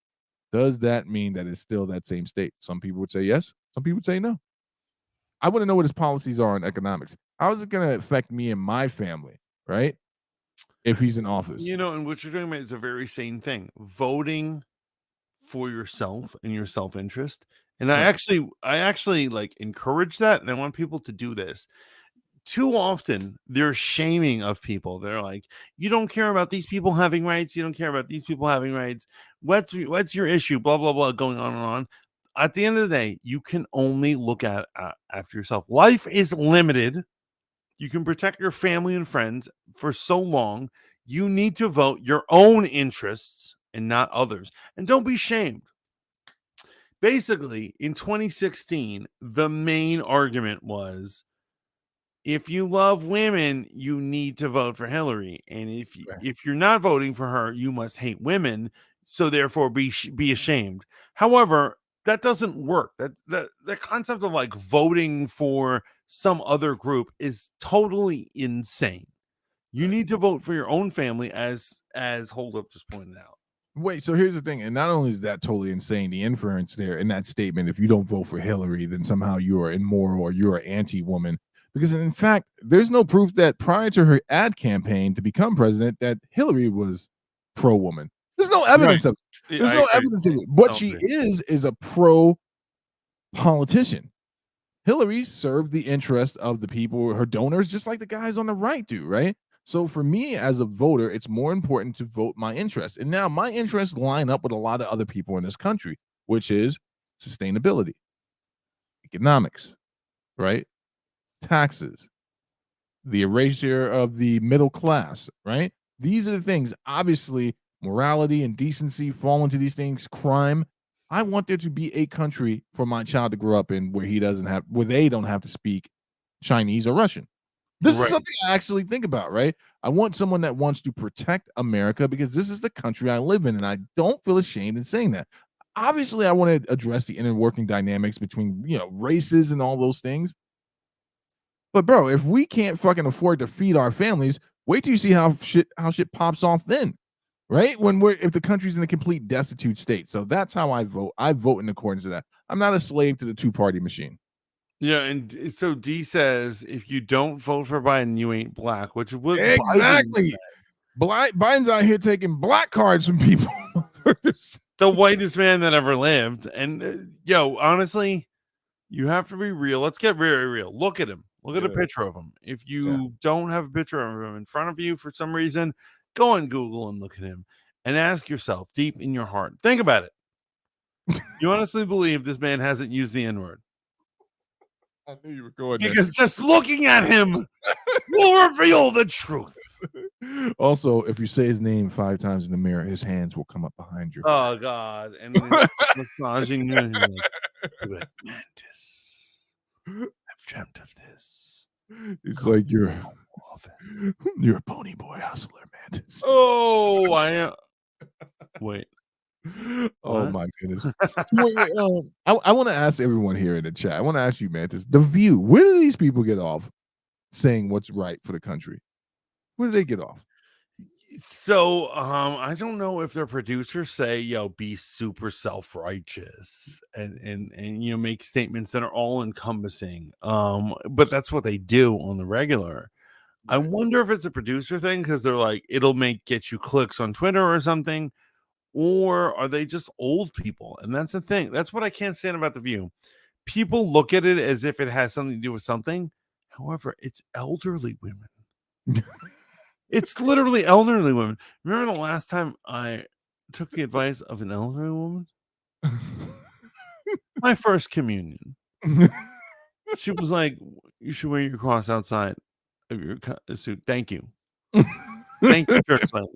Does that mean that it's still that same state? Some people would say yes. Some people would say no. I want to know what his policies are on economics. How is it going to affect me and my family, right? If he's in office. You know, and what you're doing is a very sane thing. Voting for yourself and your self-interest. And I actually like encourage that, and I want people to do this. Too often they're shaming of people. They're like, you don't care about these people having rights, you don't care about these people having rights. What's your issue? Blah blah blah, going on and on. At the end of the day, you can only look at after yourself. Life is limited. You can protect your family and friends for so long. You need to vote your own interests and not others. And don't be shamed. Basically, in 2016, the main argument was, if you love women, you need to vote for Hillary. And if you're not voting for her, you must hate women. So therefore be ashamed. However, that doesn't work. That the concept of like voting for some other group is totally insane. You need to vote for your own family, as Hold Up just pointed out. Wait, so here's the thing, and not only is that totally insane, the inference there in that statement, if you don't vote for Hillary, then somehow you are immoral or you're an anti-woman. Because in fact, there's no proof that prior to her ad campaign to become president, that Hillary was pro-woman. There's no evidence of it. There's no evidence of it. What she is a pro-politician. Hillary served the interest of the people, her donors, just like the guys on the right do, right? So for me as a voter, it's more important to vote my interests. And now my interests line up with a lot of other people in this country, which is sustainability, economics, right? Taxes, the erasure of the middle class, right? These are the things. Obviously, morality and decency fall into these things, crime. I want there to be a country for my child to grow up in where they don't have to speak Chinese or Russian. This is something I actually think about, right? I want someone that wants to protect America because this is the country I live in, and I don't feel ashamed in saying that. Obviously, I want to address the inner working dynamics between, races and all those things. But bro, if we can't fucking afford to feed our families, wait till you see how shit pops off then, right? If the country's in a complete destitute state. So that's how I vote. I vote in accordance to that. I'm not a slave to the two-party machine. Yeah, and so D says, if you don't vote for Biden, you ain't black, which would exactly. Biden's out here taking black cards from people. The whitest man that ever lived. And honestly, you have to be real. Let's get very real. Look at him. Look at a picture of him. If you don't have a picture of him in front of you for some reason, go on Google and look at him and ask yourself deep in your heart. Think about it. You honestly believe this man hasn't used the N-word? I knew you were going there. Because just looking at him will reveal the truth. Also, if you say his name 5 times in the mirror, his hands will come up behind your back. God. And massaging you. Mantis. I've dreamt of this. It's like you're a pony boy hustler, Mantis. Oh, I am. Wait. Oh my goodness. I want to ask everyone here in the chat. I want to ask you, Mantis, The View. Where do these people get off saying what's right for the country? Where do they get off? So I don't know if their producers say, be super self-righteous and make statements that are all encompassing. But that's what they do on the regular. Right. I wonder if it's a producer thing because they're like, it'll get you clicks on Twitter or something. Or are they just old people? And that's the thing. That's what I can't stand about The View. People look at it as if it has something to do with something. However, it's elderly women. It's literally elderly women. Remember the last time I took the advice of an elderly woman? My first communion. She was like, "You should wear your cross outside of your suit." Thank you. Thank you, church lady.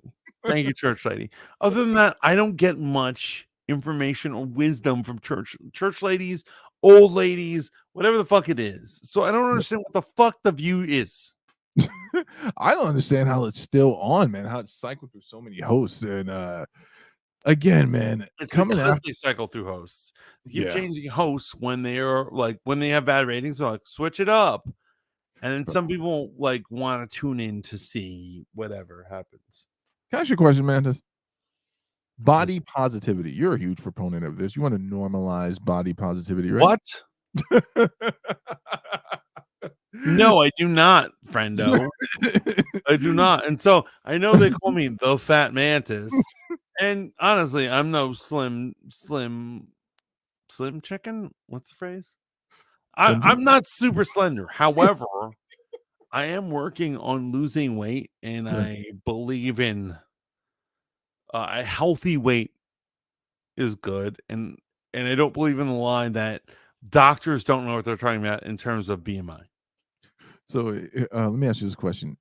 Thank you, church lady. Other than that, I don't get much information or wisdom from church ladies, old ladies, whatever the fuck it is. So I don't understand what the fuck The View is. I don't understand how it's still on, man. How it's cycled through so many hosts. And again, man, it's coming because out. they cycle through hosts. They keep Yeah. changing hosts when they are like when they have bad ratings. They're like, switch it up. And then some people like want to tune in to see whatever happens. Can I ask you a question, Mantis? Body positivity. You're a huge proponent of this. You want to normalize body positivity, right? What? No, I do not, friendo. I do not. And so I know they call me the fat mantis. And honestly, I'm no slim chicken. What's the phrase? I'm not super slender. However, I am working on losing weight, and I believe in a healthy weight is good, and I don't believe in the line that doctors don't know what they're talking about in terms of BMI. So let me ask you this question.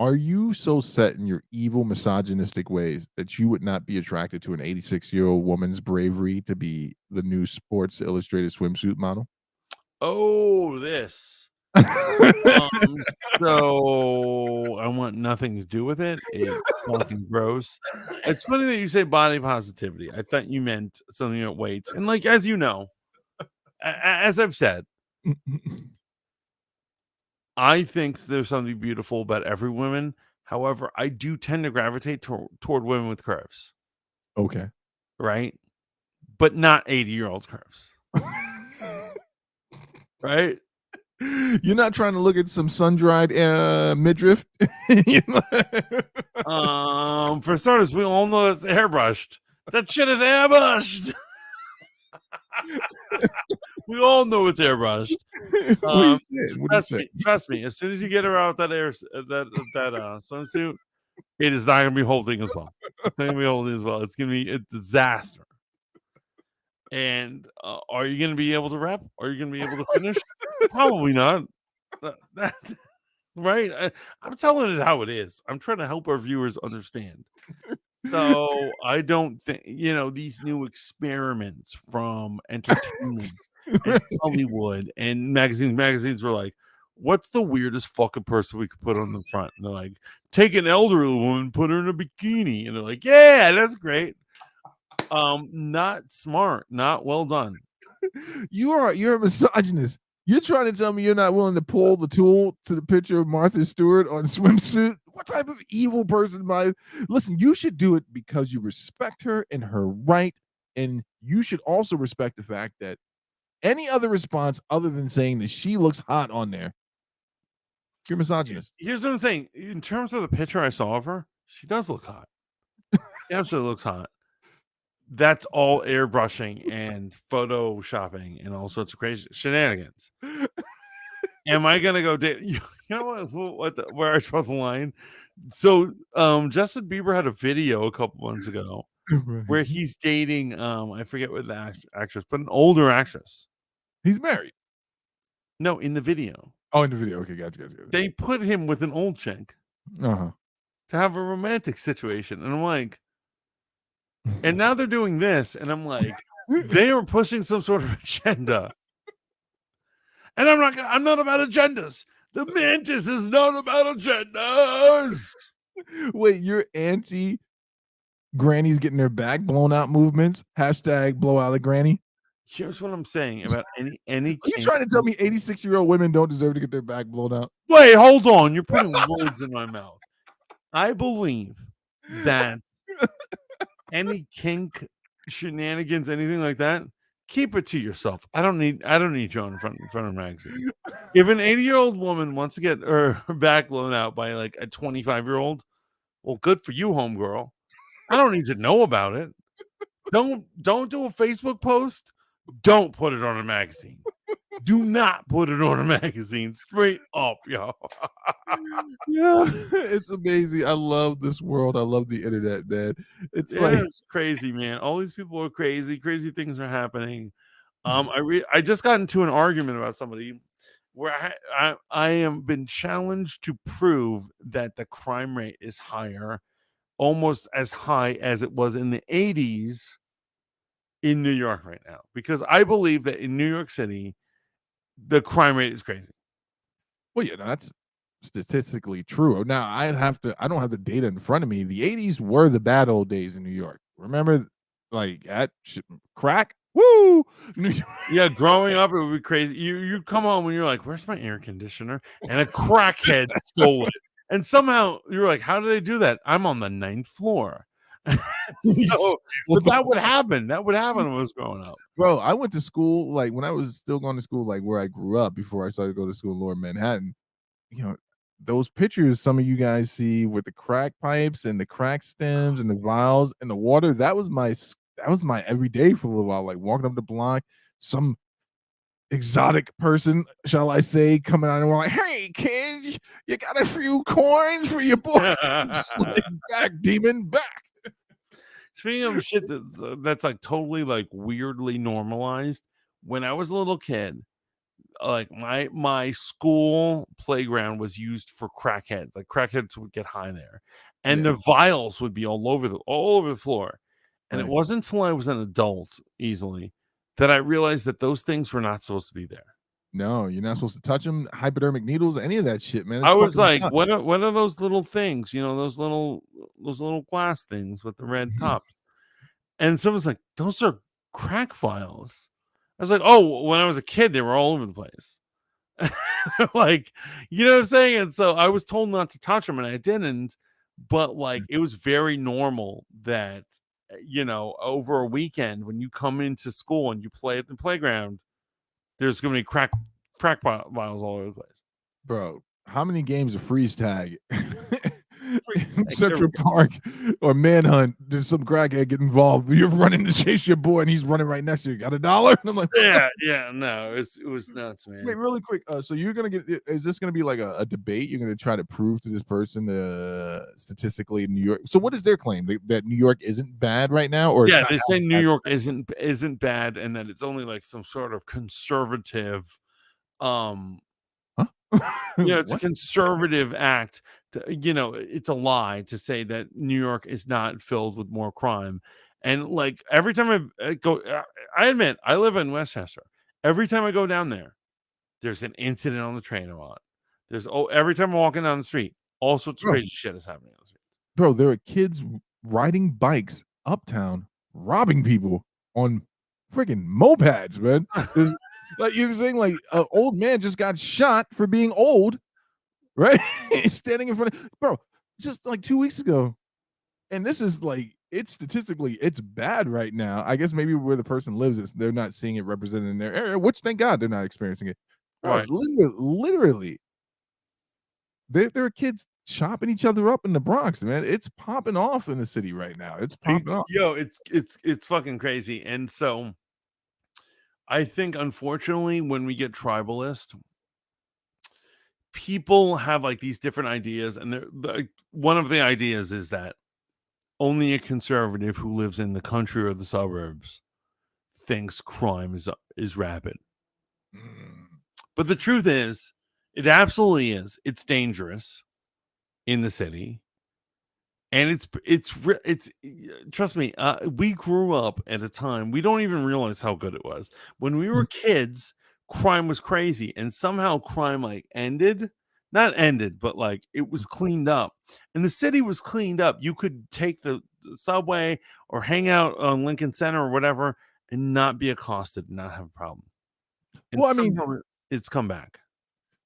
Are you so set in your evil misogynistic ways that you would not be attracted to an 86-year-old woman's bravery to be the new Sports Illustrated swimsuit model? Oh, this. So I want nothing to do with it. It's fucking gross. It's funny that you say body positivity. I thought you meant something about weights. And like, as you know, as I've said, I think there's something beautiful about every woman. However, I do tend to gravitate toward women with curves. Okay. Right? But not 80-year-old curves. Right? You're not trying to look at some sun-dried midriff? For starters, we all know it's airbrushed. That shit is airbrushed. We all know it's airbrushed. Trust me. As soon as you get her out that swimsuit, it is not going to be holding as well. It's not going to be holding as well. It's going to be a disaster. And are you going to be able to rep? Are you going to be able to finish? Probably not. Right? I'm telling it how it is. I'm trying to help our viewers understand. So I don't think, these new experiments from entertainment and Hollywood and magazines were like, what's the weirdest fucking person we could put on the front? And they're like, take an elderly woman, put her in a bikini. And they're like, yeah, that's great. Not smart, not well done. You're a misogynist. You're trying to tell me you're not willing to pull the tool to the picture of Martha Stewart on a swimsuit? What type of evil person am I? Listen, you should do it because you respect her and her right, and you should also respect the fact that any other response other than saying that she looks hot on there, you're misogynist. Here's what I'm saying. In terms of the picture I saw of her, she does look hot. She absolutely looks hot. That's all airbrushing and photoshopping and all sorts of crazy shenanigans. Am I gonna go date? You know where I draw the line? So, Justin Bieber had a video a couple months ago where he's dating I forget what the actress, but an older actress. He's married. No, in the video. Oh, in the video. Okay, gotcha. They put him with an old chick to have a romantic situation, and I'm like. And now they're doing this, and I'm like, they are pushing some sort of agenda. And I'm not about agendas. The Mantis is not about agendas. Wait, you're anti grannies getting their back blown out movements? Hashtag blow out a granny. Here's what I'm saying about any. Are you trying to tell me 86-year-old women don't deserve to get their back blown out? Wait, hold on. You're putting words in my mouth. I believe that any kink shenanigans, anything like that, keep it to yourself. I don't need you on in front of a magazine. If an 80-year-old woman wants to get her back blown out by like a 25-year-old, well, good for you, homegirl. I don't need to know about it. Don't do a Facebook post. Don't put it on a magazine. Do not put it on a magazine. Straight up, yo. Yeah, it's amazing. I love this world. I love the internet, man. It's crazy, man. All these people are crazy. Crazy things are happening. I just got into an argument about somebody where I am been challenged to prove that the crime rate is higher, almost as high as it was in the 80s in New York right now, because I believe that in New York City the crime rate is crazy. Well, yeah, that's statistically true. Now, I don't have the data in front of me. The 80s were the bad old days in New York. Remember, like crack? Woo! Yeah, growing up, it would be crazy. You'd come home and you're like, "Where's my air conditioner?" And a crackhead stole it. And somehow you're like, "How do they do that?" I'm on the 9th floor. But that would happen. That would happen when I was growing up. Bro, I went to school, like, when I was still going to school, like, where I grew up before I started to go to school in Lower Manhattan. You know, those pictures some of you guys see with the crack pipes and the crack stems and the vials and the water, that was my everyday for a little while, like, walking up the block, some exotic person, shall I say, coming out and we're like, "Hey, kids, you got a few coins for your boy?" Like, back, demon, back. Speaking of shit that's like totally like weirdly normalized, when I was a little kid, like my school playground was used for crackheads. Like crackheads would get high there, and the vials would be all over the floor. And it wasn't until I was an adult, easily, that I realized that those things were not supposed to be there. No, you're not supposed to touch them. Hypodermic needles, any of that shit, man. I was like, what are those little things? You know, those little glass things with the red tops. And someone's like, those are crack vials. I was like, oh, when I was a kid, they were all over the place. Like, you know what I'm saying? And so I was told not to touch them, and I didn't. But like, it was very normal that, you know, over a weekend when you come into school and you play at the playground, there's going to be crack vials all over the place. Bro, how many games of freeze tag Central Park or Manhunt did some crackhead get involved? You're running to chase your boy and he's running right next to you. Got $1? And I'm like, no, it was nuts, man. Wait, really quick. So you're gonna is this gonna be like a debate? You're gonna try to prove to this person statistically in New York. So what is their claim? That New York isn't bad right now? Or yeah, they say New York isn't bad, and that it's only like some sort of conservative it's a conservative act to, it's a lie to say that New York is not filled with more crime. And like every time I go, I admit I live in Westchester. Every time I go down there, there's an incident on the train a lot. Every time I'm walking down the street, all sorts of crazy shit is happening on the street. Bro, there are kids riding bikes uptown, robbing people on freaking mopeds, man. Like you're saying, like an old man just got shot for being old, right? Standing in front of, bro, just like 2 weeks ago. And this is like, it's statistically, it's bad right now. I guess maybe where the person lives, they're not seeing it represented in their area, which thank God they're not experiencing it. Bro, right. Literally, there are kids chopping each other up in the Bronx, man. It's popping off in the city right now. It's popping off. Yo, it's fucking crazy. And so I think, unfortunately, when we get tribalist, people have like these different ideas, and one of the ideas is that only a conservative who lives in the country or the suburbs thinks crime is rapid. But the truth is, it absolutely is. It's dangerous in the city. And it's trust me, we grew up at a time we don't even realize how good it was. When we were kids, crime was crazy, and somehow crime like not ended, but like it was cleaned up, and the city was cleaned up. You could take the subway or hang out on Lincoln Center or whatever and not be accosted and not have a problem. And well, I mean, it's come back.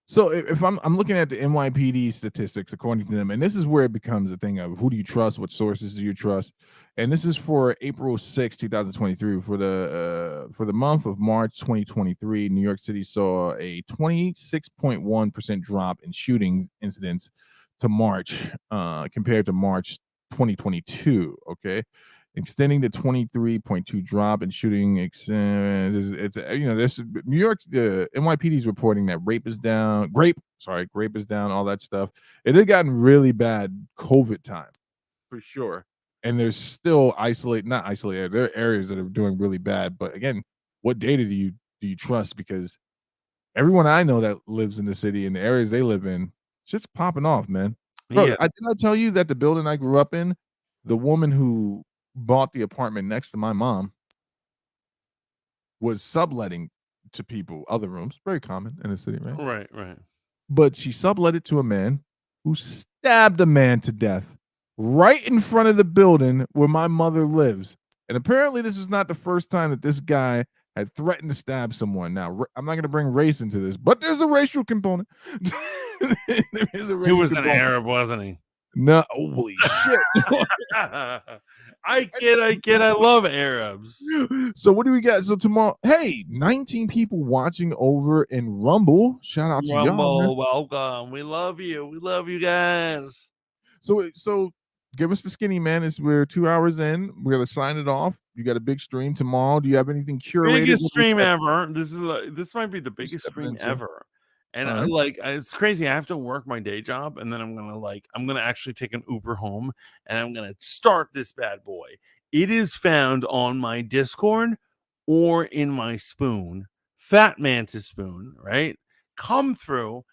So if I'm looking at the NYPD statistics according to them, and this is where it becomes a thing of who do you trust, what sources do you trust, and this is for April 6, 2023. For the month of March 2023, New York City saw a 26.1% drop in shooting incidents to March compared to March 2022. Okay, extending the 23.2 drop in shooting. It's this New York's NYPD is reporting that grape is down, all that stuff. It had gotten really bad COVID time for sure, and there's still not isolated. There are areas that are doing really bad, but again, what data do you trust? Because everyone I know that lives in the city and the areas they live in, shit's popping off, man. Bro, Yeah. did I tell you that the building I grew up in, the woman who bought the apartment next to my mom was subletting to people other rooms, very common in the city, right? Right. But she sublet it to a man who stabbed a man to death right in front of the building where my mother lives. And apparently this was not the first time that this guy had threatened to stab someone. Now, I'm not going to bring race into this, but there's a racial component. There is a racial He was an component. Arab, wasn't he? No, holy shit. I get. I love Arabs. So what do we got? So tomorrow, hey, 19 people watching over in Rumble. Shout out to y'all. Rumble, welcome. We love you. We love you guys. So give us the skinny, man. We're 2 hours in. We're gonna sign it off. You got a big stream tomorrow. Do you have anything curated? Biggest stream ever. This might be the biggest stream ever. And it's crazy. I have to work my day job, and then I'm gonna actually take an Uber home, and I'm gonna start this bad boy. It is found on my Discord or in my spoon, Fat Mantis spoon. Right? Come through.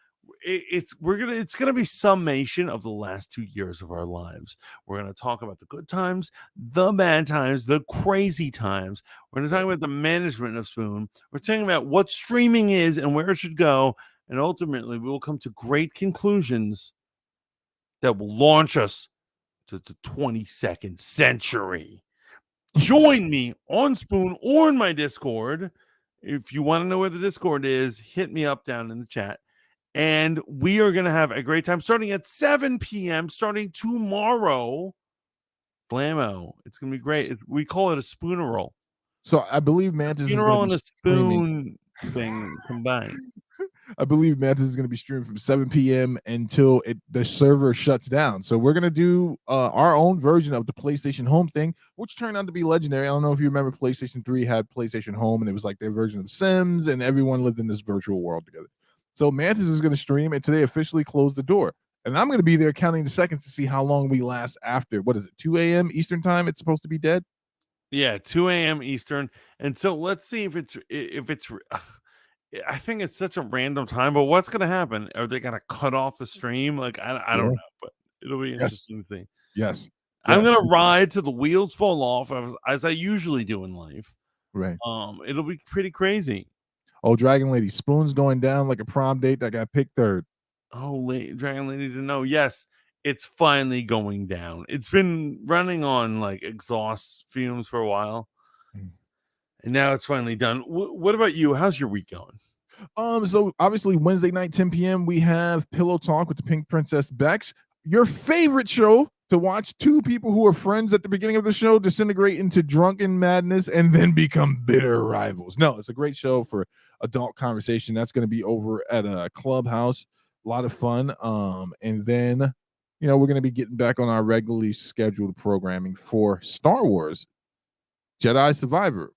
It's gonna be summation of the last 2 years of our lives. We're gonna talk about the good times, the bad times, the crazy times. We're gonna talk about the management of Spoon. We're talking about what streaming is and where it should go. And ultimately, we will come to great conclusions that will launch us to the 22nd century. Join me on Spoon or in my Discord. If you want to know where the Discord is, hit me up down in the chat. And we are going to have a great time starting at 7 p.m., starting tomorrow. Blammo. It's going to be great. We call it a spooneroll. So I believe Mantis is going to be spoon thing combined. I believe Mantis is going to be streaming from 7 p.m. until the server shuts down. So we're going to do our own version of the PlayStation Home thing, which turned out to be legendary. I don't know if you remember PlayStation 3 had PlayStation Home, and it was like their version of Sims, and everyone lived in this virtual world together. So Mantis is going to stream, and today officially closed the door. And I'm going to be there counting the seconds to see how long we last after. What is it, 2 a.m. Eastern time? It's supposed to be dead? Yeah, 2 a.m. Eastern. And so let's see if it's I think it's such a random time, but what's going to happen? Are they going to cut off the stream? I don't know, but it'll be interesting to see. Yes. I'm going to ride till the wheels fall off as I usually do in life. Right. It'll be pretty crazy. Oh, Dragon Lady, Spoon's going down like a prom date that got picked third. Oh, Dragon Lady to know. Yes, it's finally going down. It's been running on exhaust fumes for a while. And now it's finally done. What about you? How's your week going? So obviously Wednesday night, 10 p.m., we have Pillow Talk with the Pink Princess Bex. Your favorite show to watch two people who are friends at the beginning of the show disintegrate into drunken madness and then become bitter rivals. No, it's a great show for adult conversation. That's going to be over at a Clubhouse. A lot of fun. And then, we're going to be getting back on our regularly scheduled programming for Star Wars Jedi Survivor.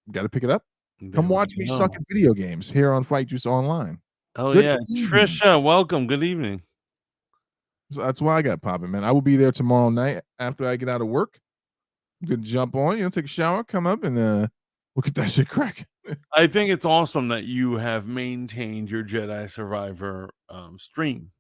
Got to pick it up. Come watch me suck at video games here on Fight Juice Online. Oh, yeah. Trisha, welcome. Good evening. So that's why I got popping, man. I will be there tomorrow night after I get out of work. I'm going to jump on, take a shower, come up, and we'll get that shit cracking. I think it's awesome that you have maintained your Jedi Survivor stream.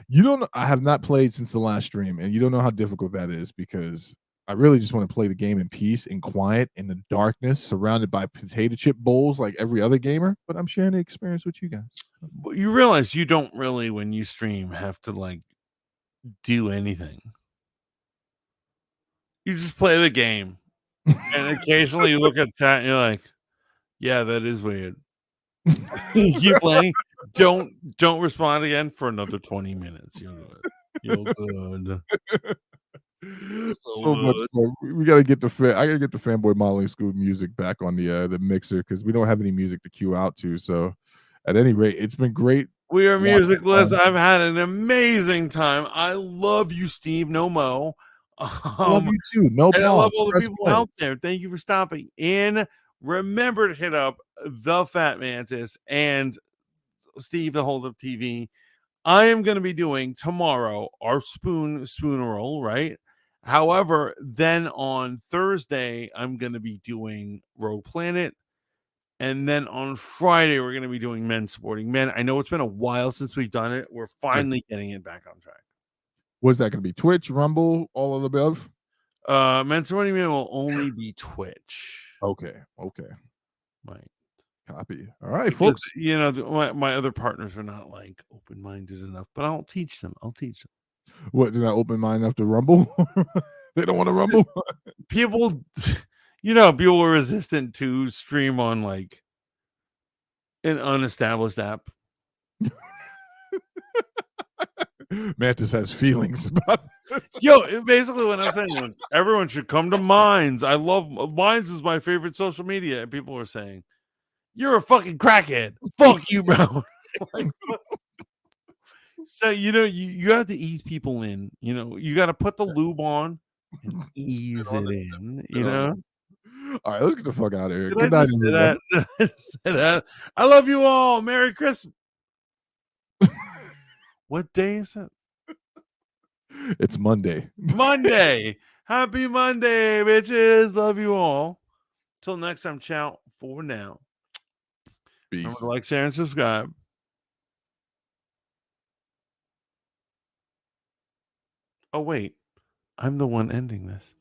You don't know, I have not played since the last stream, and you don't know how difficult that is because I really just want to play the game in peace and quiet in the darkness, surrounded by potato chip bowls like every other gamer. But I'm sharing the experience with you guys. But you realize you don't really, when you stream, have to do anything. You just play the game, and occasionally you look at chat and you're like, "Yeah, that is weird." You keep playing. Don't respond again for another 20 minutes. You're good. You're good. So much fun. We gotta get I gotta get the Fanboy Modeling School music back on the mixer because we don't have any music to cue out to. So at any rate, it's been great. We are musicless. I've had an amazing time. I love you, Steve No Mo. I love you too. No And I love pause. all the Press people play. out there. Thank you for stopping in. Remember to hit up the Fat Mantis and Steve the Hold Up TV. I am going to be doing tomorrow our spoon roll, right? However, then on Thursday, I'm going to be doing Rogue Planet. And then on Friday, we're going to be doing Men Supporting Men. I know it's been a while since we've done it. We're finally getting it back on track. What's that going to be? Twitch, Rumble, all of the above? Men Supporting Men will only be Twitch. Okay. Right. Copy. All right, Because, folks. you know, my other partners are not like open-minded enough, but I'll teach them. What, did I open mine enough to Rumble? They don't want to Rumble? People, you know, people are resistant to stream on like an unestablished app. Mantis has feelings about it. Yo, basically what I'm saying is everyone should come to Minds. I love Minds is my favorite social media, and people are saying, "You're a fucking crackhead." Fuck you, bro. Like, so you know, you have to ease people in. You know, you got to put the lube on and ease it in. You know. All right, let's get the fuck out of here. Did Good I night, just say everybody. that? Did I just say that? I love you all. Merry Christmas. What day is it? It's Monday. Monday. Happy Monday, bitches. Love you all. Till next time, ciao for now. Peace. Remember to like, share, and subscribe. Oh, wait. I'm the one ending this.